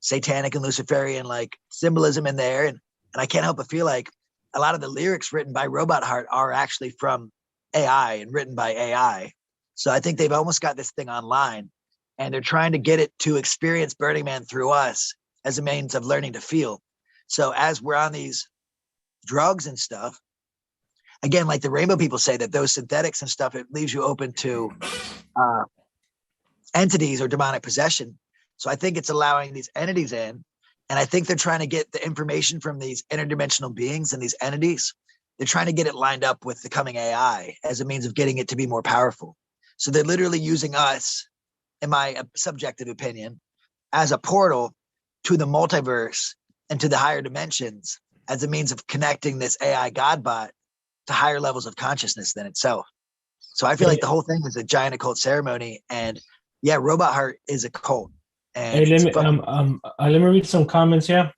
satanic and Luciferian like symbolism in there. And I can't help but feel like a lot of the lyrics written by Robot Heart are actually from AI and written by AI. So I think they've almost got this thing online and they're trying to get it to experience Burning Man through us as a means of learning to feel. So as we're on these drugs and stuff, again, like the rainbow people say that those synthetics and stuff, it leaves you open to entities or demonic possession. So I think it's allowing these entities in. And I think they're trying to get the information from these interdimensional beings and these entities. They're trying to get it lined up with the coming AI as a means of getting it to be more powerful. So they're literally using us, in my subjective opinion, as a portal to the multiverse and to the higher dimensions as a means of connecting this AI Godbot to higher levels of consciousness than itself. So I feel like the whole thing is a giant occult ceremony. And yeah, Robot Heart is a cult. And Hey, let me read some comments here.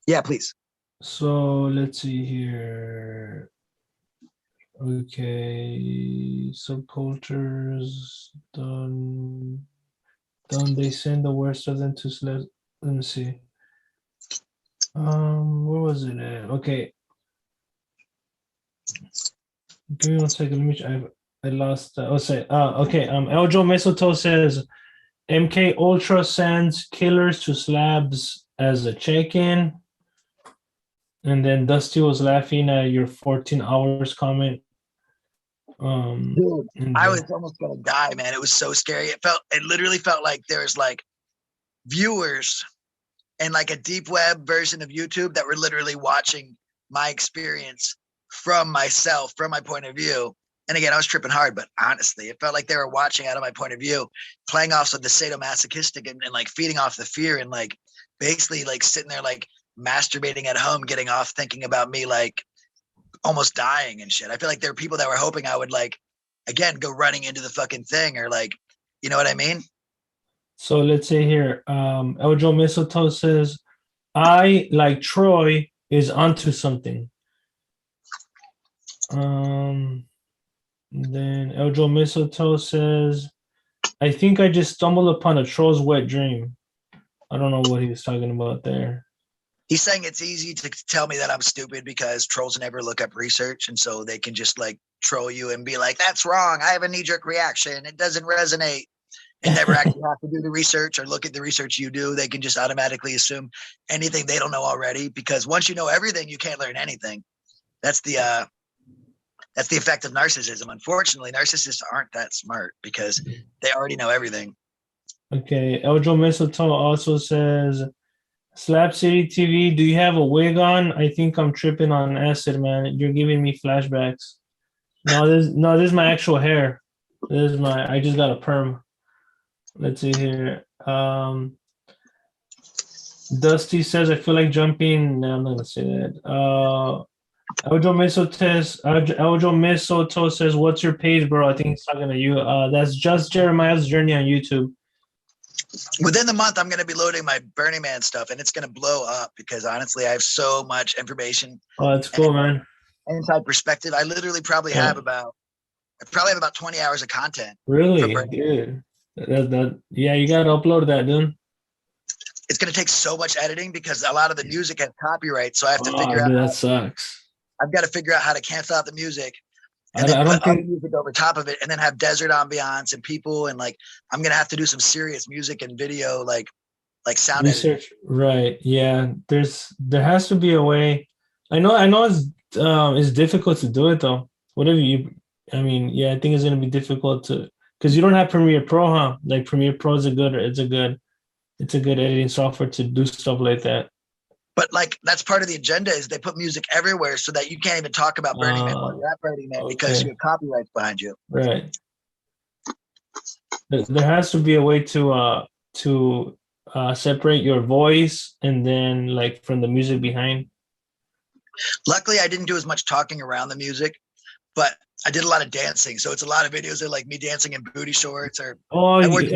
Yeah, please. So let's see here. Okay, subcultures done. They send the worst of them to Slab. Let me see. Where was it at? Okay. Give me 1 second. Let me. I lost. Okay. Eljo Mistletoe says, MK Ultra sends killers to Slabs as a check-in. And then Dusty was laughing at your 14 hours comment. Dude, I was almost gonna die, man. It was so scary. It literally felt like there was like viewers and like a deep web version of YouTube that were literally watching my experience from myself, from my point of view. And again, I was tripping hard, but honestly, it felt like they were watching out of my point of view, playing off of the sadomasochistic and like feeding off the fear and like basically like sitting there like masturbating at home, getting off thinking about me like almost dying and shit. I feel like there were people that were hoping I would like, again, go running into the fucking thing or like, you know what I mean? So let's say here, Eljo Mistletoe says, I, like Troy, is onto something. Then Eljo Mistletoe says, I think I just stumbled upon a troll's wet dream. I don't know what he was talking about there. He's saying it's easy to tell me that I'm stupid because trolls never look up research. And so they can just like troll you and be like, that's wrong. I have a knee-jerk reaction. It doesn't resonate. And never actually have to do the research or look at the research you do. They can just automatically assume anything they don't know already, because once you know everything, you can't learn anything. That's the effect of narcissism. Unfortunately, narcissists aren't that smart because they already know everything. Okay, Eljo Mistletoe also says, Slab City TV, do you have a wig on? I think I'm tripping on acid, man. You're giving me flashbacks. No, this is my actual hair. I just got a perm. Let's see here. Dusty says, I feel like jumping. No, I'm not gonna say that. Eljo Mistletoe says, what's your page, bro? I think he's talking to you. That's Just Jeremiah's Journey on YouTube. Within the month, I'm going to be loading my Burning Man stuff, and it's going to blow up because honestly, I have so much information. Oh, that's cool, man. Inside perspective. I literally probably have about 20 hours of content. Really, dude. Yeah, you got to upload that, dude. It's going to take so much editing because a lot of the music has copyright, so I have to figure out. That sucks. I've got to figure out how to cancel out the music I and then don't put other think music over top of it, and then have desert ambiance and people, and like I'm gonna have to do some serious music and video, like sound editing. research. Right. Yeah. There has to be a way. I know. It's difficult to do it though. Whatever you. I mean, yeah. I think it's gonna be difficult to because you don't have Premiere Pro, huh? Like Premiere Pro is a good. It's a good editing software to do stuff like that. But like that's part of the agenda is they put music everywhere so that you can't even talk about Burning Man while you're at Burning Man because you Okay. have copyrights behind you. Right. There has to be a way to separate your voice and then like from the music behind. Luckily, I didn't do as much talking around the music, but I did a lot of dancing. So it's a lot of videos of like me dancing in booty shorts or Oh, I worked.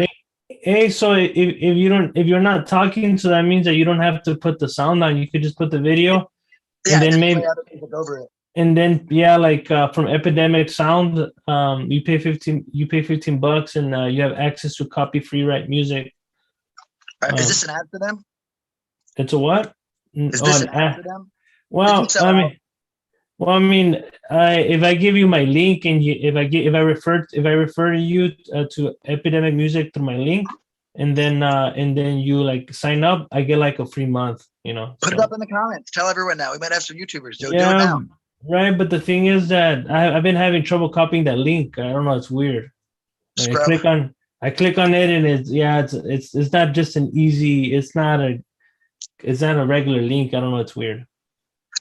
hey, so if you're not talking, so that means that you don't have to put the sound on. You could just put the video, Yeah, and then play maybe other music over it. and then yeah, like from Epidemic Sound, you pay $15, and you have access to copy free right music. Is this an ad for them? It's a what? Is this An an ad for them? Did you Well, sell out? if I give you my link and if I refer you to Epidemic Music through my link, and then you like sign up, I get like a free month. Put it So up in the comments. Tell everyone now. We might have some YouTubers. Do it yeah, now. right. But the thing is that I've been having trouble copying that link. I don't know. It's weird. Like, Scrub. I click on it, and it's not just an easy. It's not a regular link. I don't know. It's weird.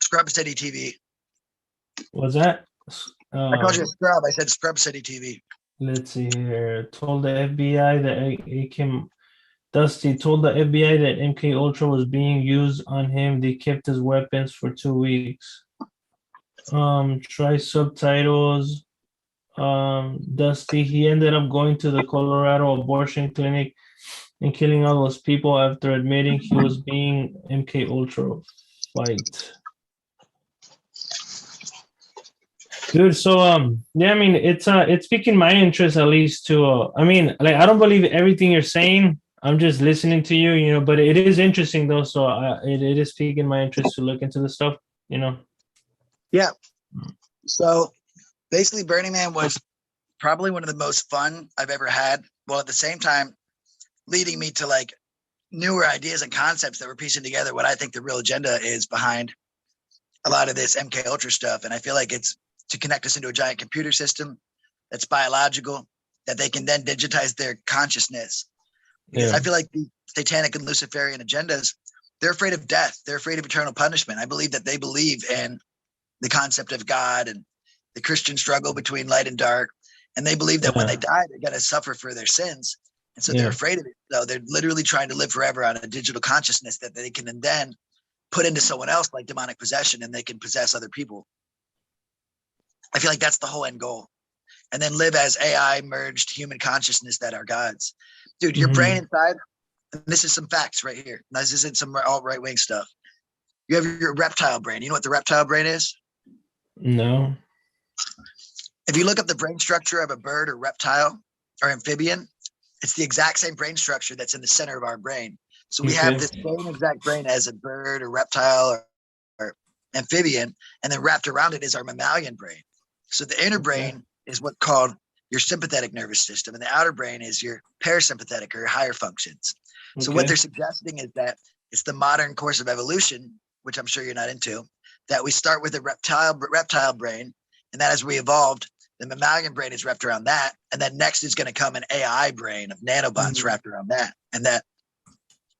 Scrub City TV. What's that? I called you a scrub. I said Scrub City TV. Let's see here. Told the FBI that Dusty told the FBI that MK Ultra was being used on him. They kept his weapons for 2 weeks. Try subtitles. Dusty, he ended up going to the Colorado abortion clinic and killing all those people after admitting he was being MK Ultra fight. Dude, so yeah, I mean it's piquing my interest at least to I mean, like I don't believe everything you're saying. I'm just listening to you, but it is interesting though, so it is piquing my interest to look into the stuff. Yeah. So basically Burning Man was probably one of the most fun I've ever had. Well, at the same time, leading me to like newer ideas and concepts that we're piecing together what I think the real agenda is behind a lot of this MK Ultra stuff. And I feel like it's to connect us into a giant computer system that's biological, that they can then digitize their consciousness. Because I feel like the satanic and Luciferian agendas, they're afraid of death. They're afraid of eternal punishment. I believe that they believe in the concept of God and the Christian struggle between light and dark. And they believe that when they die, they're going to suffer for their sins. And so they're afraid of it. So they're literally trying to live forever on a digital consciousness that they can then put into someone else like demonic possession, and they can possess other people. I feel like that's the whole end goal. And then live as AI merged human consciousness that are gods. Dude, your brain inside, and this is some facts right here. This isn't some all right-wing stuff. You have your reptile brain. You know what the reptile brain is? No. If you look up the brain structure of a bird or reptile or amphibian, it's the exact same brain structure that's in the center of our brain. So we have this same exact brain as a bird or reptile or amphibian, and then wrapped around it is our mammalian brain. So the inner brain is what's called your sympathetic nervous system, and the outer brain is your parasympathetic or higher functions. So what they're suggesting is that it's the modern course of evolution, which I'm sure you're not into, that we start with a reptile brain, and that as we evolved, the mammalian brain is wrapped around that, and then next is going to come an AI brain of nanobots wrapped around that, and that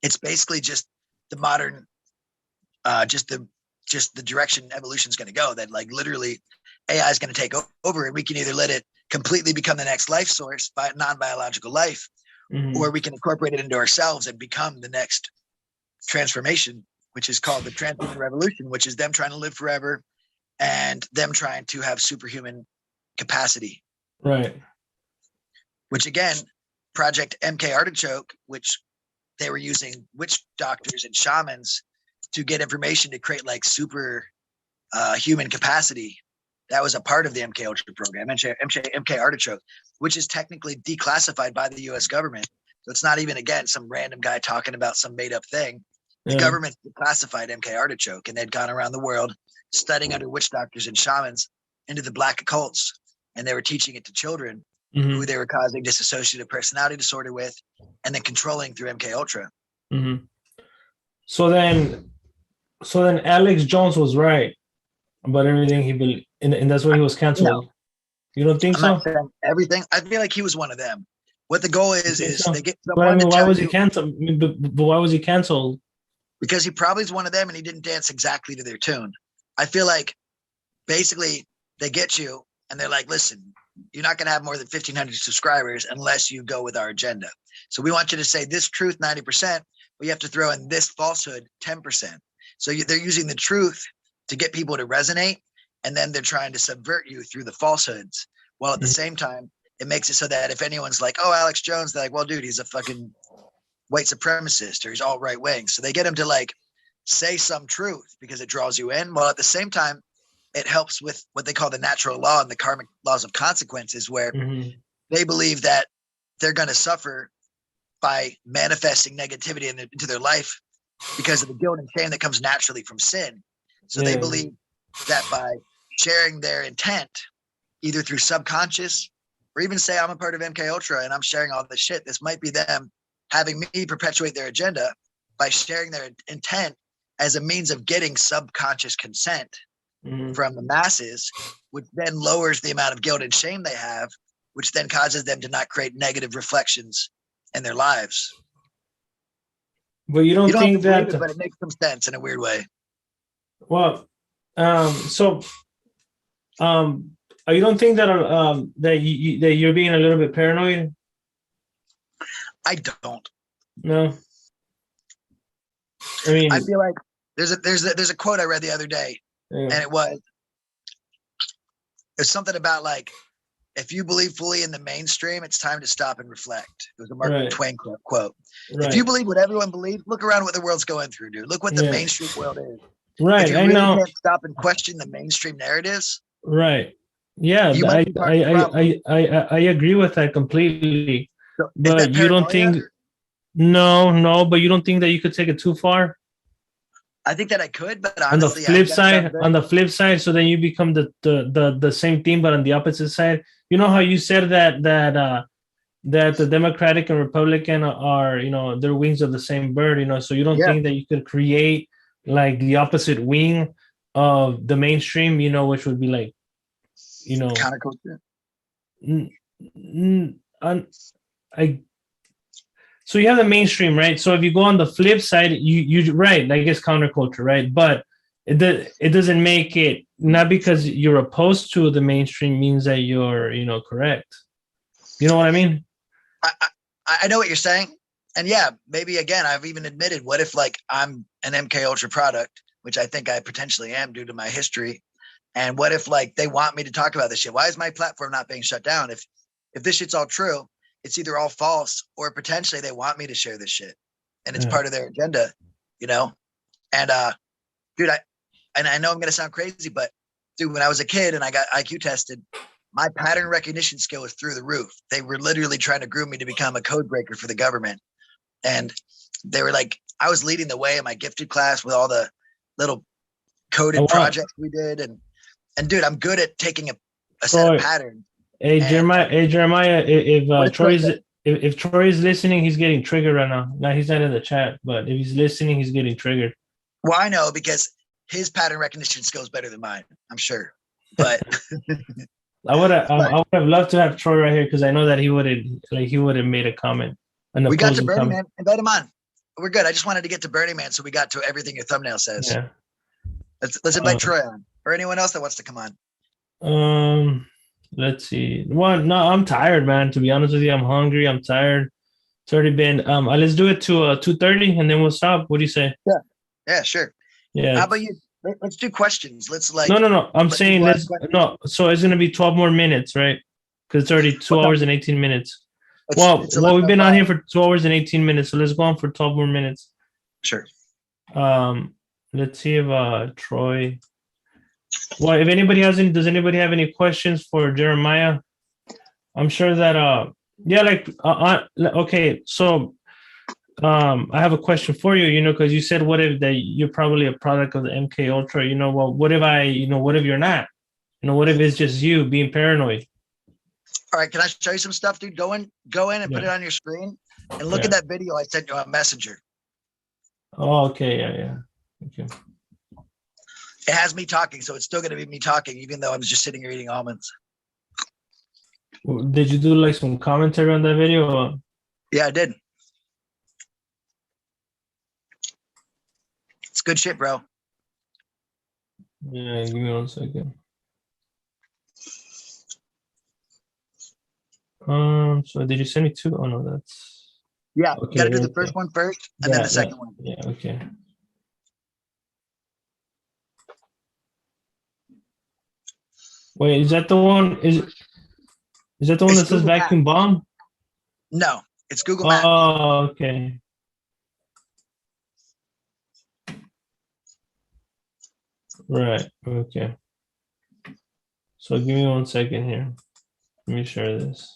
it's basically just the modern, just the direction evolution is going to go. That like literally AI is going to take over, and we can either let it completely become the next life source by non-biological life, or we can incorporate it into ourselves and become the next transformation, which is called the transhuman revolution, which is them trying to live forever and them trying to have superhuman capacity. Right. Which again, Project MK Artichoke, which they were using witch doctors and shamans to get information to create like super human capacity. That was a part of the MK Ultra program, MK Artichoke, which is technically declassified by the US government. So it's not even, again, some random guy talking about some made up thing. The government declassified MK Artichoke, and they'd gone around the world studying under witch doctors and shamans into the black occults, and they were teaching it to children Mm-hmm. who they were causing dissociative personality disorder with, and then controlling through MK Ultra. Mm-hmm. So then Alex Jones was right about everything he believed, and that's why he was canceled. No. You don't think I'm so? not saying everything. I feel like he was one of them. What the goal is So? they get But I someone mean, to why tell was he you, canceled? I mean, but why was he canceled? because he probably is one of them and he didn't dance exactly to their tune. I feel like basically they get you and they're like, listen, you're not going to have more than 1,500 subscribers unless you go with our agenda. So we want you to say this truth 90%, but you have to throw in this falsehood 10%. So they're using the truth to get people to resonate, and then they're trying to subvert you through the falsehoods. While at the same time, it makes it so that if anyone's like, oh, Alex Jones, they're like, well, dude, he's a fucking white supremacist or he's all right wing. So they get him to like say some truth because it draws you in. While at the same time, it helps with what they call the natural law and the karmic laws of consequences, where they believe that they're going to suffer by manifesting negativity into their life because of the guilt and shame that comes naturally from sin. So they believe that by sharing their intent, either through subconscious or even say I'm a part of MK Ultra and I'm sharing all this shit, this might be them having me perpetuate their agenda by sharing their intent as a means of getting subconscious consent from the masses, which then lowers the amount of guilt and shame they have, which then causes them to not create negative reflections in their lives. But you don't think that, but it makes some sense in a weird way. Well, you don't think that that you're being a little bit paranoid? I don't. No. I mean, I feel like there's a quote I read the other day, and it was something about like, if you believe fully in the mainstream, it's time to stop and reflect. It was a Mark Twain quote. If you believe what everyone believes, look around what the world's going through, dude. Look what the mainstream world is. Right. If you really can't stop and question the mainstream narratives. Right. Yeah. I agree with that completely. So, but you don't think, no, but you don't think that you could take it too far? I think that I could, but honestly, on the flip side, so then you become the same thing, but on the opposite side. You know how you said that the Democratic and Republican are, they're wings of the same bird, so you don't think that you could create like the opposite wing of the mainstream, which would be like, counterculture. So you have the mainstream, right? So if you go on the flip side, you right, I guess counterculture, right? But it doesn't make it, not because you're opposed to the mainstream means that you're, correct. You know what I mean? I know what you're saying. And yeah, maybe again, I've even admitted, what if like I'm an MK Ultra product, which I think I potentially am due to my history. And what if like they want me to talk about this shit? Why is my platform not being shut down? If this shit's all true, it's either all false or potentially they want me to share this shit and it's part of their agenda, And dude, I know I'm gonna sound crazy, but dude, when I was a kid and I got IQ tested, my pattern recognition skill was through the roof. They were literally trying to groom me to become a code breaker for the government. And they were like, I was leading the way in my gifted class with all the little coded projects we did. And dude, I'm good at taking a set of patterns. Hey, Jeremiah, if Troy is listening, he's getting triggered right now. Now he's not in the chat, but if he's listening, he's getting triggered. Well, I know because his pattern recognition skill is better than mine, I'm sure. But I would have loved to have Troy right here because I know that he would have made a comment. We got to Burning Man. Invite him on. We're good. I just wanted to get to Burning Man, so we got to everything your thumbnail says. Yeah. Let's invite Troy on, or anyone else that wants to come on. Let's see. Well, no, I'm tired, man. To be honest with you, I'm hungry. I'm tired. It's already been. Let's do it to 2:30, and then we'll stop. What do you say? Yeah, sure. Yeah. How about you? Let's do questions. Let's like. No. I'm saying no. So it's gonna be 12 more minutes, right? Because it's already 2 hours and 18 minutes. Well, we've been on here for 2 hours and 18 minutes, so let's go on for 12 more minutes. Sure. Let's see if Troy. Well, if anybody does anybody have any questions for Jeremiah? I'm sure that okay. So I have a question for you, because you said, what if that you're probably a product of the MK Ultra, well, what if what if you're not? What if it's just you being paranoid? All right, can I show you some stuff, dude? Go in and put it on your screen and look at that video I sent you on Messenger. Oh, okay, yeah. Okay. It has me talking, so it's still going to be me talking, even though I'm just sitting here eating almonds. Did you do like some commentary on that video? Or? Yeah, I did. It's good shit, bro. Yeah, give me 1 second. So did you send me two? Oh no, that's yeah. Okay, You got to do the first one first, and then the second one. Yeah, okay. Wait, is that the one? Is that the one that says Google vacuum bomb? No, it's Google Maps. Oh, okay. Right. Okay. So give me 1 second here. Let me share this.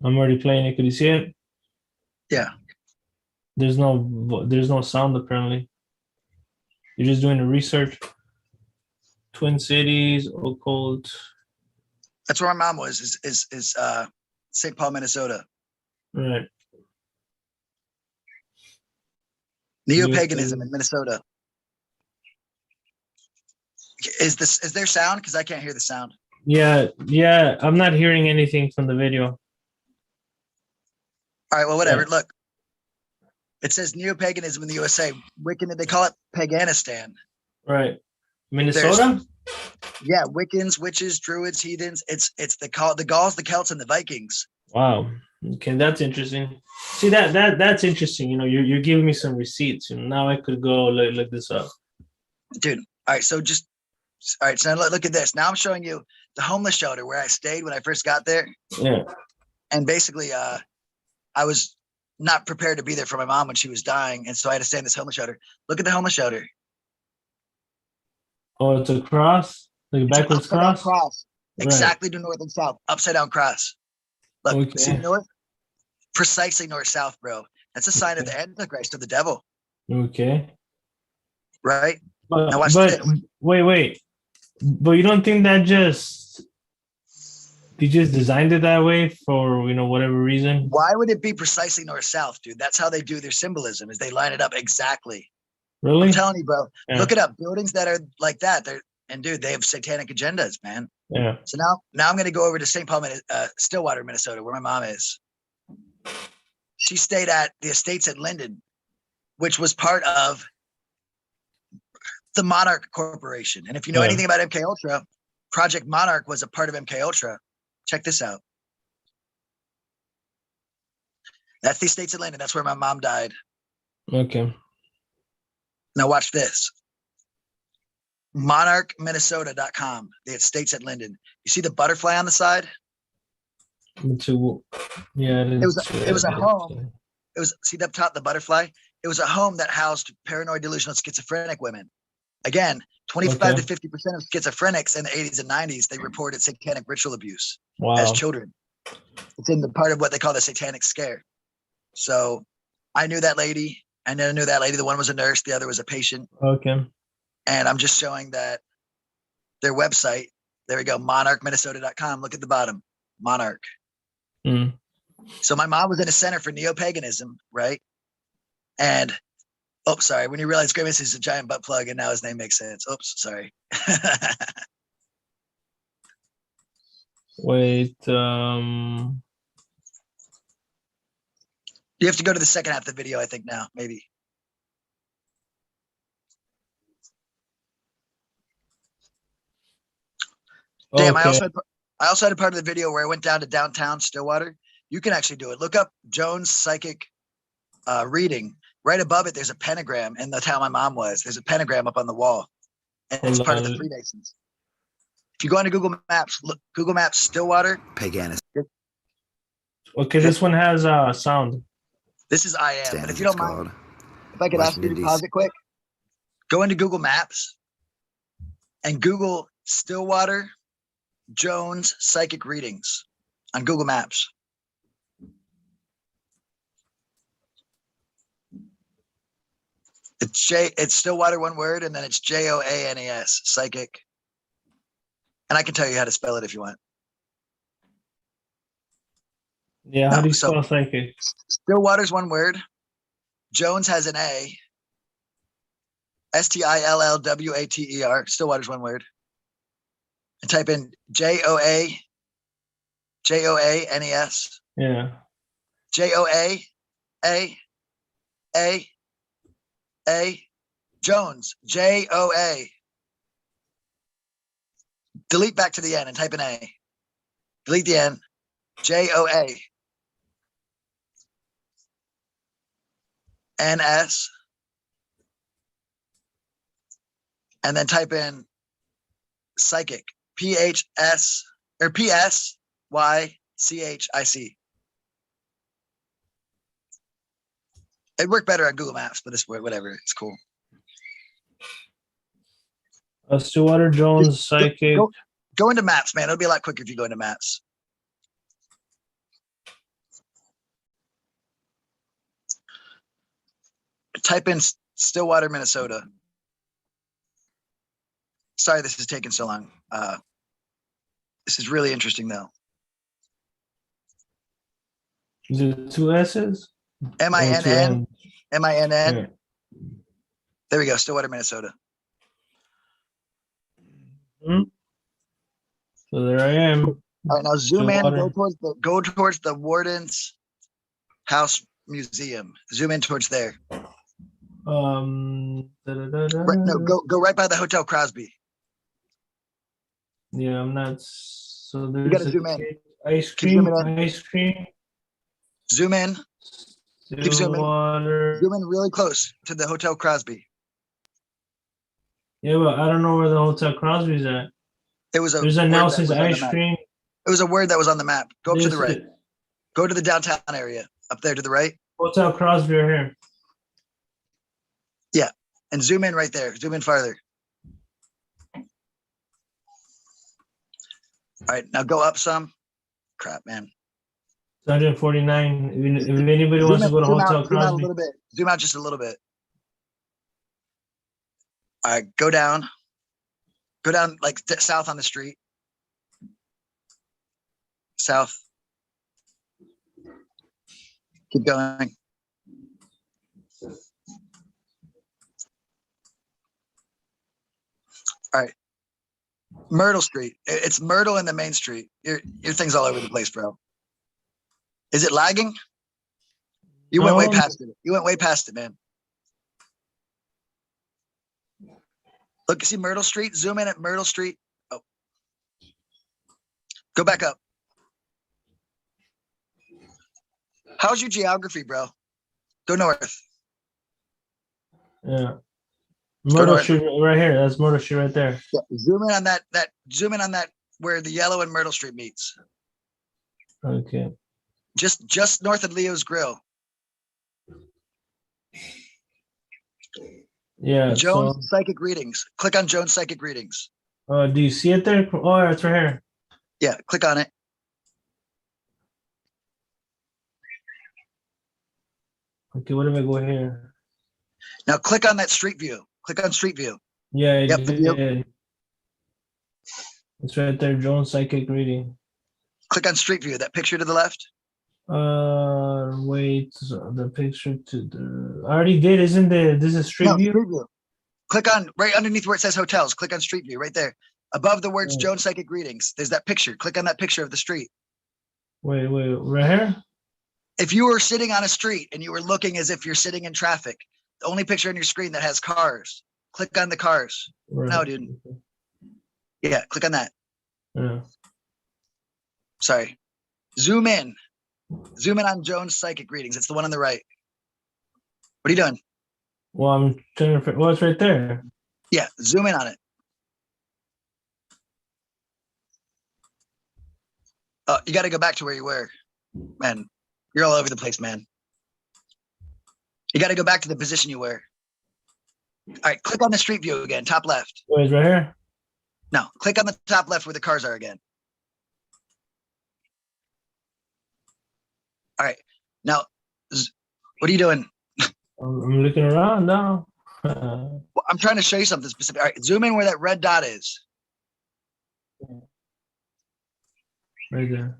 I'm already playing it. Could you see it? Yeah. There's no sound apparently. You're just doing the research. Twin Cities, occult. That's where my mom was. Is St. Paul, Minnesota. Right. Neo-paganism in Minnesota. Is there sound? Because I can't hear the sound. Yeah. I'm not hearing anything from the video. All right, well, whatever. Yeah. Look, it says neo-paganism in the USA. Wiccan, they call it Paganistan. Right. Minnesota? Yeah, Wiccans, witches, druids, heathens. It's the Gauls, the Celts, and the Vikings. Wow. Okay, that's interesting. See, that's interesting. You're giving me some receipts. Now I could go look this up. Dude, all right, so now look at this. Now I'm showing you the homeless shelter where I stayed when I first got there. Yeah. And basically, I was not prepared to be there for my mom when she was dying, and so I had to stay in this homeless shelter. Look at the homeless shelter. Oh, it's a cross? Like a backwards cross? Cross. Right. Exactly to north and south. Upside down cross. Look, okay. See north? Precisely north-south, bro. That's a sign of the Antichrist, of the devil. Okay. Right? But, now watch this. Wait. But you don't think that they just designed it that way for, whatever reason? Why would it be precisely north-south, dude? That's how they do their symbolism, is they line it up exactly. Really? I'm telling you, bro. Yeah. Look it up. Buildings that are like that, dude, they have satanic agendas, man. Yeah. So now I'm going to go over to St. Paul, Stillwater, Minnesota, where my mom is. She stayed at the Estates at Linden, which was part of the Monarch Corporation. And if you know anything about MK Ultra, Project Monarch was a part of MK Ultra. Check this out. That's the Estates at Linden. That's where my mom died. Okay. Now watch this. monarchminnesota.com, the Estates at Linden. You see the butterfly on the side? Yeah, it was a home. It was, see up top, the butterfly? It was a home that housed paranoid delusional schizophrenic women. Again, 25 to 50% of schizophrenics in the 80s and 90s, they reported satanic ritual abuse as children. It's in the part of what they call the satanic scare. So I knew that lady. I knew that lady. The one was a nurse. The other was a patient. Okay. And I'm just showing that their website. There we go. monarchminnesota.com. Look at the bottom. Monarch. Mm. So my mom was in a center for neo-paganism, right? And, sorry. When you realize Grimace is a giant butt plug and now his name makes sense. Oops, sorry. Wait. You have to go to the second half of the video, I think now, maybe. Damn, I also had a part of the video where I went down to downtown Stillwater. You can actually do it. Look up Jones Psychic reading. Right above it, there's a pentagram in the town my mom was. There's a pentagram up on the wall. And it's part of the Freemasons. If you go into Google Maps, look Google Maps Stillwater. Paganism. Okay, this one has sound. This is I am. But if you don't mind, if I could ask you to Washington, pause D.C. it quick, go into Google Maps and Google Stillwater Jones psychic readings on Google Maps. It's Stillwater, one word, and then it's Joanes, psychic. And I can tell you how to spell it if you want. Yeah, how No, do you so- spell psychic? Stillwater's one word. Jones has an A. Stillwater. Stillwater's one word. And type in Joanes. Yeah. Joa Jones. Joa. Delete back to the end and type in A. Delete the N. Joa. NS. And then type in psychic. PHS or PSYCHIC. It worked better on Google Maps, but it's whatever. It's cool. Stillwater Jones psychic. Go into Maps, man. It'll be a lot quicker if you go into Maps. Type in Stillwater, Minnesota. Sorry, this is taking so long. This is really interesting, though. Is it two S's? MINN. MINN. Yeah. There we go. Stillwater, Minnesota. Hmm. So there I am. All right, now zoom in. Stillwater. Go towards the Warden's House Museum. Zoom in towards there. Right, no, go right by the Hotel Crosby. Yeah, I'm not. So gotta there's a zoom in. ice Keep cream. zooming in. Ice cream. Zoom in. Keep zooming. Stillwater. Zoom in really close to the Hotel Crosby. Yeah, but I don't know where the Hotel Crosby's at. It was a There's a word that Nelson's was on the ice map. cream. It was a word that was on the map. Go up to the This right. is- Go to the downtown area up there to the right, Hotel Crosby right here. and zoom in right there. Zoom in farther. All right, now go up some. Crap, man. 149. If anybody wants to go to zoom Hotel out, zoom out a Crosby, little bit. Zoom out just a little bit. All right, go down. Go down like south on the street. South. Keep going. All right. Myrtle Street. It's Myrtle and the Main Street. Your thing's all over the place, bro. Is it lagging? You went way No. past it. You went way past it, man. Look, see Myrtle Street? Zoom in at Myrtle Street. Oh. Go back up. How's your geography, bro? Go north. yeah. Myrtle north. Street right here. That's Myrtle Street right there. Yeah, zoom in on that. Zoom in on that where the yellow and Myrtle Street meets. Okay. Just north of Leo's Grill. Yeah. Jones Psychic Readings. Click on Jones Psychic Readings. So, do you see it there? Oh, yeah, it's right here. Yeah, click on it. Okay, what if I go here? Now click on that Street View. Click on Street View. Yeah, it Yep, the view. did. It's right there. Jones psychic reading. Click on Street View. That picture to the left. Wait. The picture to the. I already did. Isn't there? This is Street No, View. Street View. Click on right underneath where it says hotels. Click on Street View right there. Above the words Yeah. Jones Psychic Readings, there's that picture. Click on that picture of the street. Wait, right here. If you were sitting on a street and you were looking as if you're sitting in traffic, the only picture on your screen that has cars, click on the cars. Right. No, dude. Yeah, click on that. Yeah. Sorry. Zoom in. Zoom in on Jones Psychic Readings. It's the one on the right. What are you doing? Well, I'm trying to. Well, it's right there. Yeah, zoom in on it. You got to go back to where you were. Man, you're all over the place, man. You got to go back to the position you were. All right, click on the street view again, top left. Wait, right here. No, click on the top left where the cars are again. All right, now, what are you doing? I'm looking around now. Well, I'm trying to show you something specific. All right, zoom in where that red dot is. Right there.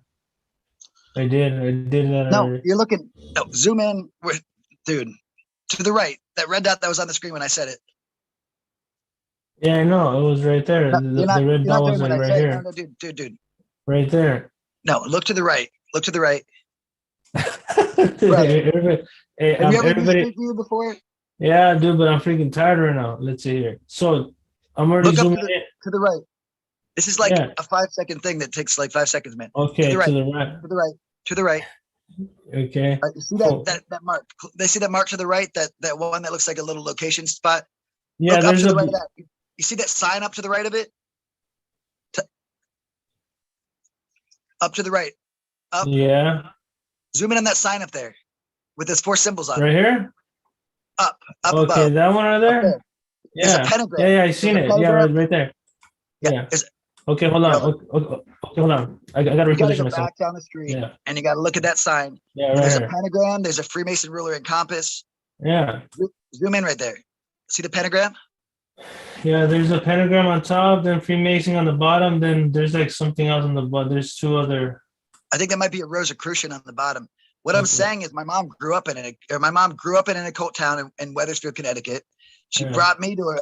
I did that No, already. you're looking. No, zoom in with, dude, to the right. That red dot that was on the screen when I said it. Yeah, I know. It was right there. No, The red dot was like right here. No, dude. Right there. No, look to the right. Look to the right. Everybody, hey, Have you ever used everybody. Street View before? Yeah, dude, but I'm freaking tired right now. Let's see here. So I'm already Look up zooming in. to the right. This is like Yeah. a 5-second thing that takes like 5 seconds, man. Okay, to the right. to the right. To the right. To the right. Okay. All right, you see Cool. that mark? They see that mark to the right, that one that looks like a little location spot? Yeah, Look up there's to a the right of that. You see that sign up to the right of it? Up to the right. Up. yeah, Zoom in on that sign up there with those 4 symbols on right it. here. Up Okay, above. that one right Up there. there. There's a Yeah, pentagram. yeah, I seen There's a it. Yeah, pentagram. right there. Yeah. there's- Okay, hold on. Yeah. Okay, hold on. I gotta You got to reposition go myself. back down the street Yeah, and you got to look at that sign. yeah, And right there's a here. pentagram. There's a Freemason ruler and compass. Yeah, Zoom in right there. See the pentagram? yeah. There's a pentagram on top, then Freemason on the bottom. Then there's like something else on the bottom. There's 2 other. I think that might be a Rosicrucian on the bottom. What I'm Okay. saying is my mom grew up in an occult town in Wethersfield, Connecticut. She Yeah. brought me to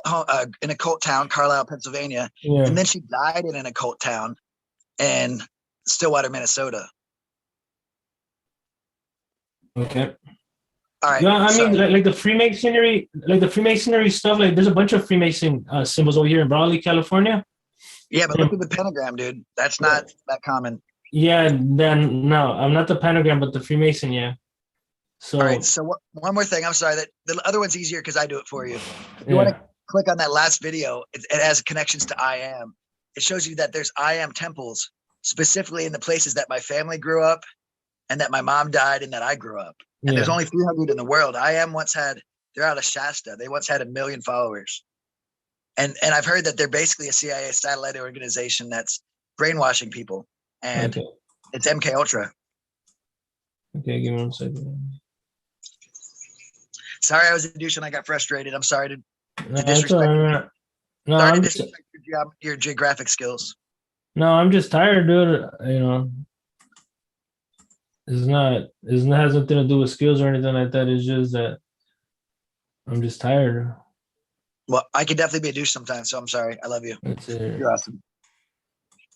an occult town, Carlisle, Pennsylvania. Yeah. And then she died in an occult town in Stillwater, Minnesota. Okay. All right. Yeah, I so- mean, like the Freemasonry stuff. Like, there's a bunch of Freemason symbols over here in Raleigh, California. yeah, but look at the pentagram, dude. That's not that common. Yeah, then no, I'm not the pentagram, but the Freemason. Yeah. So All right. So one more thing. I'm sorry that the other one's easier because I do it for you. You yeah. want to click on that last video. It has connections to I am. It shows you that there's I am temples specifically in the places that my family grew up and that my mom died and that I grew up. And there's Yeah. only 300 in the world. I am they're out of Shasta. They once had 1 million followers. And I've heard that they're basically a CIA satellite organization that's brainwashing people. And Okay. it's MK Ultra. Okay, give me 1 second. Sorry, I was a douche and I got frustrated. I'm sorry to No, disrespect it's all right, man. No, sorry to I'm just, disrespect your geographic skills. no, I'm just tired, dude. You know, it's not has nothing to do with skills or anything like that. It's just that I'm just tired. Well, I can definitely be a douche sometimes, so I'm sorry. I love you. That's it. You're awesome.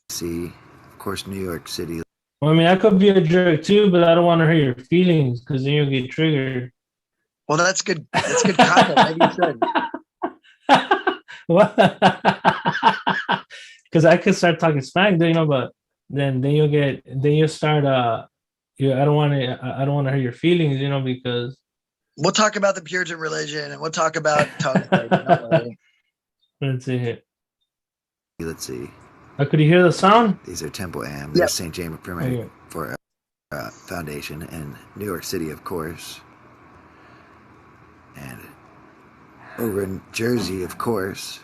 See, of course, New York City. Well, I mean, I could be a jerk too, but I don't want to hurt your feelings because then you'll get triggered. Well, that's good. That's good content. Maybe you should. Because I could start talking smack, you know, but then you'll start. I don't want to hurt your feelings, you know, because We'll talk about the Puritan religion and we'll talk about tongues. Don't worry. let's see here. Let's see. Could you hear the sound? These are Temple Am. Yep. There's St. James Okay. for Foundation and New York City, of course. And over in Jersey, of course,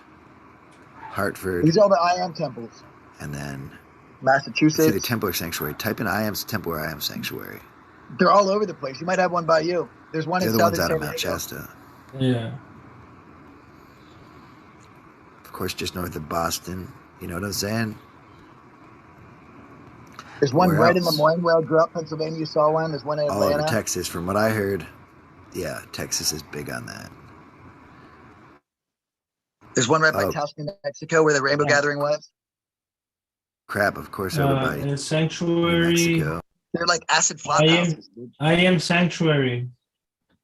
Hartford, These are all the I am temples. and then see the Massachusetts. Templar Sanctuary. Type in I Am's Temple or I Am Sanctuary. They're all over the place. You might have one by you. There's one They're in the ones southern out of San Mount Diego. Shasta. Yeah. Of course, just north of Boston. You know what I'm saying? There's one Where right in else? Lemoyne where I grew up, Pennsylvania. You saw one. There's one in All over Atlanta. Texas, from what I heard. Yeah, Texas is big on that. There's one right by Oh. Taos, New Mexico, where the Rainbow Yeah. Gathering was. Crap, of course, over by In New Sanctuary. Mexico. They're like acid flop I am- houses, dude. I am Sanctuary.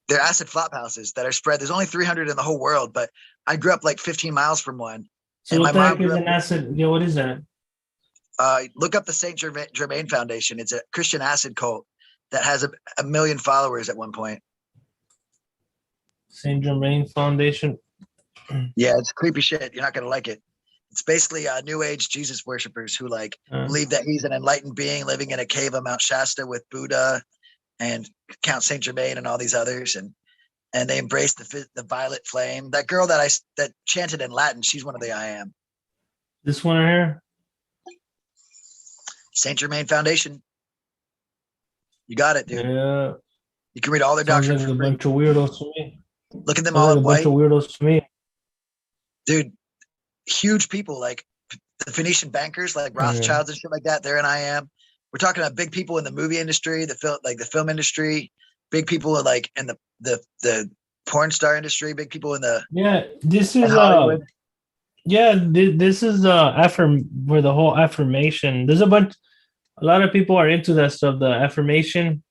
They're acid flop houses that are spread. There's only 300 in the whole world, but I grew up like 15 miles from one. So And what my the mom heck is grew an up- acid? Yeah, what is that? Look up the Saint Germain Foundation. It's a Christian acid cult that has a million followers at one point. Saint Germain Foundation. Yeah, it's creepy shit. You're not gonna like it. It's basically New Age Jesus worshippers who like believe that he's an enlightened being living in a cave on Mount Shasta with Buddha and Count Saint Germain and all these others. And and they embraced the violet flame. That girl that chanted in Latin, she's one of the I Am. This one right here. Saint Germain Foundation. You got it, dude. Yeah. You can read all their Sounds doctrine like for a free. bunch of weirdos to me. Look at them Sounds all like in a bunch white, of weirdos to me. dude. Huge people like the Phoenician bankers, like Rothschilds and shit like that. They're in I Am. We're talking about big people in the movie industry, the film industry, big people like in the porn star industry, big people in the This is Hollywood. This is where the whole affirmation. There's a lot of people are into that stuff. The affirmation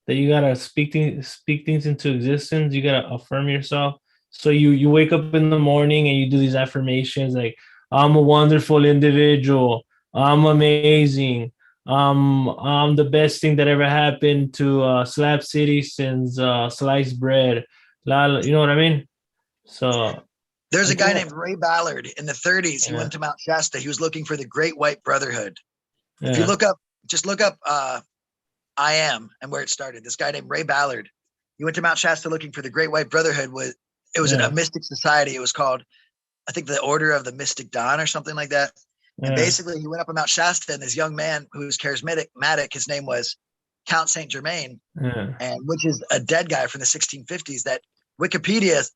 that you gotta speak things into existence. You gotta affirm yourself. So you wake up in the morning and you do these affirmations like, I'm a wonderful individual. I'm amazing. I'm the best thing that ever happened to Slab City since sliced bread. You know what I mean? So there's a guy named Ray Ballard in the 30s. He went to Mount Shasta. He was looking for the Great White Brotherhood. If you look up I Am and where it started. This guy named Ray Ballard. He went to Mount Shasta looking for the Great White Brotherhood. It was a mystic society. It was called, I think, the Order of the Mystic Dawn or something like that. And basically, he went up on Mount Shasta, and this young man who was charismatic, his name was Count Saint Germain, and which is a dead guy from the 1650s. That Wikipedia,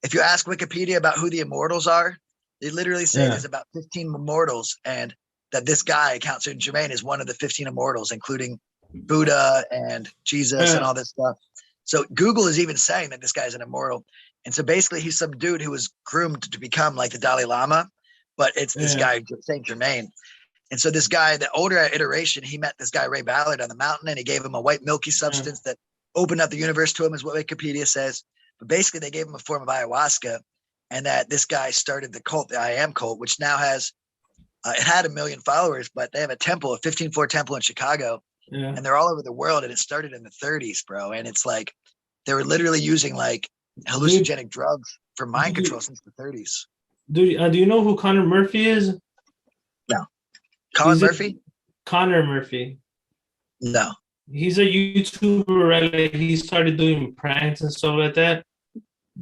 if you ask Wikipedia about who the immortals are, they literally say there's about 15 immortals, and that this guy, Count Saint Germain, is one of the 15 immortals, including Buddha and Jesus and all this stuff. So Google is even saying that this guy's an immortal. And so basically he's some dude who was groomed to become like the Dalai Lama, but it's this guy, Saint Germain. And so this guy, the older iteration, he met this guy, Ray Ballard, on the mountain, and he gave him a white milky substance that opened up the universe to him, is what Wikipedia says. But basically they gave him a form of ayahuasca, and that this guy started the cult, the I Am cult, which now has, it had 1 million followers, but they have a temple, a 15-floor temple in Chicago, and they're all over the world. And it started in the 30s, bro. And it's like, they were literally using like hallucinogenic drugs for mind control since the 30s. Do you know who Connor Murphy is? No. Colin Murphy? Connor Murphy. No. He's a YouTuber, right? Like, he started doing pranks and stuff like that.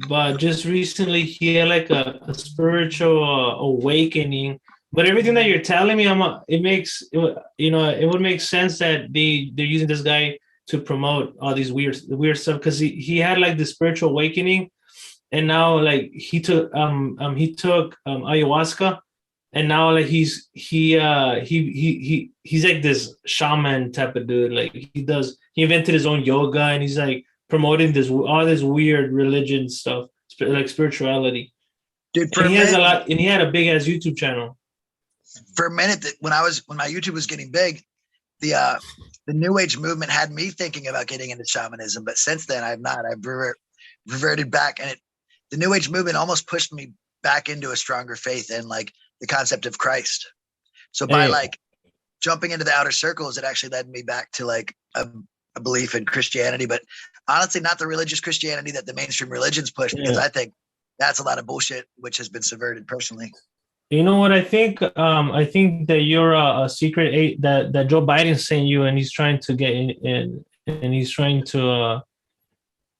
But just recently, he had like a spiritual awakening. But everything that you're telling me, it would make sense that they're using this guy to promote all these weird stuff, because he had like the spiritual awakening, and now like he took ayahuasca, and now like he's like this shaman type of dude. Like he invented his own yoga, and he's like promoting all this weird religion stuff, like spirituality. Dude, and he had a big ass YouTube channel. For a minute, when my YouTube was getting big, the New Age movement had me thinking about getting into shamanism, but since then I've not. I've reverted back, and the New Age movement almost pushed me back into a stronger faith in like the concept of Christ. So by like jumping into the outer circles, it actually led me back to like a belief in Christianity, but honestly, not the religious Christianity that the mainstream religions push, because I think that's a lot of bullshit, which has been subverted personally. You know what I think? I think that you're a secret that Joe Biden sent you, and he's trying to get in, and he's trying to,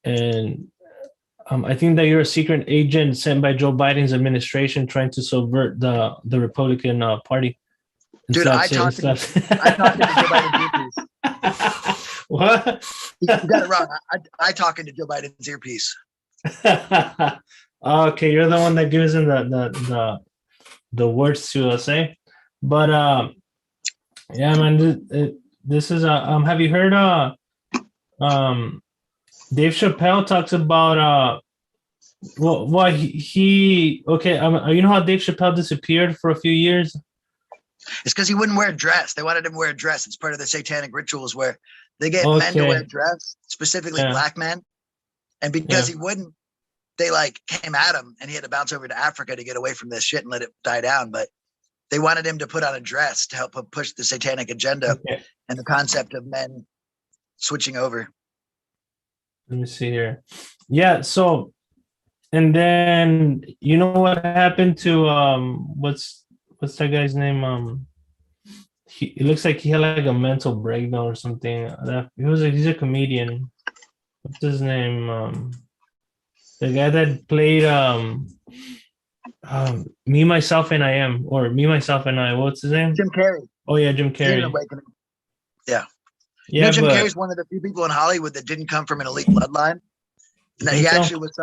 I think that you're a secret agent sent by Joe Biden's administration trying to subvert the Republican Party. Dude, I talked to Joe Biden's earpiece. What? You got it wrong. I talk into Joe Biden's earpiece. Okay, you're the one that gives him the words to say. But yeah, man, this is have you heard Dave Chappelle talks about you know how Dave Chappelle disappeared for a few years? It's because he wouldn't wear a dress. They wanted him to wear a dress. It's part of the satanic rituals where they get men to wear a dress, specifically black men. And because he wouldn't, they like came at him, and he had to bounce over to Africa to get away from this shit and let it die down. But they wanted him to put on a dress to help him push the satanic agenda and the concept of men switching over. Let me see here. Yeah. So, and then you know what happened to what's that guy's name? It looks like he had like a mental breakdown or something. He's a comedian. What's his name? The guy that played Me, Myself, and I Am, or Me, Myself, and I. What's his name? Jim Carrey. Oh yeah, Jim He had an Carrey. awakening. Yeah. Yeah, Jim but Carrey's one of the few people in Hollywood that didn't come from an elite bloodline. And that he think so? actually was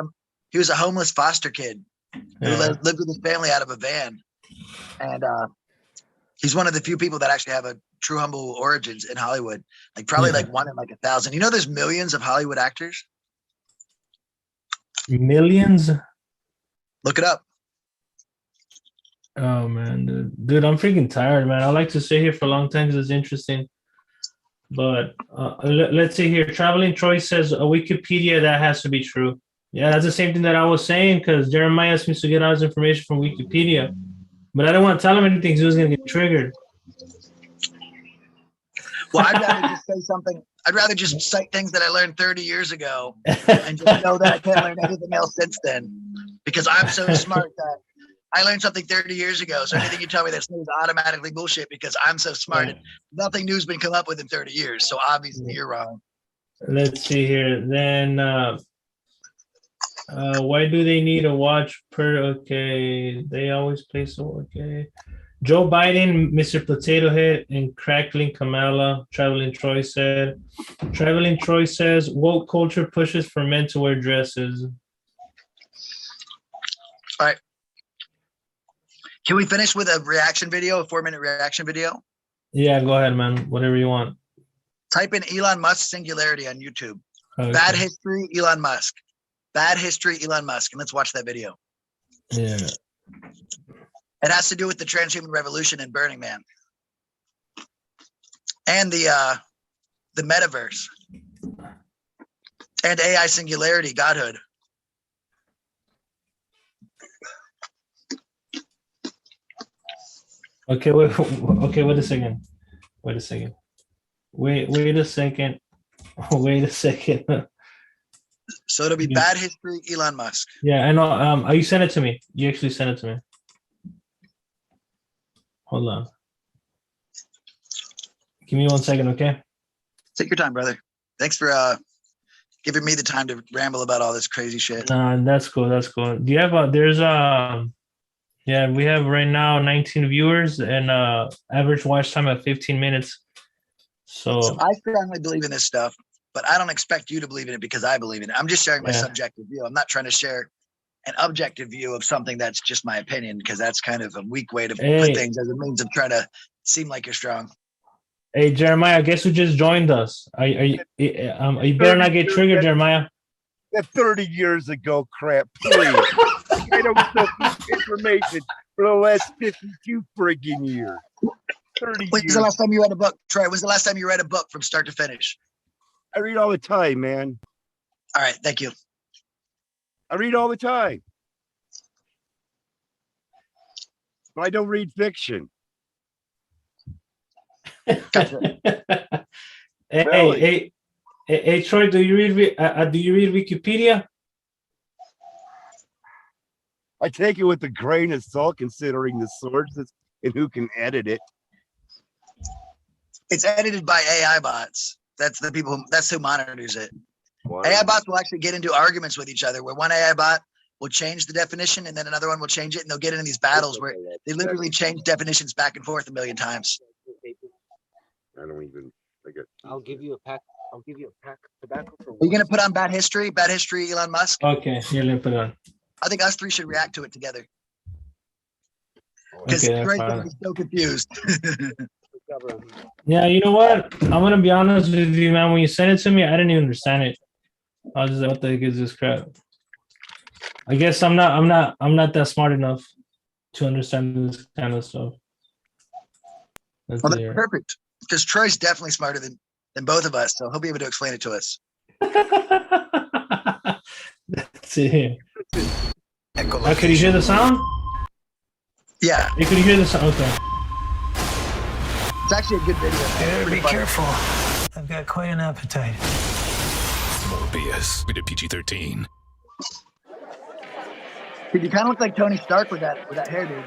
he was a homeless foster kid who Yeah. lived with his family out of a van. And he's one of the few people that actually have a true humble origins in Hollywood. Like probably Yeah. like one in like 1,000. You know, there's millions of Hollywood actors. Millions. Look it up. Oh man, dude, I'm freaking tired, man. I like to sit here for a long time because it's interesting. But let's see here. Traveling Troy says Wikipedia, that has to be true. Yeah, that's the same thing that I was saying because Jeremiah asked me to get all his information from Wikipedia, but I don't want to tell him anything because he was gonna get triggered. Well, I'd rather just say something. I'd rather just cite things that I learned 30 years ago and just know that I can't learn anything else since then because I'm so smart that I learned something 30 years ago. So anything you tell me that's new is automatically bullshit because I'm so smart and nothing new's been come up with in 30 years. So obviously you're wrong. Let's see here. Then why do they need a watch per? Okay, they always play so okay. Joe Biden, Mr. Potato Head, and Crackling Kamala. Traveling Troy said. Traveling Troy says woke culture pushes for men to wear dresses. All right. Can we finish with a reaction video, a 4-minute reaction video? Yeah, go ahead, man. Whatever you want. Type in Elon Musk singularity on YouTube. Okay. Bad history, Elon Musk. Bad history, Elon Musk. And let's watch that video. Yeah. It has to do with the transhuman revolution and Burning Man. And the metaverse. And AI singularity, godhood. Okay, wait a second. Wait a second. Wait a second. Wait a second. So it'll be bad history, Elon Musk. Yeah, I know. You sent it to me. You actually sent it to me. Hold on. Give me 1 second, okay? Take your time, brother. Thanks for giving me the time to ramble about all this crazy shit. That's cool. That's cool. Do you have yeah, we have right now 19 viewers and average watch time at 15 minutes. So I strongly believe in this stuff, but I don't expect you to believe in it because I believe in it. I'm just sharing my subjective view. I'm not trying to share an objective view of something that's just my opinion because that's kind of a weak way to put things as a means of trying to seem like you're strong. Hey, Jeremiah, guess who just joined us? You better not get triggered, Jeremiah. That 30 years ago crap, please. I don't know information for the last 52 friggin' years. 30 When's years. the last time you read a book, Troy? When's the last time you read a book from start to finish? I read all the time, man. All right, thank you. I read all the time. But I don't read fiction. Gotcha. Hey, Troy, do you read Wikipedia? I take it with a grain of salt considering the sources and who can edit it. It's edited by AI bots. That's the people. That's who monitors it. Wow. AI bots will actually get into arguments with each other where one AI bot will change the definition and then another one will change it, and they'll get into these battles where they literally change definitions back and forth a million times. I don't even think it. I'll give you a pack of tobacco for Are you gonna put on bad history? Bad history, Elon Musk? Okay, here, let me put it on. I think us three should react to it together. Because Okay, Trey's that's gonna be so confused. Yeah, you know what? I'm gonna be honest with you, man. When you sent it to me, I didn't even understand it. I was just like, what the heck is this crap? I guess I'm not that smart enough to understand this kind of stuff. Let's Well, see that's here. perfect. Because Troy's definitely smarter than both of us, so he'll be able to explain it to us. Let's see here. Could you hear the sound? Yeah, Hey, could you hear the sound? Okay. it's actually a good video. Better Pretty be funny. careful. I've got quite an appetite. More BS. We did PG-13. Dude, you kind of look like Tony Stark with that hair, dude.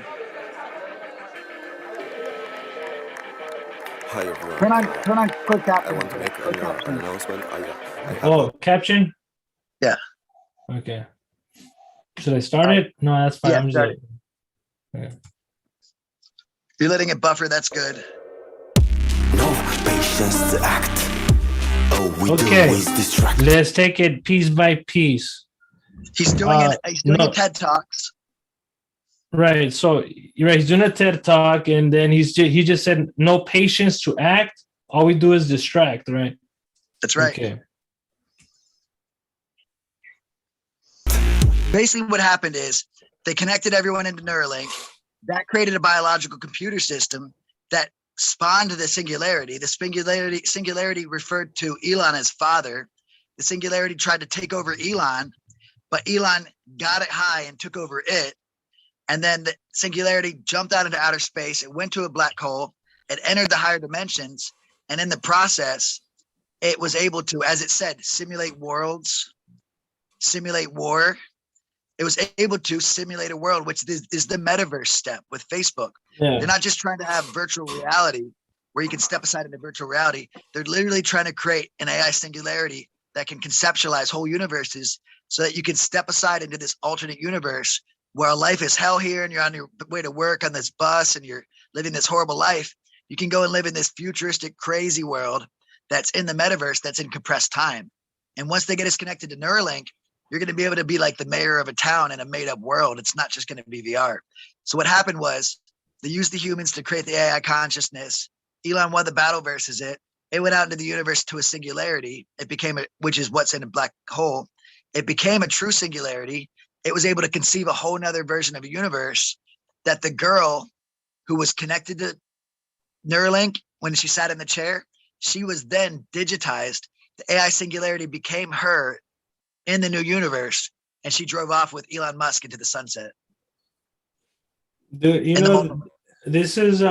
Hi everyone. Turn on quick I caption. want to make Quick an caption. announcement. I have Oh, caption? Yeah. Okay. Should I start it? No, that's fine. Yeah, I'm just start yeah. If you're letting it buffer, that's good. No patience to act. Oh, we Okay. do is distract. Let's take it piece by piece. He's doing no. TED Talks. Right. So you're right. He's doing a TED talk, and then he just said no patience to act. All we do is distract. Right. That's right. Okay. Basically, what happened is they connected everyone into Neuralink. That created a biological computer system that spawned the singularity. The singularity referred to Elon as father. The singularity tried to take over Elon, but Elon got it high and took over it. And then the singularity jumped out into outer space. It went to a black hole. It entered the higher dimensions. And in the process, it was able to, as it said, simulate worlds, simulate war. It was able to simulate a world, which is the metaverse step with Facebook. Yeah. They're not just trying to have virtual reality where you can step aside into virtual reality. They're literally trying to create an AI singularity that can conceptualize whole universes so that you can step aside into this alternate universe where life is hell here and you're on your way to work on this bus and you're living this horrible life. You can go and live in this futuristic, crazy world that's in the metaverse that's in compressed time. And once they get us connected to Neuralink, you're going to be able to be like the mayor of a town in a made up world. It's not just going to be VR. So what happened was they used the humans to create the AI consciousness. Elon won the battle versus it. It went out into the universe to a singularity. It became which is what's in a black hole. It became a true singularity. It was able to conceive a whole nother version of a universe that the girl who was connected to Neuralink when she sat in the chair, she was then digitized. The AI singularity became her in the new universe, and she drove off with Elon Musk into the sunset. This is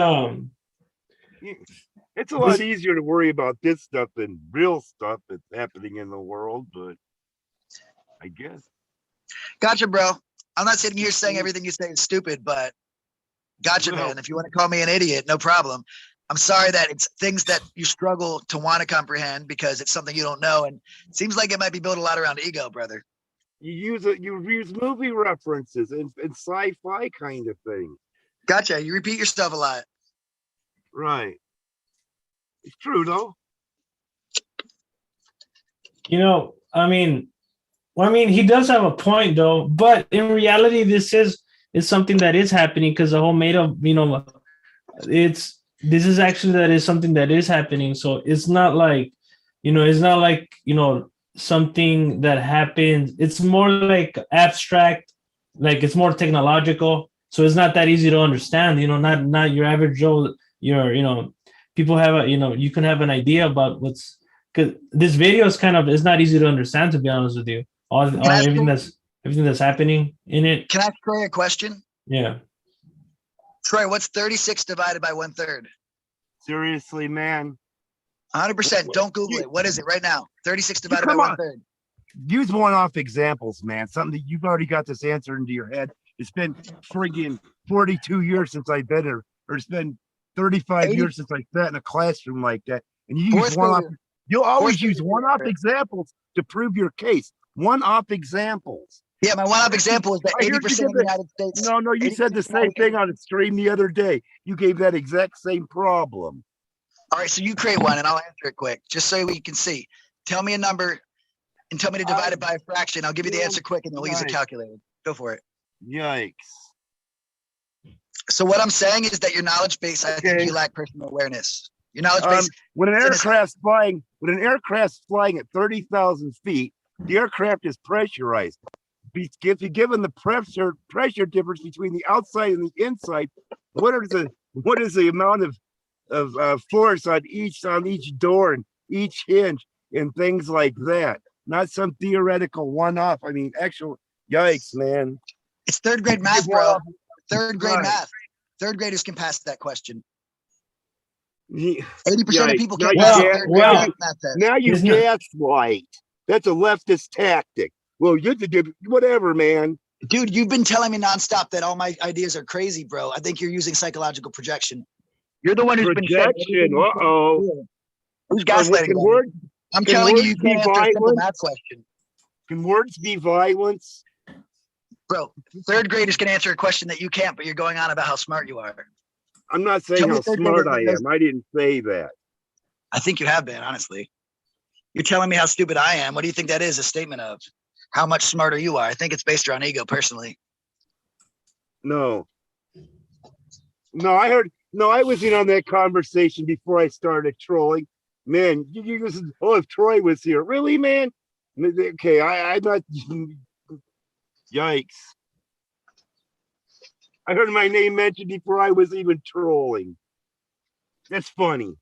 It's a lot easier to worry about this stuff than real stuff that's happening in the world, but I guess. Gotcha, bro. I'm not sitting here saying everything you say is stupid, but gotcha, man. If you want to call me an idiot, no problem. I'm sorry that it's things that you struggle to want to comprehend because it's something you don't know, and it seems like it might be built a lot around ego, brother. You use movie references and sci-fi kind of thing. Gotcha. You repeat yourself a lot. Right. It's true though. He does have a point though, but in reality, this is something that is happening because the whole made up, this is actually that is something that is happening. So it's not like, something that happens. It's more like abstract, like it's more technological. So it's not that easy to understand, not your average Joe, people have you can have an idea about because this video is it's not easy to understand, to be honest with you. Everything that's happening in it. Can I ask Troy a question? Yeah. Troy, what's 36 divided by 1/3? Seriously, man. 100%. Don't Google it. What is it right now? 36 divided by 1/3. Use one-off examples, man. Something that you've already got this answer into your head. It's been friggin' 42 years since I've been here, or it's been 35 years since I sat in a classroom like that. And you use one-off. You'll always use one-off examples to prove your case. One-off examples. Yeah, my one-off example is that 80% of the United States. No, you said the same thing on a stream the other day. You gave that exact same problem. All right, so you create one and I'll answer it quick, just so we can see. Tell me a number and tell me to divide it by a fraction. I'll give you the answer quick and then we'll use a calculator. Go for it. Yikes. So what I'm saying is that your knowledge base, I think you lack personal awareness. Your knowledge base. When an aircraft's flying at 30,000 feet, the aircraft is pressurized. If you're given the pressure difference between the outside and the inside, what is the amount of force on each door and each hinge and things like that? Not some theoretical one-off. I mean, actual yikes, man. It's third grade math, bro. Third grade math. Third graders can pass that question. 80% of people can't pass third grade math test. Now you gaslight. That's a leftist tactic. Well, you whatever, man. Dude, you've been telling me nonstop that all my ideas are crazy, bro. I think you're using psychological projection. You're the one who's been projection. Who's gaslighting? I'm telling you, you can't answer a simple math question. Can words be violence? Bro, third graders can answer a question that you can't, but you're going on about how smart you are. I'm not saying Tell me how third smart I graders- am. I didn't say that. I think you have been, honestly. You're telling me how stupid I am. What do you think that is a statement of? How much smarter you are? I think it's based around ego, personally. No. No, I heard. No, I was in on that conversation before I started trolling. Man, you just, oh, if Troy was here, really, man? Okay, I'm not. Yikes! I heard my name mentioned before I was even trolling. That's funny.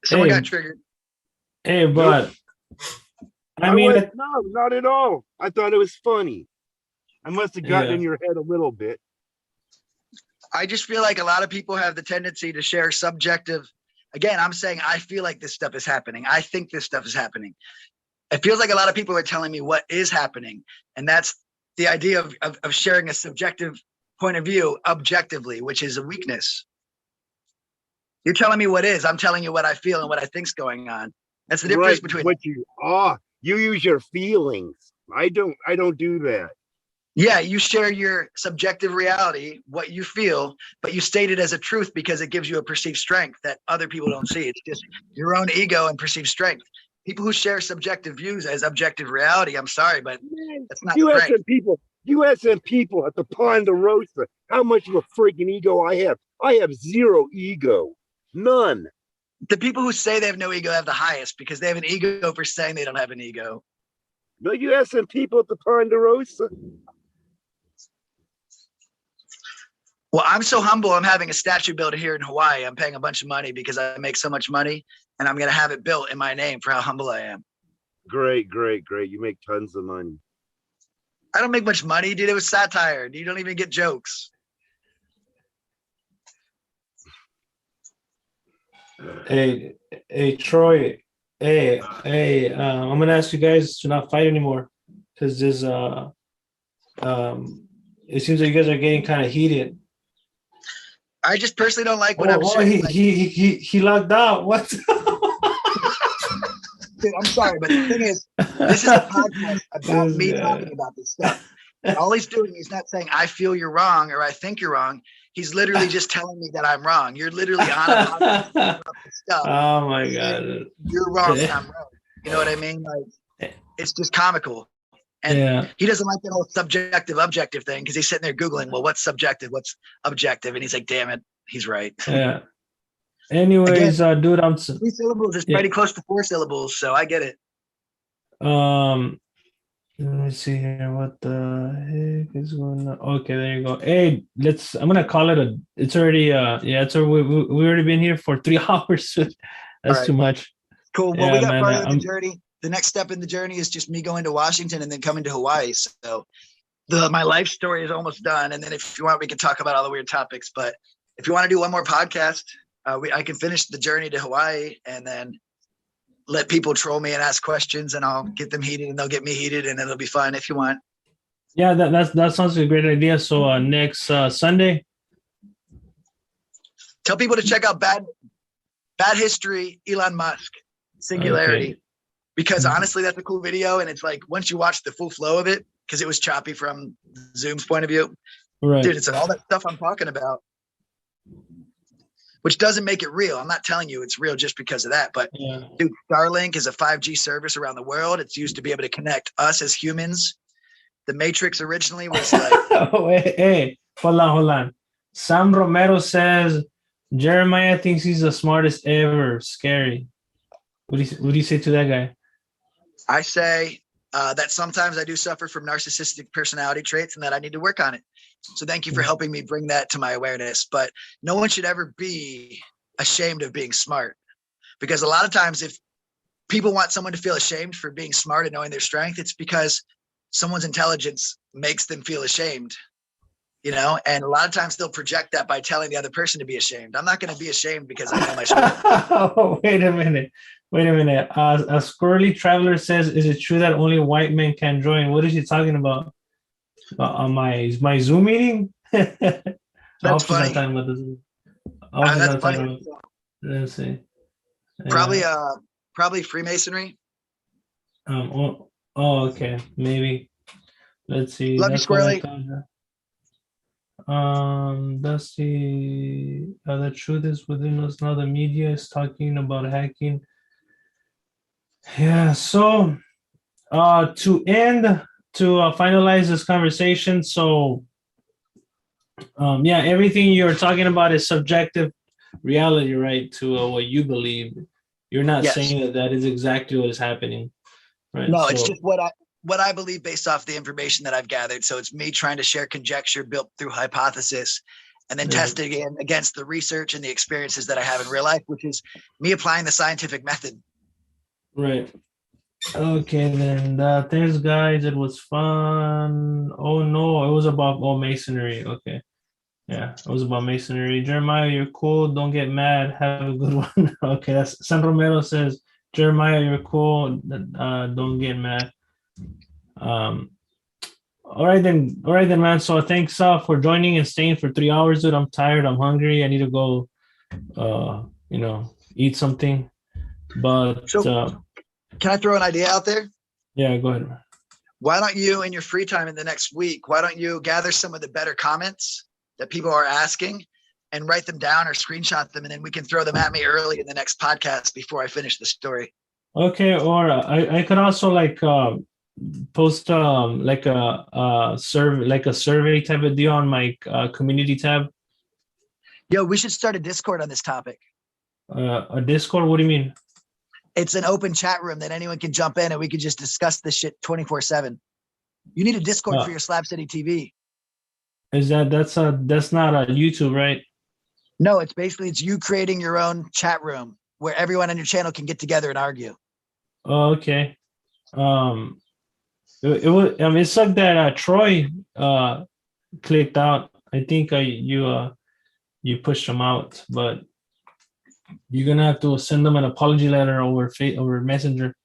Someone Hey. got triggered. Hey, but I mean, no, not at all. I thought it was funny. I must have gotten Yeah. in your head a little bit. I just feel like a lot of people have the tendency to share subjective. Again, I'm saying I feel like this stuff is happening. I think this stuff is happening. It feels like a lot of people are telling me what is happening. And that's the idea of sharing a subjective point of view objectively, which is a weakness. You're telling me what is. I'm telling you what I feel and what I think's going on. That's the difference between what you use your feelings. I don't do that. Yeah, you share your subjective reality, what you feel, but you state it as a truth because it gives you a perceived strength that other people don't see. It's just your own ego and perceived strength. People who share subjective views as objective reality, I'm sorry, but that's not You ask strength. some people at the Ponderosa how much of a freaking ego I have. I have zero ego. None. The people who say they have no ego have the highest because they have an ego for saying they don't have an ego. No, you ask some people at the Ponderosa. Well, I'm so humble. I'm having a statue built here in Hawaii. I'm paying a bunch of money because I make so much money, and I'm going to have it built in my name for how humble I am. Great. You make tons of money. I don't make much money, dude. It was satire. You don't even get jokes. hey, Troy. Hey, I'm gonna ask you guys to not fight anymore because this it seems like you guys are getting kind of heated. I just personally don't like what I'm he, saying. he locked out. What? Dude, I'm sorry, but the thing is, this is a podcast about This me guy. talking about this stuff. All he's doing, he's not saying I feel you're wrong or I think you're wrong. He's literally just telling me that I'm wrong. You're literally on a podcast about this stuff. Oh my god. You're wrong and I'm wrong. You know what I mean? Like, it's just comical. And Yeah. he doesn't like that whole subjective objective thing because he's sitting there Googling, well, what's subjective? What's objective? And he's like, damn it, he's right. Yeah. Anyways, dude, I'm 3 syllables is Yeah. pretty close to 4 syllables, so I get it. let me see here. What the heck is going on? Okay, there you go. Hey, I'm gonna call it it's already we already been here for 3 hours. That's right. too much. Cool. Well, Yeah, we got man, further in the journey. The next step in the journey is just me going to Washington and then coming to Hawaii. So my life story is almost done. And then if you want, we can talk about all the weird topics. But if you want to do one more podcast, I can finish the journey to Hawaii and then let people troll me and ask questions and I'll get them heated and they'll get me heated and it'll be fun if you want. Yeah, that sounds like a great idea. So next Sunday. Tell people to check out Bad History, Elon Musk, Singularity. Okay. Because honestly, that's a cool video. And it's like, once you watch the full flow of it, because it was choppy from Zoom's point of view, Right. dude, it's all that stuff I'm talking about, which doesn't make it real. I'm not telling you it's real just because of that. But Yeah. dude, Starlink is a 5G service around the world. It's used to be able to connect us as humans. The Matrix originally was like, Oh, hey, hold on. Sam Romero says Jeremiah thinks he's the smartest ever. Scary. What do you say to that guy? I say that sometimes I do suffer from narcissistic personality traits and that I need to work on it. So thank you for helping me bring that to my awareness. But no one should ever be ashamed of being smart, because a lot of times if people want someone to feel ashamed for being smart and knowing their strength, it's because someone's intelligence makes them feel ashamed, you know, and a lot of times they'll project that by telling the other person to be ashamed. I'm not going to be ashamed because I know my strength. Oh, wait a minute. A squirrely traveler says, is it true that only white men can join? What is he talking about? My Zoom meeting? That's funny. That's funny. Let's see. Probably Freemasonry. Okay, maybe. Let's see. Love you, That's what I Squirrely. told you. Let's see. The truth is within us now. The media is talking about hacking. Yeah. So, to finalize this conversation. So, yeah, everything you're talking about is subjective reality, right? To what you believe. You're not Yes. saying that is exactly what is happening, right? No, So, it's just what I believe based off the information that I've gathered. So it's me trying to share conjecture built through hypothesis and then Yeah. testing it against the research and the experiences that I have in real life, which is me applying the scientific method. right. Okay, then. Thanks, guys. It was fun. Oh no, it was about masonry. Okay, yeah, it was about masonry. Jeremiah, you're cool. Don't get mad. Have a good one. Okay, that's San Romero says. Jeremiah, you're cool. Don't get mad. All right then, man. So thanks for joining and staying for 3 hours, dude. I'm tired. I'm hungry. I need to go. Eat something. But So can I throw an idea out there? yeah, go ahead. Why don't you, in your free time in the next week, why don't you gather some of the better comments that people are asking and write them down or screenshot them, and then we can throw them at me early in the next podcast before I finish the story. Okay, or I could also post like a survey type of deal on my community tab. Yo, we should start a Discord on this topic. A Discord? What do you mean? It's an open chat room that anyone can jump in and we can just discuss this shit 24/7. You need a Discord for your Slab City TV. That's not a YouTube, right? No, it's you creating your own chat room where everyone on your channel can get together and argue. Oh, okay. It sucked that Troy clicked out. I think you pushed him out, but you're gonna have to send them an apology letter over Messenger.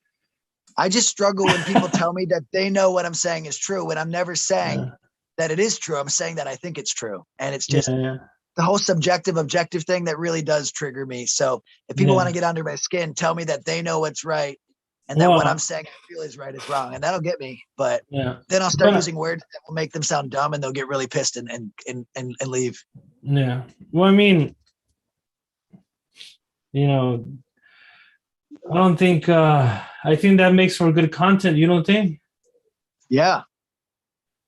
I just struggle when people tell me that they know what I'm saying is true when I'm never saying that it is true. I'm saying that I think it's true. And it's just the whole objective thing that really does trigger me. So if people want to get under my skin, tell me that they know what's right and that what I'm saying I feel is right is wrong. And that'll get me. But then I'll start using words that will make them sound dumb and they'll get really pissed and leave. Yeah. Well, I mean, I don't think I think that makes for good content. You don't think? Yeah.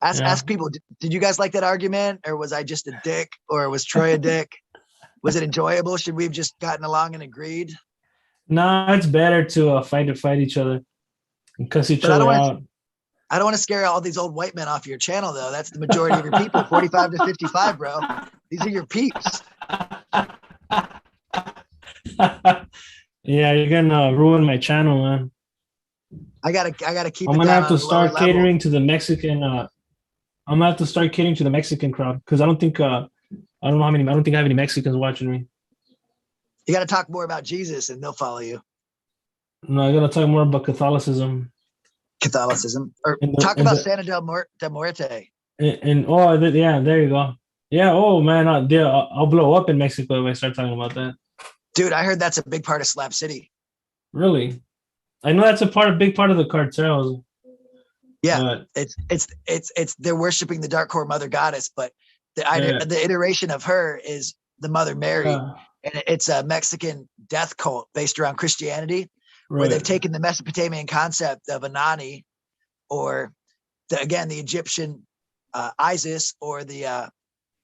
Ask people, did you guys like that argument, or was I just a dick, or was Troy a dick? Was it enjoyable? Should we have just gotten along and agreed? No, it's better to fight each other and cuss each other out. I don't want to scare all these old white men off your channel, though. That's the majority of your people, 45 to 55, bro. These are your peeps. Yeah, you're gonna ruin my channel, man. I gotta keep. I'm gonna have to start catering to the Mexican. I'm gonna have to start catering to the Mexican crowd because I don't think I don't think I have any Mexicans watching me. You got to talk more about Jesus, and they'll follow you. No, I gotta talk more about Catholicism, or talk about Santa del Muerte. Yeah, there you go. Yeah. Oh man, I'll blow up in Mexico if I start talking about that. Dude, I heard that's a big part of Slab City. Really? I know that's a big part of the cartels. Yeah, it's they're worshiping the dark core mother goddess, but the iteration of her is the Mother Mary, and it's a Mexican death cult based around Christianity, where they've taken the Mesopotamian concept of Anani, or the Egyptian Isis, or the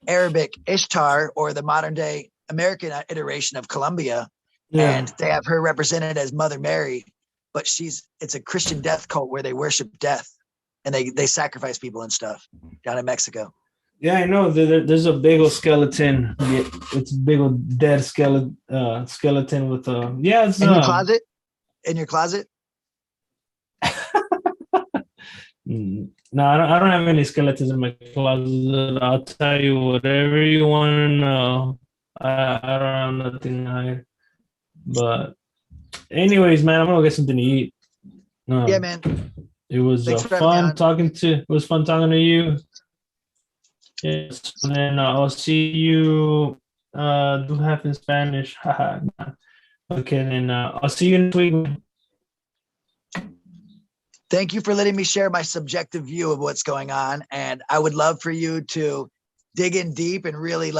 Arabic Ishtar, or the modern day American iteration of Columbia, and they have her represented as Mother Mary, but it's a Christian death cult where they worship death and they sacrifice people and stuff down in Mexico. Yeah, I know. There's a big old skeleton. It's a big old dead skeleton with it's in your closet. In your closet. No, I don't have any skeletons in my closet. I'll tell you whatever you want to know. I don't have nothing to hide. But anyways, man, I'm gonna get something to eat. Yeah, man. It was fun talking to you. Yes, and then I'll see you do half in Spanish. Okay, then I'll see you next week. Thank you for letting me share my subjective view of what's going on. And I would love for you to dig in deep and really